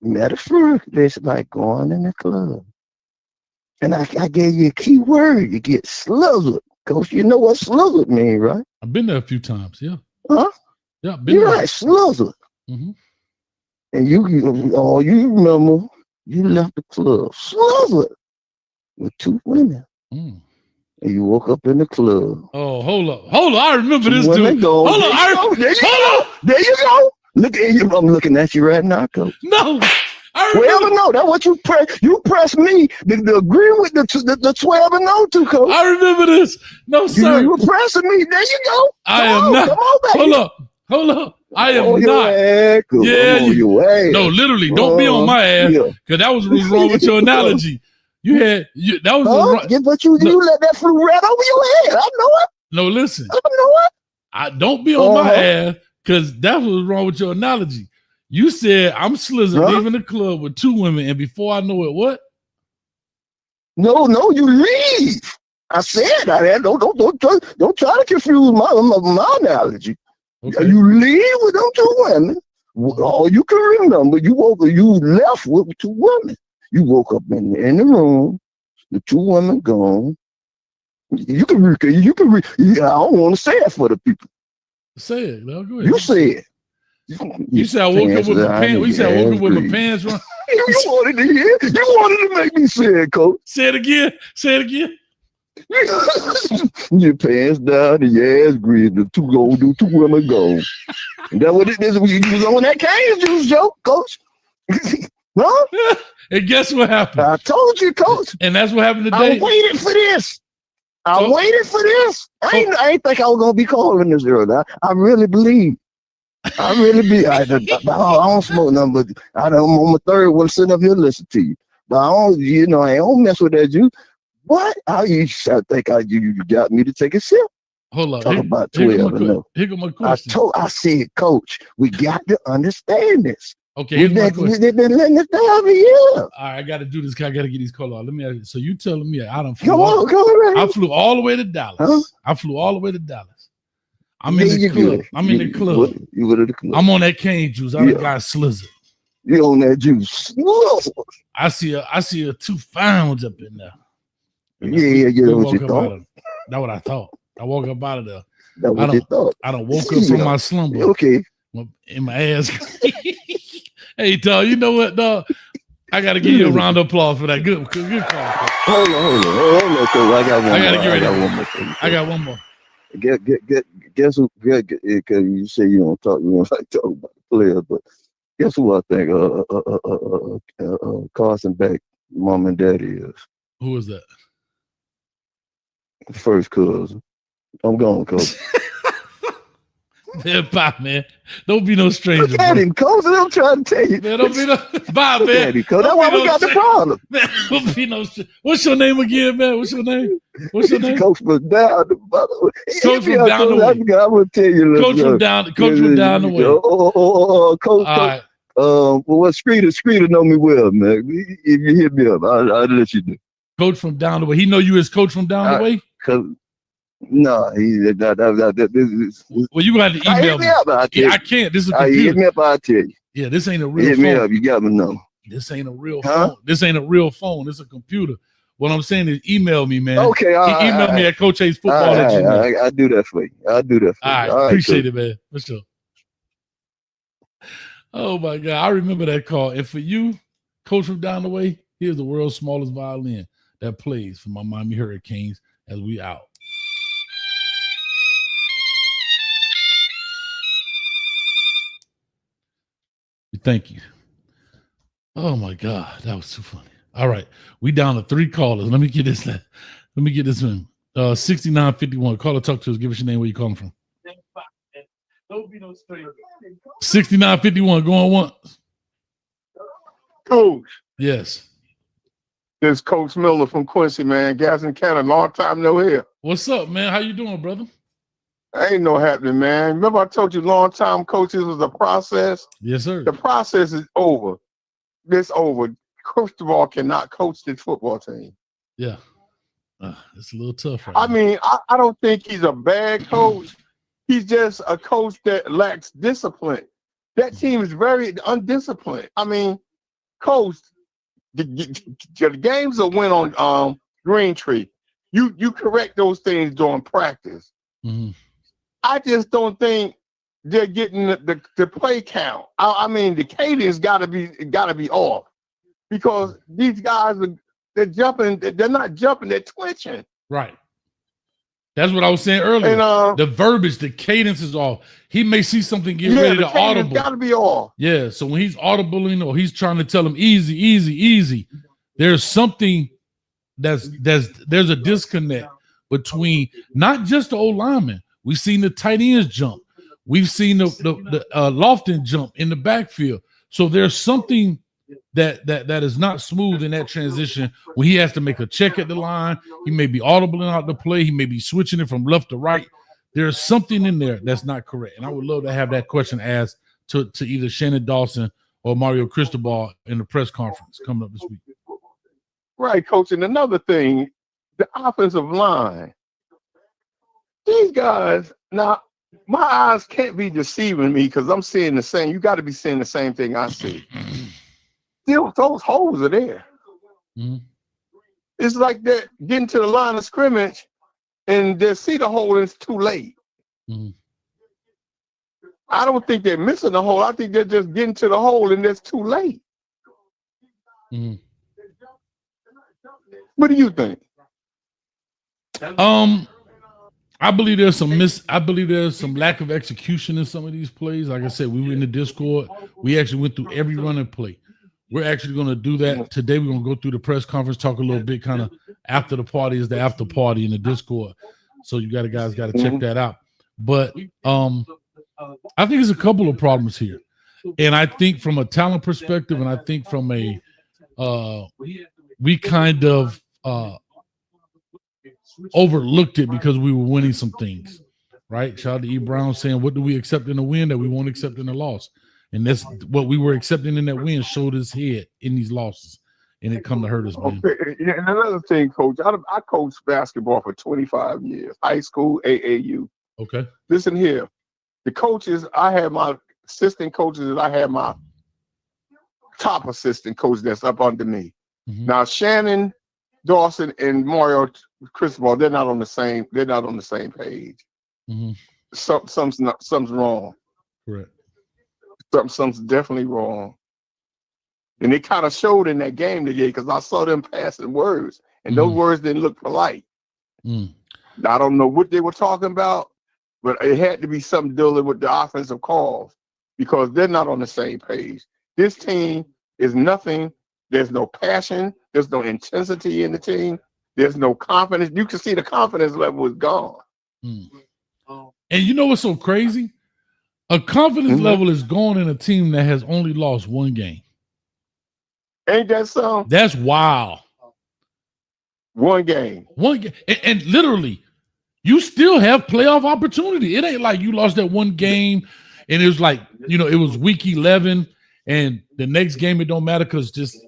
Metaphorically, it's like going in the club. And I gave you a key word. You get slizzard. Coach, you know what slizzard mean, right? I've been there a few times, yeah. Huh? Yeah, been You're there. right, slizzard. Mm-hmm. And you remember, you left the club slizzard with 2 women. Mm. And you woke up in the club. Oh, hold up. I remember 2 this women dude. Gone. Hold There up. you go. There you go. Look at you. I'm looking at you right now, Coach. No. Well, no, that's what you press. You press me to agree with the 12-0 too, Coach. I remember this. No, sir. You were pressing me. There you go. I am not. Come on, baby. Hold up. I am on not. Your ass, yeah, on your ass. No, literally, don't be on my ass, because that was wrong with your analogy. That was wrong. Yeah, but you let that flew right over your head. I know it. No, listen. I know it. Don't be on my ass, because that was wrong with your analogy. You said I'm slizzard leaving the club with 2 women, and before I know it, what? No, you leave. I said that. Don't try to confuse my analogy. Okay. You leave with them 2 women. All you can remember, you left with 2 women. You woke up in the room, the 2 women gone. You can read. I don't want to say it for the people. Say it. No, go ahead. You say it. You said I woke up with my pants. You said I woke up with my pants run. You wanted to hear. You wanted to make me say it, Coach. Say it again. Say it again. Your pants down and your ass green. The 2 women gone. And that's what it is. You was on that cane juice joke, Coach. Huh? And guess what happened? I told you, Coach. And that's what happened today. I waited for this. I ain't think I was gonna be calling this early. I really believe. I don't smoke nothing, but I'm on my 3rd one sitting up here listening to you. But I don't mess with that juice. What? You got me to take a sip. Hold on. Talk about 12-0. Here go my question. I said, Coach, we got to understand this. Okay, they've been letting us down for years. All right, I got to do this. I got to get these calls out. Let me ask you. So you telling me I done flew Come on, I flew all the way to Dallas. Huh? I flew all the way to Dallas. I'm in the club. I'm in the club. You went to the club. I'm on that cane juice. I done got slizzard. You on that juice? I see a 2 pounds up in there. Yeah. What you thought? That's what I thought. I woke up out of there. That's what they thought. I done woke up from my slumber. Okay. In my ass. Hey, dog, you know what, dog? I got to give you a round of applause for that. Good call. Hold on, Coach. I got one more. I got one more thing. I got one more. Guess who? Because you say you don't like talk about the players, but guess who I think Carson Beck mom and daddy is? Who is that? First cousin. I'm gone, Coach. Man, bye, man. Don't be no stranger. Look at him, Coach. I'm trying to tell you. Man, don't be no bye, Look man. at him, Coach. That's why we got the problem. Man, don't be no What's your name again, man? What's your name? Coach from down the Coach from down the way. I'm gonna tell you. Coach from down the way. Coach. Right. Well, what Screeter know me well, man. If you hit me up, I'll let you do. Coach from down the way. He know you as Coach from down the way? No, well, you gonna have to email me. I can't. This is a computer. Hit me up, I'll tell you. Yeah, this ain't a real hit phone. Me up, you got me know. This ain't a real phone. This ain't a real phone. It's a computer. What I'm saying is email me, man. Okay, email me at Coach A's Football at Gmail. I'll do that for you. All right, appreciate it, man. For sure. Oh my God, I remember that call. And for you, Coach from down the way, here's the world's smallest violin that plays for my Miami Hurricanes as we out. Thank you. Oh my God, that was too funny. All right, we down to 3 callers. Let me get this in. 6951. Caller, talk to us. Give us your name. Where you calling from? Don't be no stranger. 6951. Going once. Coach. Yes. This is Coach Miller from Quincy, man. Gadsden, Canada. Long time no here. What's up, man? How you doing, brother? Ain't no happening, man. Remember I told you long time coaches was a process? Yes, sir. The process is over. It's over. Cristobal cannot coach this football team. Yeah. It's a little tough right I mean, I don't think he's a bad coach. He's just a coach that lacks discipline. That team is very undisciplined. I mean, coach, the games that went on Green Tree, you correct those things during practice. Mm-hmm. I just don't think they're getting the play count. I mean, the cadence gotta be off because these guys they're jumping. They're not jumping. They're twitching. Right. That's what I was saying earlier. And, the verbiage, the cadence is off. He may see something get ready to audible. Got to be off. Yeah. So when he's audibling or he's trying to tell him easy, easy, easy, there's something there's a disconnect between not just the old lineman. We've seen the tight ends jump. We've seen the Lofton jump in the backfield. So there's something that is not smooth in that transition when he has to make a check at the line. He may be audibling out the play. He may be switching it from left to right. There's something in there that's not correct. And I would love to have that question asked to either Shannon Dawson or Mario Cristobal in the press conference coming up this week. Right, Coach. And another thing, the offensive line. These guys, now, my eyes can't be deceiving me because I'm seeing the same. You got to be seeing the same thing I see. Still, those holes are there. Mm-hmm. It's like they're getting to the line of scrimmage and they see the hole and it's too late. Mm-hmm. I don't think they're missing the hole. I think they're just getting to the hole and it's too late. Mm-hmm. What do you think? I believe there's some lack of execution in some of these plays. Like I said, we were in the Discord. We actually went through every running play. We're actually going to do that today. We're going to go through the press conference, talk a little bit, kind of after the party is the after party in the Discord. So you guys got to check that out. But I think there's a couple of problems here, and I think from a talent perspective, and I think from a we kind of overlooked it because we were winning some things, right? Shout out to E. Brown saying, what do we accept in a win that we won't accept in a loss? And that's what we were accepting in that win showed his head in these losses, and it come to hurt us, man. Okay. And another thing, Coach, I coached basketball for 25 years, high school, AAU. Okay. Listen here. The coaches, I had my assistant coaches, and I had my top assistant coach that's up under me. Mm-hmm. Now, Shannon Dawson and Mario Cristobal, they're not on the same page. Mm-hmm. Something's wrong. Correct. Something's definitely wrong. And it kind of showed in that game today because I saw them passing words, and those words didn't look polite. I don't know what they were talking about, but it had to be something dealing with the offensive calls because they're not on the same page. This team is nothing. There's no passion. There's no intensity in the team. There's no confidence. You can see the confidence level is gone. And you know what's so crazy? A confidence level is gone in a team that has only lost one game. Ain't that something? That's wild. One game. And literally, you still have playoff opportunity. It ain't like you lost that one game and it was like, it was week 11 and the next game it don't matter because just,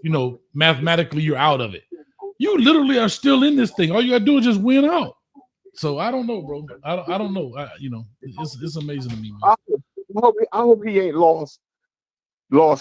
mathematically you're out of it. You literally are still in this thing. All you got to do is just win out. So I don't know, bro. I don't know. It's amazing to me, man. I hope he ain't lost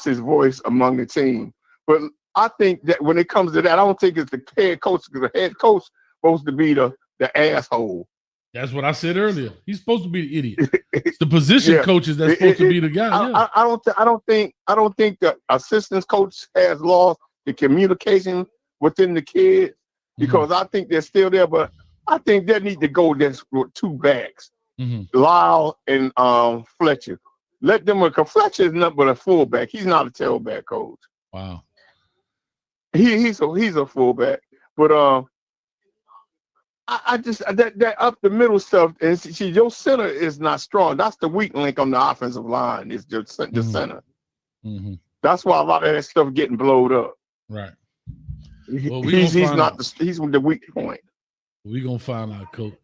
his voice among the team. But I think that when it comes to that, I don't think it's the head coach because the head coach supposed to be the asshole. That's what I said earlier. He's supposed to be the idiot. It's the position coaches that's supposed to be the guy. I don't think the assistant coach has lost the communication within the kids because I think they're still there, but I think they need to go with two backs, Lyle and Fletcher. Let them because Fletcher is nothing but a fullback. He's not a tailback coach. Wow. He's a fullback, but I just that up the middle stuff and see your center is not strong. That's the weak link on the offensive line. Is the center. That's why a lot of that stuff getting blowed up. Right. Well, he's the weak point. We're gonna find out, Coach.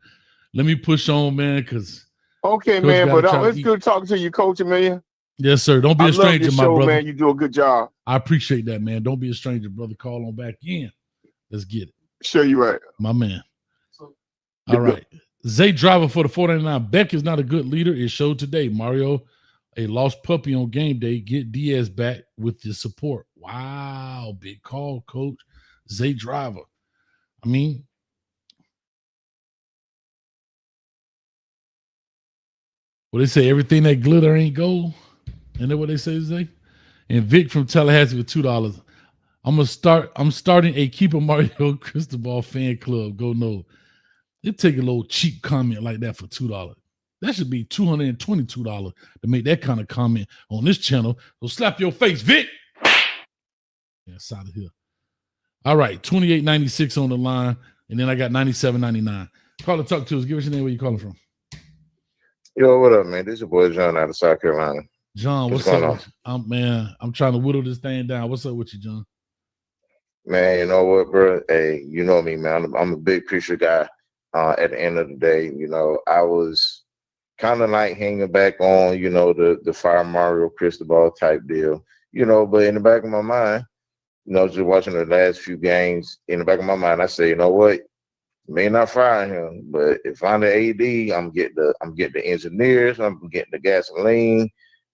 Let me push on, man, because okay, Coach man. But it's good talking to you, Coach, man. Yes, sir. Don't be a stranger, this my show, brother. Man, you do a good job. I appreciate that, man. Don't be a stranger, brother. Call on back in. Let's get it. Sure, you right. My man. All right. Zay Driver for the 499. Beck is not a good leader. It showed today. Mario, a lost puppy on game day. Get Diaz back with the support. Wow. Big call, Coach. Zay Driver. I mean, well, they say everything that glitter ain't gold. Isn't that what they say, Zay? And Vic from Tallahassee with $2. I'm starting a Keeper Mario Cristobal fan club. Go no. It take a little cheap comment like that for $2. That should be $222 to make that kind of comment on this channel. So slap your face, Vic. Yeah, it's out of here. All right, $28.96 on the line, and then I got $97.99. Call and talk to us. Give us your name. Where you calling from? Yo, what up, man? This is your boy John out of South Carolina. John, what's up with you? Man, I'm trying to whittle this thing down. What's up with you, John? Man, you know what, bro? Hey, you know me, man. I'm a big picture guy. At the end of the day, I was kind of like hanging back on, the Fire Mario Cristobal type deal, but in the back of my mind, just watching the last few games, in the back of my mind, I say, you know what? May not fire him, but if I'm the AD, I'm getting the engineers, I'm getting the gasoline,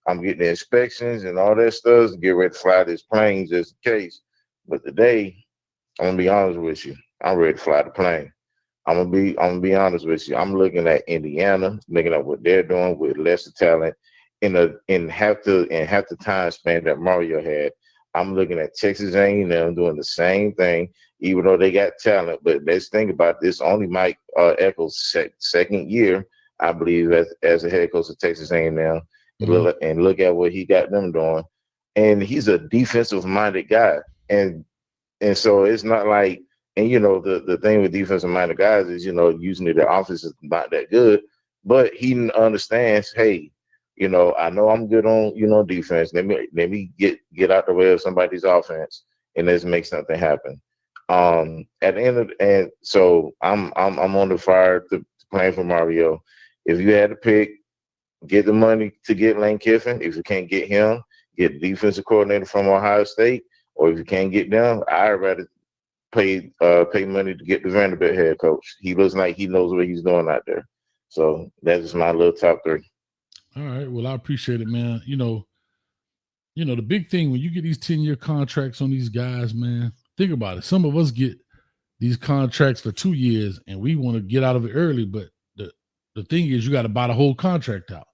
I'm getting the inspections and all that stuff to get ready to fly this plane just in case. But today, I'm gonna be honest with you, I'm ready to fly the plane. I'm gonna be honest with you. I'm looking at Indiana, looking at what they're doing with lesser talent in half the time span that Mario had. I'm looking at Texas A&M doing the same thing, even though they got talent. But let's think about this. Only Mike Eccles' second year, I believe, as a head coach of Texas A&M, and look at what he got them doing. And he's a defensive-minded guy, and so it's not like. And the thing with defensive-minded guys is usually their offense is not that good, but he understands. Hey, I know I'm good on defense. Let me get out the way of somebody's offense and let's make something happen. At the end of and so I'm on the fire to playing for Mario. If you had to pick, get the money to get Lane Kiffin. If you can't get him, get the defensive coordinator from Ohio State. Or if you can't get them, I'd rather pay money to get the Vanderbilt head coach. He looks like he knows what he's doing out there. So that's just my little top three. All right. Well, I appreciate it, man. The big thing when you get these 10-year contracts on these guys, man, think about it. Some of us get these contracts for 2 years and we want to get out of it early, but the The thing is, you got to buy the whole contract out.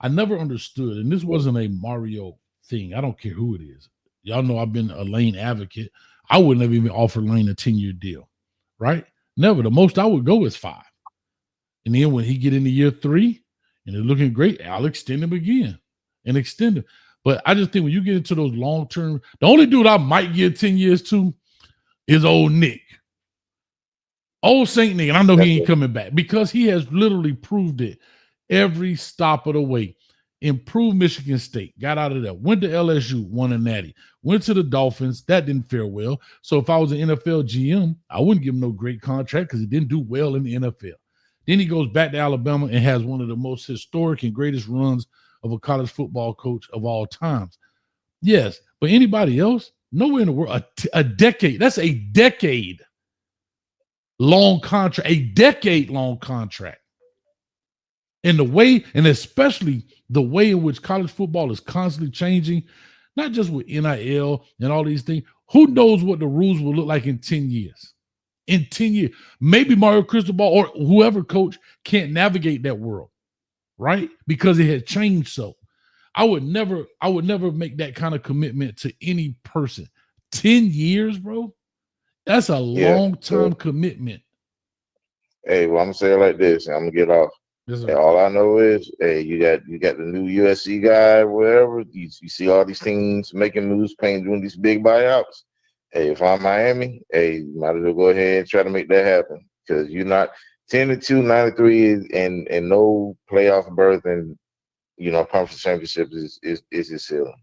I never understood, and this wasn't a Mario thing. I don't care who it is. Y'all know I've been a Lane advocate. I would never even offer Lane a 10-year deal, right? Never. The most I would go is 5. And then when he get into year 3 and they're looking great, I'll extend him again and extend him. But I just think when you get into those long-term, the only dude I might give 10 years to is old Nick. Old Saint Nick. And I know he ain't coming back because he has literally proved it every stop of the way. Improved Michigan State, got out of there, went to LSU, won a natty, went to the Dolphins. That didn't fare well. So if I was an NFL GM, I wouldn't give him no great contract because he didn't do well in the NFL. Then he goes back to Alabama and has one of the most historic and greatest runs of a college football coach of all times. Yes, but anybody else, nowhere in the world, a decade, that's a decade-long contract, a decade-long contract. And the way, and especially the way in which college football is constantly changing, not just with NIL and all these things, who knows what the rules will look like in 10 years? In 10 years, maybe Mario Cristobal or whoever coach can't navigate that world, right? Because it had changed so. I would never make that kind of commitment to any person. 10 years, bro? That's a long time commitment. Hey, well, I'm gonna say it like this, and I'm gonna get off. Yes, Hey, all I know is, hey, you got the new USC guy, wherever. You see all these teams making moves, doing these big buyouts. Hey, if I'm Miami, hey, you might as well go ahead and try to make that happen because you're not 10-2, 9-3, and no playoff berth, and conference championship is his ceiling.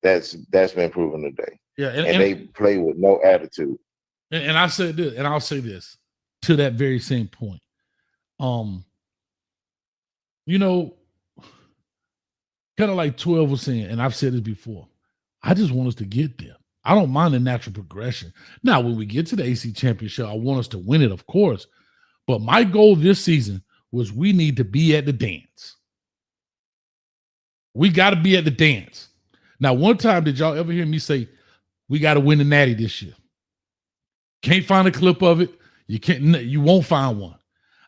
That's been proven today. Yeah, and they play with no attitude. And I said this, and I'll say this to that very same point. Kind of like 12 was saying, and I've said this before, I just want us to get there. I don't mind the natural progression. Now, when we get to the AC Championship, I want us to win it, of course. But my goal this season was we need to be at the dance. We got to be at the dance. Now, one time, did y'all ever hear me say, we got to win the Natty this year? Can't find a clip of it. You won't find one.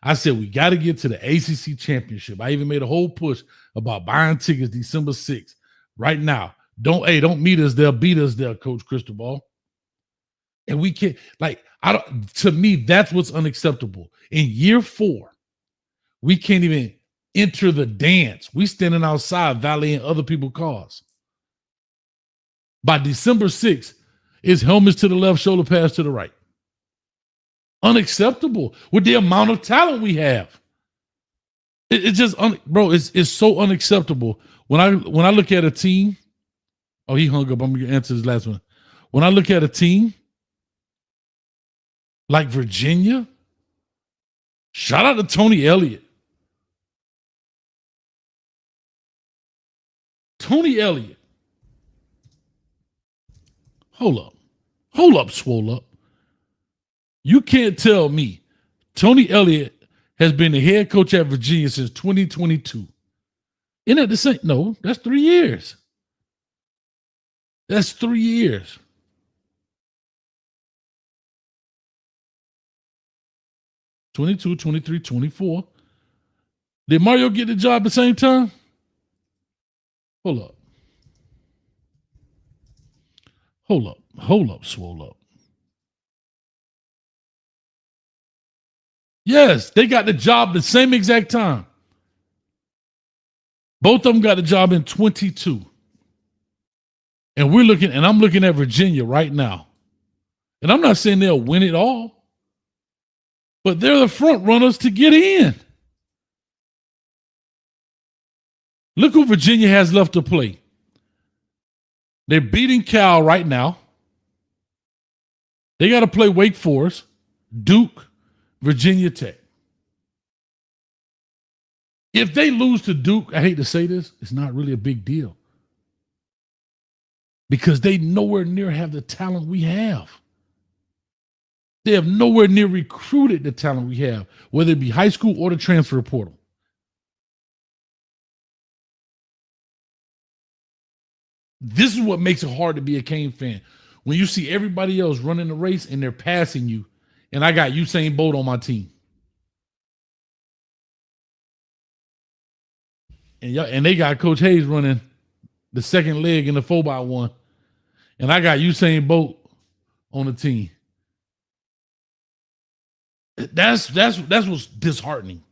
I said, we got to get to the ACC Championship. I even made a whole push about buying tickets December 6th. Right now. Don't meet us there. Beat us there, Coach Cristobal. And we can't, to me, that's what's unacceptable. In year 4, we can't even enter the dance. We standing outside valeting other people's cars. By December 6th, it's helmets to the left, shoulder pads to the right. Unacceptable with the amount of talent we have. It's just, bro, it's so unacceptable. When I look at a team, oh, he hung up. I'm going to answer his last one. When I look at a team like Virginia, shout out to Tony Elliott. Tony Elliott. Hold up, swole up. You can't tell me Tony Elliott has been the head coach at Virginia since 2022. Isn't that the same? No, that's 3 years. That's 3 years. '22, '23, '24. Did Mario get the job at the same time? Hold up, swole up. Yes, they got the job the same exact time. Both of them got the job in 22. And I'm looking at Virginia right now. And I'm not saying they'll win it all, but they're the front runners to get in. Look who Virginia has left to play. They're beating Cal right now. They got to play Wake Forest, Duke, Virginia Tech. If they lose to Duke, I hate to say this, it's not really a big deal. Because they nowhere near have the talent we have. They have nowhere near recruited the talent we have, whether it be high school or the transfer portal. This is what makes it hard to be a Cane fan. When you see everybody else running the race and they're passing you, and I got Usain Bolt on my team. and they got Coach Hayes running the second leg in the 4x1, and I got Usain Bolt on the team. That's what's disheartening.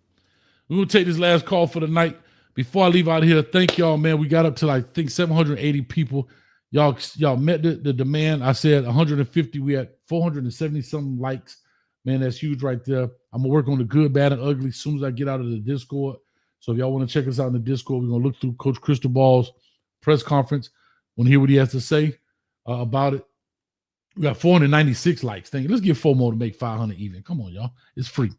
We're gonna take this last call for the night. Before I leave out here, thank y'all, man. We got up to, I think, 780 people. Y'all met the demand. I said 150. We had 470 something likes. Man, that's huge right there. I'm gonna work on the good, bad, and ugly as soon as I get out of the Discord. So if y'all want to check us out in the Discord, we're gonna look through Coach Cristobal's press conference. Want to hear what he has to say about it. We got 496 likes. Let's get 4 more to make 500 even. Come on, y'all. It's free.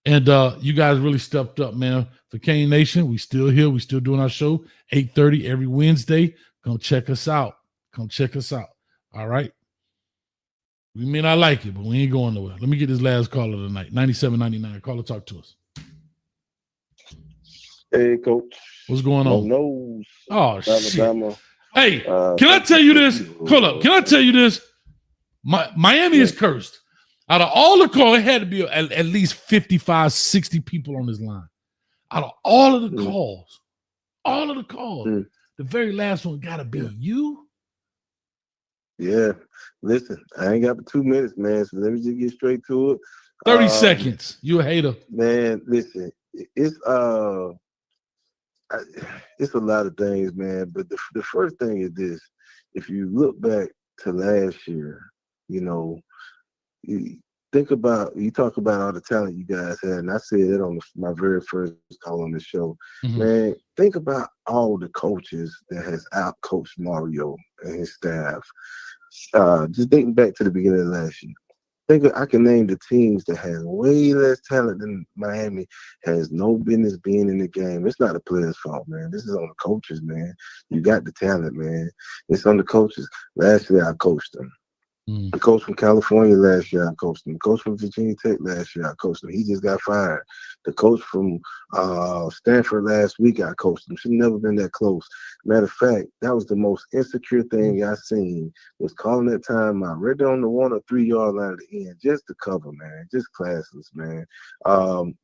And you guys really stepped up, man. For Kane Nation, we still here. We still doing our show, 8:30 every Wednesday. Come check us out. Come check us out. All right. We may not like it, but we ain't going nowhere. Let me get this last caller tonight. 9799. Caller, talk to us. Hey, Coach. What's going on? Nose. Oh, Alabama. shit. Hey, can I tell you this? Hold up. Can I tell you this? Miami is cursed. Out of all the calls, it had to be at least 55, 60 people on this line. Out of all of the calls, the very last one got to be you. Yeah. Listen, I ain't got but 2 minutes, man, so let me just get straight to it. 30 seconds. You a hater. Man, listen, it's a lot of things, man, but the first thing is this. If you look back to last year, you know, you talk about all the talent you guys had, and I said it on my very first call on the show. Mm-hmm. Man, think about all the coaches that has out-coached Mario and his staff. Just thinking back to the beginning of last year. I can name the teams that has way less talent than Miami, has no business being in the game. It's not the players' fault, man. This is on the coaches, man. You got the talent, man. It's on the coaches. Last year, I coached them. The coach from California last year, I coached him. The coach from Virginia Tech last year, I coached him. He just got fired. The coach from Stanford last week, I coached him. Should never been that close. Matter of fact, that was the most insecure thing I seen, was calling that time out right there on the 1 or 3 yard line at the end, just to cover, man. Just classless, man.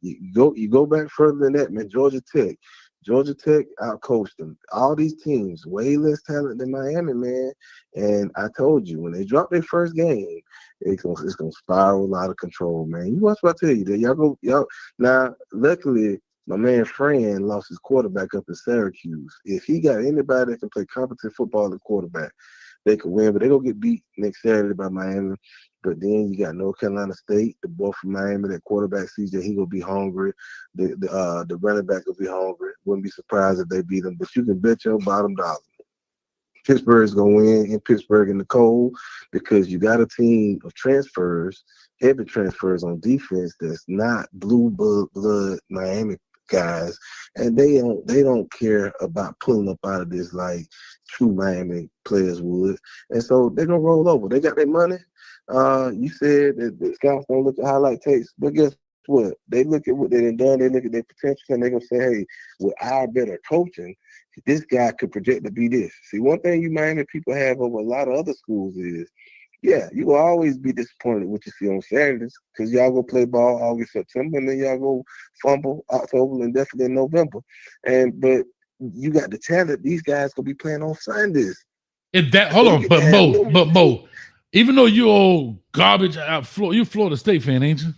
You go back further than that, man. Georgia Tech outcoached them. All these teams, way less talent than Miami, man. And I told you, when they drop their first game, it's gonna spiral out of control, man. You watch what I tell you. That y'all. Now, luckily, my man Fran lost his quarterback up in Syracuse. If he got anybody that can play competent football at quarterback, they could win. But they gonna get beat next Saturday by Miami. But then you got North Carolina State, the boy from Miami, that quarterback CJ, he gonna be hungry. The running back will be hungry. Wouldn't be surprised if they beat him. But you can bet your bottom dollar Pittsburgh's gonna win in Pittsburgh in the cold, because you got a team of transfers, heavy transfers on defense that's not blue blood Miami guys, and they don't care about pulling up out of this like true Miami players would, and so they're gonna roll over. They got their money. You said that the scouts don't look at highlight tapes, but guess what? They look at what they done. They look at their potential, and they're gonna say, "Hey, with our better coaching, this guy could project to be this." See, one thing you Miami people have over a lot of other schools is, yeah, you will always be disappointed what you see on Saturdays, because y'all go play ball August, September, and then y'all go fumble October and definitely in November. But you got the talent. These guys gonna be playing on Sundays. But Mo, even though you old garbage you Florida State fan, ain't you?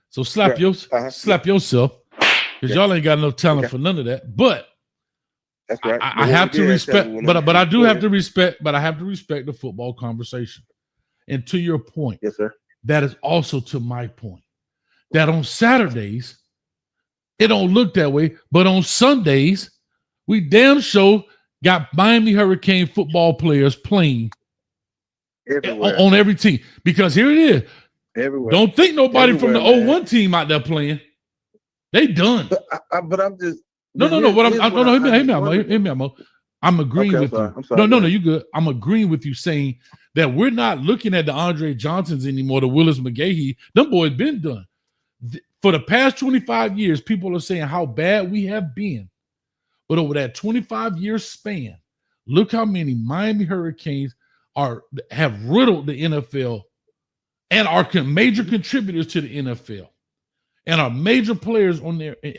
So slap yourself, because y'all ain't got enough talent for none of that. But that's right. I have to respect, but I do have to respect, but I have to respect the football conversation. And to your point, yes, sir. That is also to my point, that on Saturdays it don't look that way, but on Sundays we damn sure got Miami Hurricane football players playing everywhere on every team. Because here it is. Everywhere. Don't think nobody everywhere, from the 01 team out there playing. They done. But I'm just no. Hear me out. I'm agreeing with you. No, you good. I'm agreeing with you saying that we're not looking at the Andre Johnsons anymore, the Willis McGahee. Them boys been done. For the past 25 years, people are saying how bad we have been. But over that 25-year span, look how many Miami Hurricanes have riddled the NFL and are major contributors to the NFL and are major players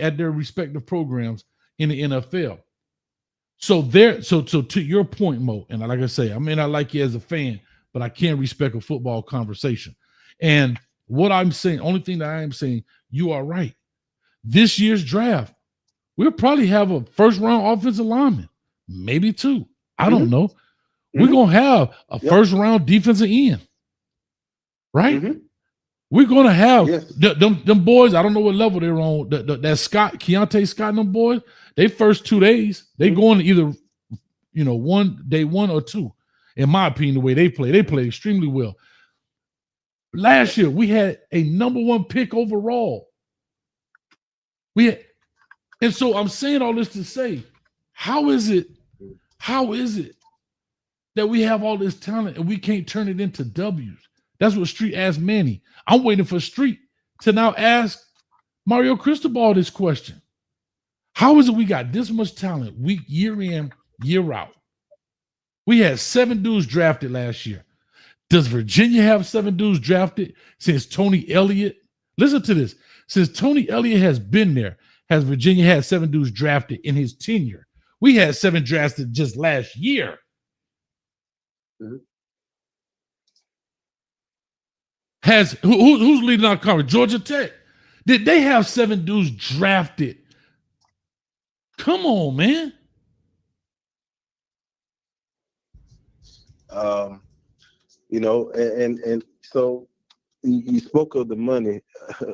at their respective programs. in the NFL. So to your point, Mo, and like I say, I may not like you as a fan, but I can respect a football conversation. And what I'm saying, only thing that I am saying, you are right. This year's draft, we'll probably have a first round offensive lineman, maybe two. I don't know. We're gonna have a first round defensive end, right? We're gonna have them boys. I don't know what level they're on. That Scott, Keontae Scott, and them boys. They first 2 days, they going to either, day 1 or 2. In my opinion, the way they play extremely well. Last year, we had a number 1 pick overall. And so I'm saying all this to say, how is it that we have all this talent and we can't turn it into W's? That's what Street asked Manny. I'm waiting for Street to now ask Mario Cristobal this question. How is it we got this much talent year in, year out? We had 7 dudes drafted last year. Does Virginia have 7 dudes drafted since Tony Elliott? Listen to this. Since Tony Elliott has been there, has Virginia had 7 dudes drafted in his tenure? We had 7 drafted just last year. Who's leading our conference? Georgia Tech. Did they have 7 dudes drafted? Come on, man. And so you spoke of the money.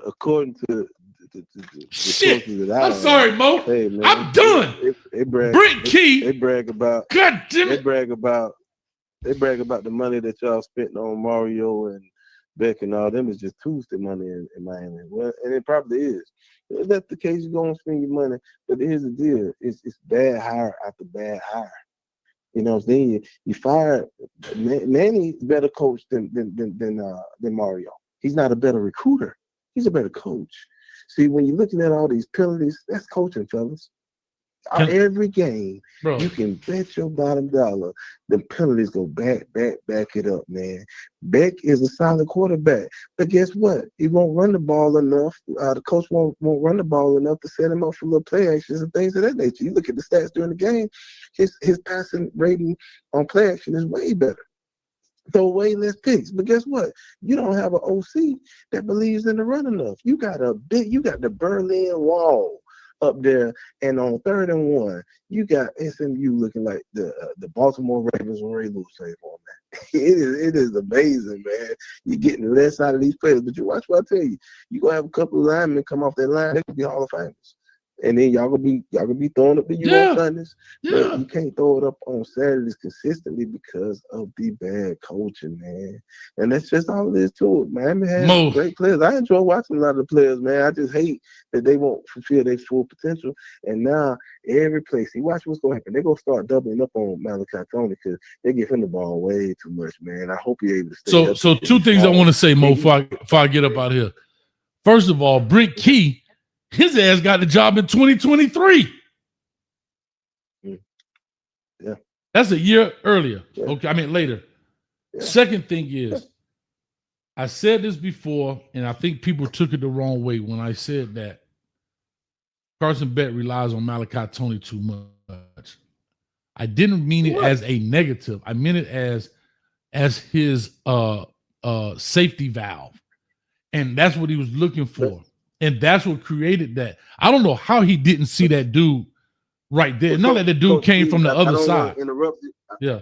According to the sources that I'm sorry, Mo. Hey, man, I'm done. Brent Key. They brag about. God damn it. They brag about the money that y'all spent on Mario and Beck and all them is just Tuesday money in Miami. Well, and it probably is. If that's the case, you're gonna spend your money. But here's the deal: it's bad hire after bad hire. You know what I'm saying? You fired Manny, better coach than Mario. He's not a better recruiter. He's a better coach. See, when you're looking at all these penalties, that's coaching, fellas. Every game, you can bet your bottom dollar the penalties go back it up, man. Beck is a solid quarterback, but guess what? He won't run the ball enough. The coach won't run the ball enough to set him up for little play actions and things of that nature. You look at the stats during the game, his passing rating on play action is way better. Throw way less picks, but guess what? You don't have an OC that believes in the run enough. You got the Berlin Wall up there, and on 3rd and 1, you got SMU looking like the Baltimore Ravens when Ray Lewis played for them, man. It is amazing, man. You're getting less out of these players, but you watch what I tell you. You're gonna have a couple of linemen come off that line, they could be Hall of Famers. And then y'all gonna be throwing up to you on Sundays, but you can't throw it up on Saturdays consistently because of the bad coaching, man. And that's just all it is to it. Miami has great players. I enjoy watching a lot of the players, man. I just hate that they won't fulfill their full potential. And now every place, see, watch what's gonna happen. They're gonna start doubling up on Malachi Tony because they give him the ball way too much, man. I hope you're able to stay. So 2 things I want to say, Mo, before I get up out of here. First of all, Brent Key. His ass got the job in 2023. Yeah. That's a year earlier. Yeah. Okay, I mean later. Yeah. Second thing is, I said this before, and I think people took it the wrong way when I said that Carson Beck relies on Malachi Tony too much. I didn't mean it as a negative. I meant it as his safety valve. And that's what he was looking for. And that's what created that. I don't know how he didn't see that dude right there. Not that the dude came from the other side. Interrupt you. Yeah.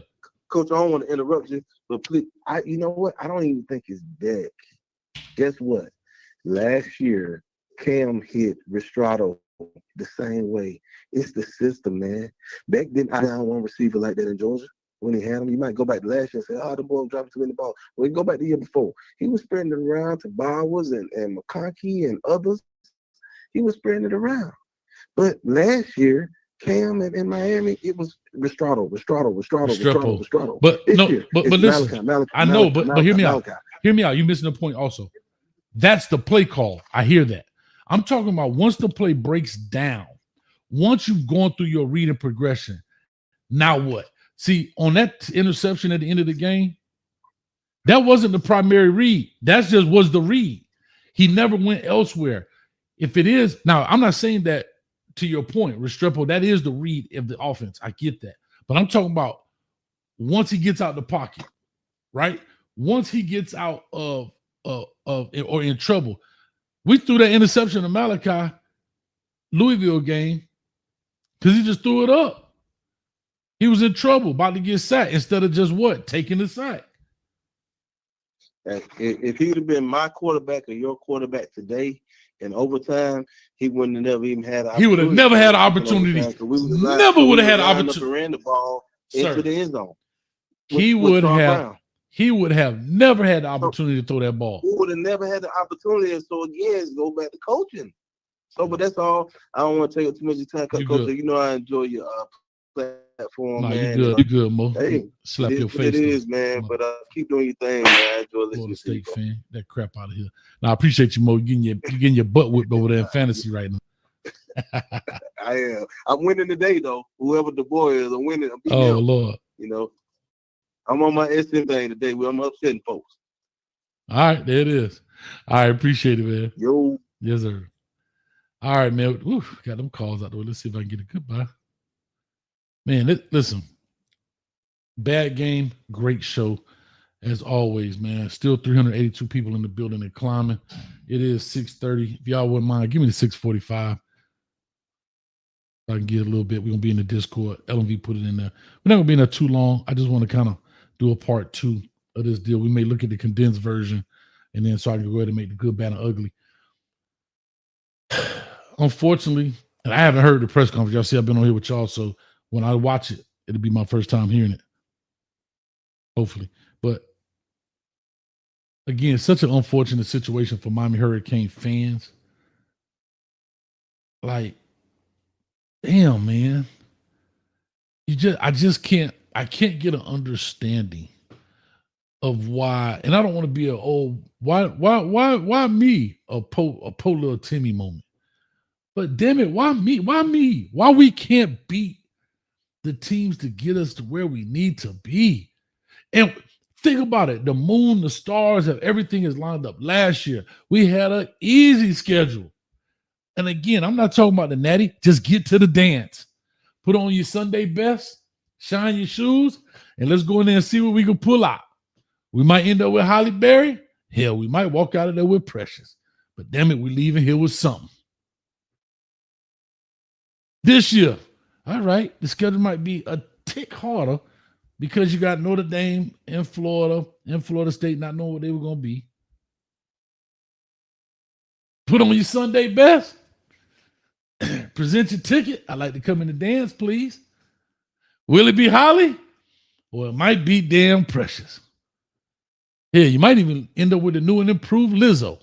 Coach, I don't want to interrupt you, but please, you know what? I don't even think it's Beck. Guess what? Last year, Cam hit Restrato the same way. It's the system, man. Beck didn't have one receiver like that in Georgia. When he had him, you might go back to last year and say, the boy dropping too many balls. Well, you go back the year before. He was spreading it around to Bowers and McConkey and others. He was spreading it around. But last year, Cam in Miami, it was Restrato. But listen, Malachi, I know, but hear me out. Hear me out. You're missing the point also. That's the play call. I hear that. I'm talking about once the play breaks down, once you've gone through your read and progression, now what? See, on that interception at the end of the game, that wasn't the primary read. That just was the read. He never went elsewhere. If it is, now I'm not saying that to your point, Restrepo, that is the read of the offense. I get that. But I'm talking about once he gets out the pocket, right? Once he gets out of or in trouble. We threw that interception to Malachi Louisville game because he just threw it up. He was in trouble, about to get sacked instead of just what? Taking the sack. If he would have been my quarterback or your quarterback today in overtime, he wouldn't have never even had an opportunity. He would have never had an opportunity. Never would have had an opportunity. Ran the ball into the end zone. He would have never had the opportunity to throw that ball. He would have never had the opportunity. So again, go back to coaching. So, but that's all. I don't want to take up too much time, Coach. You know I enjoy your platform, man. You good, Mo. Hey, slap your face. It is, man. But keep doing your thing, man. I enjoy listening Florida to you, State fan. That crap out of here. Now I appreciate you, Mo. You're getting your butt whipped over there in fantasy right now. I am. I'm winning today, though. Whoever the boy is, I'm winning. I'm beating him. Lord. You know, I'm on my SM thing today. Where I'm upsetting folks. All right, there it is. I appreciate it, man. Yo. Yes, sir. All right, man. Woo, got them calls out there. Let's see if I can get a goodbye. Man, listen. Bad game, great show. As always, man. Still 382 people in the building and climbing. It is 6:30. If y'all wouldn't mind, give me the 6:45. I can get a little bit. We're going to be in the Discord. LMV put it in there. We're not going to be in there too long. I just want to kind of do a part 2 of this deal. We may look at the condensed version, and then so I can go ahead and make the good, bad, and ugly. Unfortunately, and I haven't heard the press conference. Y'all see I've been on here with y'all, so when I watch it, it'll be my first time hearing it. Hopefully. But again, such an unfortunate situation for Miami Hurricane fans. Like, damn, man. I can't get an understanding of why, and I don't want to be why me a po little Timmy moment. But damn it, why me? Why me? Why we can't beat the teams to get us to where we need to be? And think about it. The moon, the stars, everything is lined up. Last year, we had an easy schedule. And again, I'm not talking about the natty. Just get to the dance. Put on your Sunday best, shine your shoes, and let's go in there and see what we can pull out. We might end up with Holly Berry. Hell, we might walk out of there with Precious. But damn it, we're leaving here with something. This year, all right, the schedule might be a tick harder because you got Notre Dame in Florida State not knowing what they were going to be. Put on your Sunday best. Present your ticket. I'd like to come in the dance, please. Will it be Holly? Or it might be damn Precious. Yeah, you might even end up with a new and improved Lizzo.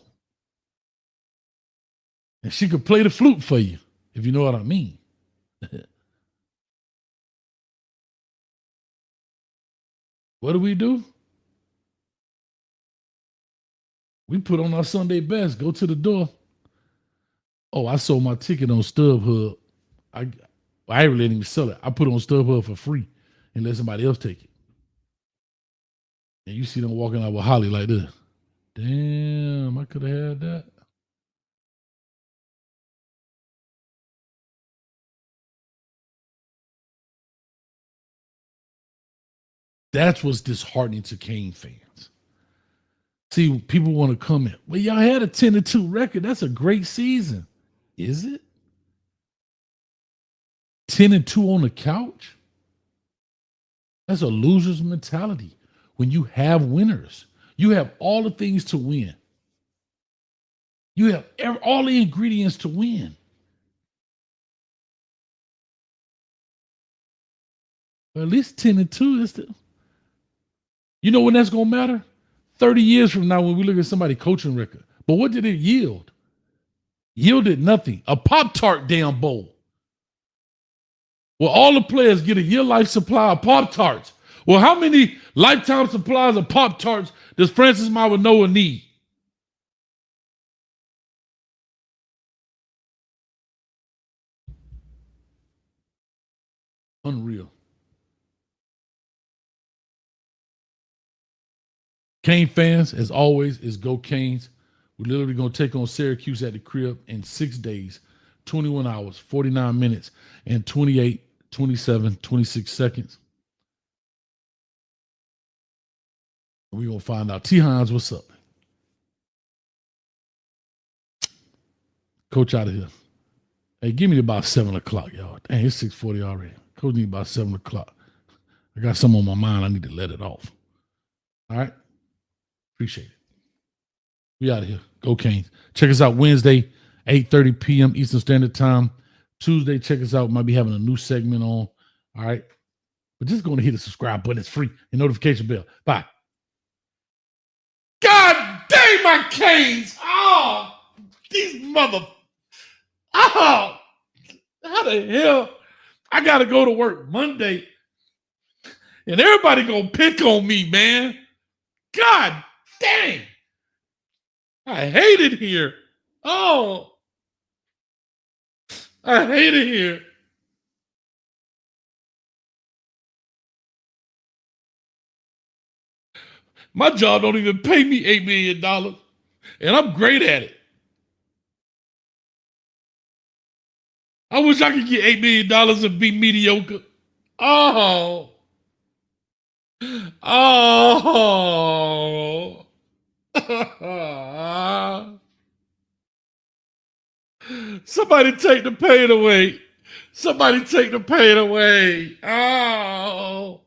And she could play the flute for you, if you know what I mean. What do? We put on our Sunday best, go to the door. Oh, I sold my ticket on StubHub. I really didn't even sell it. I put it on StubHub for free and let somebody else take it. And you see them walking out with Holly like this. Damn, I could have had that. That's what's disheartening to Cane fans. See, people want to come in. Well, y'all had a 10-2 record. That's a great season. Is it? 10-2 on the couch? That's a loser's mentality. When you have winners, you have all the things to win. You have all the ingredients to win. But at least 10-2 is still. You know when that's going to matter? 30 years from now when we look at somebody's coaching record. But what did it yield? Yielded nothing. A Pop-Tart damn bowl. Well, all the players get a year-life supply of Pop-Tarts. Well, how many lifetime supplies of Pop-Tarts does Francis Mawanoa need? Unreal. Cane fans, as always, is go Canes. We're literally going to take on Syracuse at the crib in 6 days. 21 hours, 49 minutes, and 28, 27, 26 seconds. We're going to find out. T. Hines, what's up? Coach out of here. Hey, give me about 7 o'clock, y'all. Dang, it's 6:40 already. Coach need about 7 o'clock. I got something on my mind. I need to let it off. All right? Appreciate it. We out of here. Go Canes. Check us out Wednesday, 8:30 p.m. Eastern Standard Time. Tuesday, check us out. Might be having a new segment on. All right? But just going to hit the subscribe button. It's free. And notification bell. Bye. God dang my Canes. Oh, these mother. Oh, how the hell? I got to go to work Monday. And everybody going to pick on me, man. God dang. I hate it here. Oh, I hate it here. My job don't even pay me $8 million, and I'm great at it. I wish I could get $8 million and be mediocre. Oh. Oh. Somebody take the pain away. Somebody take the pain away. Oh.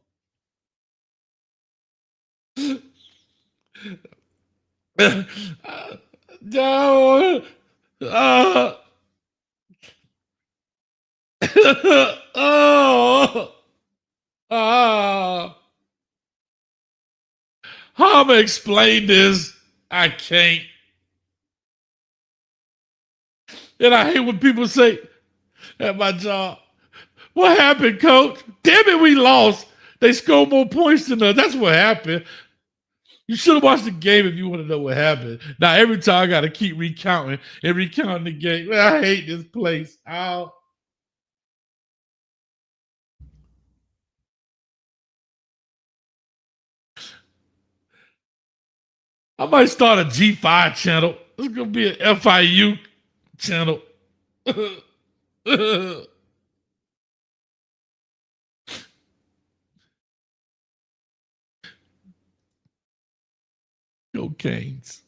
No. Oh. How am I explain this? I can't. And I hate when people say at my job, what happened, coach? Damn it, we lost. They scored more points than us. That's what happened. You should have watched the game if you want to know what happened. Now, every time I got to keep recounting and recounting the game. Man, I hate this place. Ow. I might start a G5 channel. It's going to be an FIU channel. Go Canes.